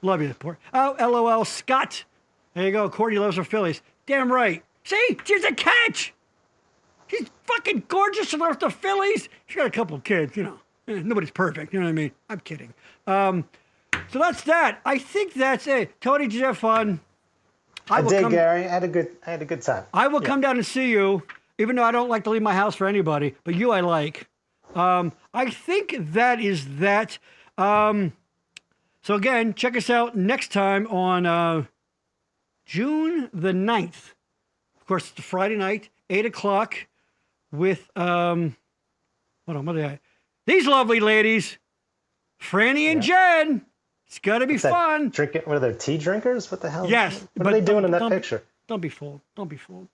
Love you, poor. Oh, LOL, Scott. There you go, Courtney loves her Phillies. Damn right. See, she's a catch. She's fucking gorgeous. She loves the Phillies. She got a couple of kids, Nobody's perfect, you know what I mean? I'm kidding. So that's that. I think that's it. Tony, did you have fun? I did, Gary. I had a good time. I will come down and see you, even though I don't like to leave my house for anybody, but you I like. I think that is that. So again, check us out next time on June the 9th. Of course, it's a Friday night, 8 o'clock, with, hold on, what are they? These lovely ladies, Franny and Jen. It's gonna be fun. What are they, tea drinkers? What the hell? Yes. What are they doing in that picture? Don't be fooled. Don't be fooled.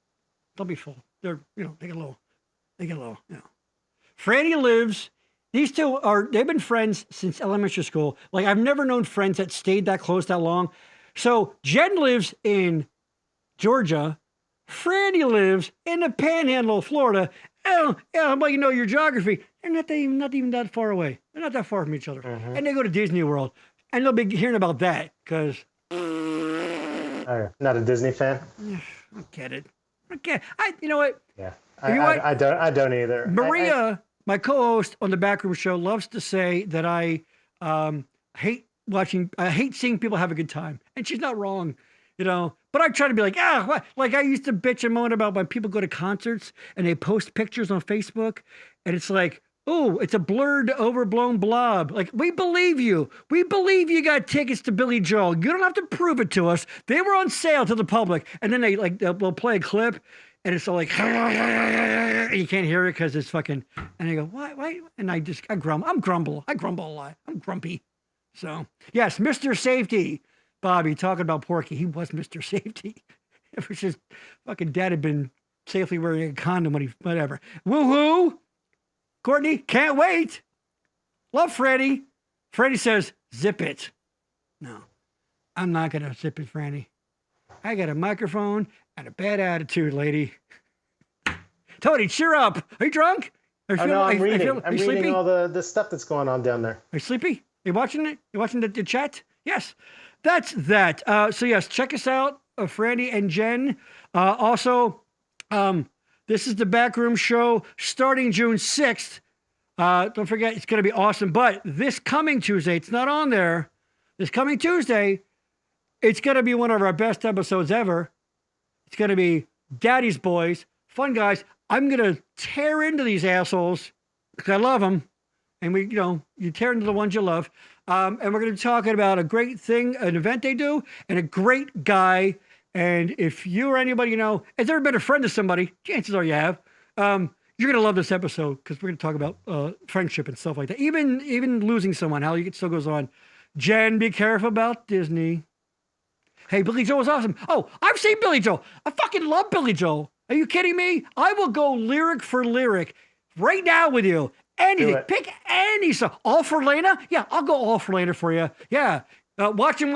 Don't be fooled. They're, they get low. Franny lives. These two they've been friends since elementary school. Like, I've never known friends that stayed that close that long. So Jen lives in Georgia. Franny lives in the Panhandle of Florida. Well, your geography. They're not even that far away. They're not that far from each other. Mm-hmm. And they go to Disney World. And they'll be hearing about that, because... Not a Disney fan? I get it. You know what? Yeah. I don't either. Maria, my co-host on the Backroom Show, loves to say that I hate seeing people have a good time. And she's not wrong, But I try to be like, what? Like, I used to bitch and moan about when people go to concerts and they post pictures on Facebook, and it's like, oh, it's a blurred, overblown blob. Like, we believe you. We believe you got tickets to Billy Joel. You don't have to prove it to us. They were on sale to the public. And then they'll play a clip, and it's all like, and you can't hear it because it's fucking, and I go, why? And I grumble. I grumble a lot. I'm grumpy. So, yes, Mr. Safety. Bobby, talking about Porky, he was Mr. Safety. It was just, fucking dad had been safely wearing a condom when whatever. Woohoo! Courtney, can't wait. Love Freddy. Freddy says, zip it. No, I'm not going to zip it, Franny. I got a microphone and a bad attitude, lady. Tony, cheer up. Are you drunk? No, I'm reading. I'm reading all the stuff that's going on down there. Are you sleepy? Are you watching it? You watching the chat? Yes. That's that. So, yes, check us out, Franny and Jen. Also, this is the Backroom Show starting June 6th. Don't forget, it's going to be awesome. But this coming Tuesday, it's not on there. This coming Tuesday, it's going to be one of our best episodes ever. It's going to be Daddy's Boys. Fun guys. I'm going to tear into these assholes because I love them. And you tear into the ones you love. And we're going to be talking about a great thing, an event they do, and a great guy. And if you or anybody has ever been a friend to somebody, chances are you have, you're going to love this episode because we're going to talk about friendship and stuff like that. Even losing someone, how it still goes on. Jen, be careful about Disney. Hey, Billy Joel was awesome. Oh, I've seen Billy Joel. I fucking love Billy Joel. Are you kidding me? I will go lyric for lyric right now with you. Anything. Pick any song. All for Lena? Yeah, I'll go All for Lena for you. Yeah. Watching,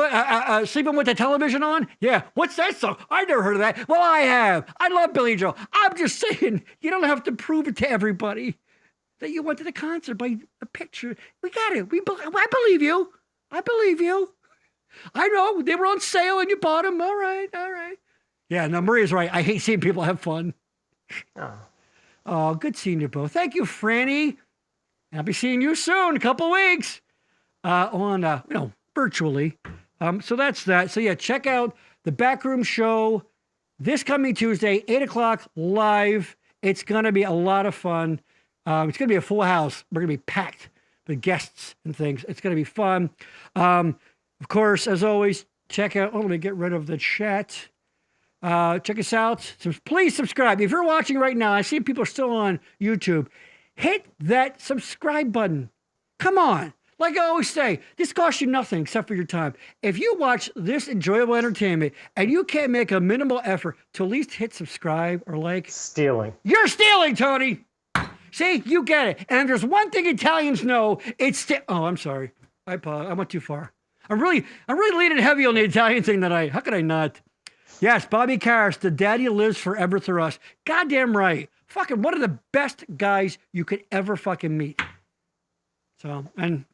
sleeping with the television on? Yeah. What's that song? I never heard of that. Well, I have. I love Billy Joel. I'm just saying, you don't have to prove it to everybody that you went to the concert by a picture. We got it. I believe you. I believe you. I know. They were on sale and you bought them. All right. Yeah, no, Maria's right. I hate seeing people have fun. Oh, good seeing you both. Thank you, Franny. I'll be seeing you soon, a couple weeks, on, virtually. So that's that. So yeah, check out the Backroom Show this coming Tuesday, 8 o'clock live. It's going to be a lot of fun. It's going to be a full house. We're going to be packed the guests and things. It's going to be fun. Of course, as always, check out, let me get rid of the chat. Check us out. Please subscribe. If you're watching right now, I see people are still on YouTube. Hit that subscribe button. Come on. Like I always say, this costs you nothing except for your time. If you watch this enjoyable entertainment and you can't make a minimal effort to at least hit subscribe or like. Stealing. You're stealing, Tony. See, you get it. And if there's one thing Italians know, it's oh, I'm sorry. I went too far. I'm really leaning heavy on the Italian thing tonight. How could I not? Yes, Bobby Karras, the daddy lives forever through us. Goddamn right. Fucking one of the best guys you could ever fucking meet. So, and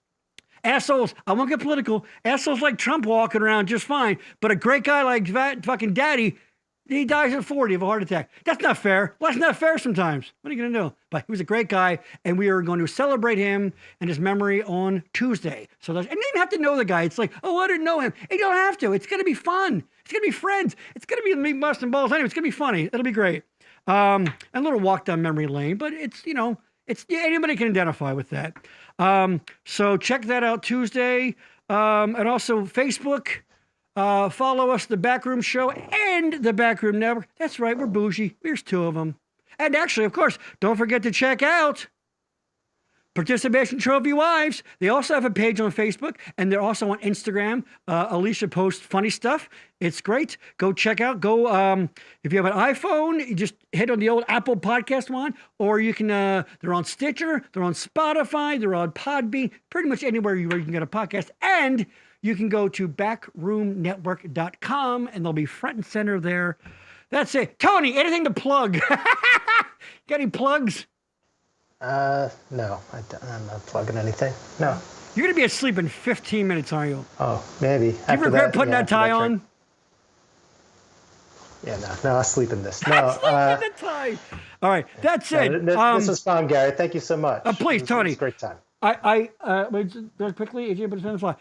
assholes, I won't get political. Assholes like Trump walking around just fine. But a great guy like that fucking daddy, he dies at 40 of a heart attack. That's not fair. Well, that's not fair sometimes. What are you going to do? But he was a great guy, and we are going to celebrate him and his memory on Tuesday. So, and you don't even have to know the guy. It's like, oh, I didn't know him. You don't have to. It's going to be fun. It's going to be friends. It's going to be meat, must, and balls. Anyway, it's going to be funny. It'll be great. A little walk down memory lane, but it's, you know, it's anybody can identify with that. So check that out Tuesday. And also Facebook. Follow us, The Backroom Show and The Backroom Network. That's right, we're bougie. There's two of them. And actually, of course, don't forget to check out Participation Trophy Wives. They also have a page on Facebook, and they're also on Instagram. Alicia posts funny stuff. It's great. Go check out. Go, if you have an iPhone, you just hit on the old Apple Podcast one, or you can, they're on Stitcher, they're on Spotify, they're on Podbean, pretty much anywhere where you can get a podcast. And you can go to backroomnetwork.com, and they'll be front and center there. That's it. Tony, anything to plug? Got any plugs? No, I'm not plugging anything. No. You're going to be asleep in 15 minutes, aren't you? Oh, maybe. Do you regret putting that tie on? Yeah, no, I'll sleep in this. No, sleep in the tie. All right, that's it. This was fun, Gary. Thank you so much. Please, Tony. It was a great time. Wait, very quickly, if you put it on the fly.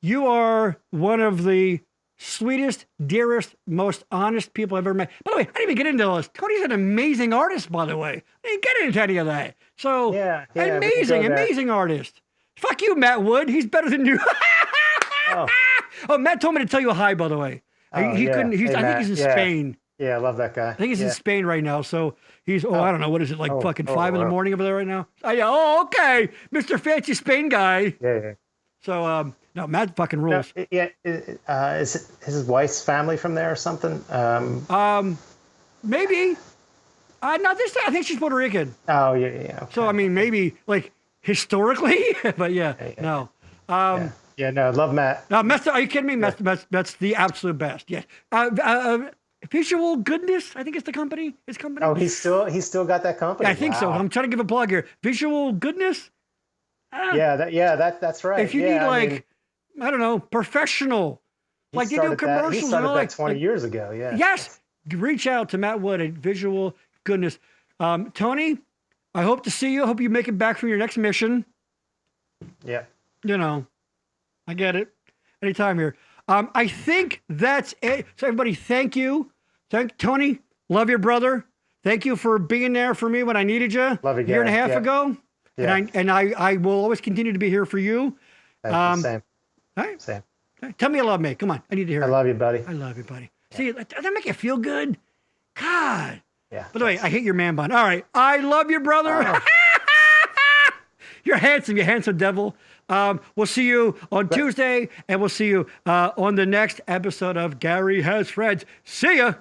You are one of the sweetest, dearest, most honest people I've ever met. By the way, I didn't even get into this. Tony's an amazing artist, by the way. I didn't get into any of that. So, yeah, amazing artist. Fuck you, Matt Wood. He's better than you. Oh, Matt told me to tell you hi, by the way. He couldn't. I think he's in Spain. Yeah, I love that guy. I think he's in Spain right now. So he's, I don't know. What is it, like fucking 5 in the morning over there right now? Okay. Mr. Fancy Spain guy. Yeah. So, no, Matt fucking rules. No, is it his wife's family from there or something? Maybe. Not this time. I think she's Puerto Rican. Oh, yeah. Okay. So, I mean, maybe, like, historically. But, no. Yeah, no, love Matt. No, are you kidding me? Matt's the absolute best. Yeah. Visual Goodness, I think it's the company. His company. Oh, he's still got that company. Yeah, I think so. I'm trying to give a plug here. Visual Goodness. That's right. If you need I don't know, professional, like they do commercials. He started that 20 years ago. Yeah. Yes. Reach out to Matt Wood at Visual Goodness. Tony, I hope to see you. I hope you make it back from your next mission. Yeah. You know, I get it. Anytime here. I think that's it. So everybody, thank you. Thank Tony. Love your brother. Thank you for being there for me when I needed you. Love you, a year and a half ago. Yeah. And I will always continue to be here for you. Same. All right. Same. Tell me you love me. Come on. I need to hear it. I love you, buddy. I love you, buddy. See, does that make you feel good? God. Yeah. By the way, I hate your man bun. All right. I love you, brother. Oh. You're handsome, you handsome devil. We'll see you on Tuesday, and we'll see you on the next episode of Gary Has Friends. See ya.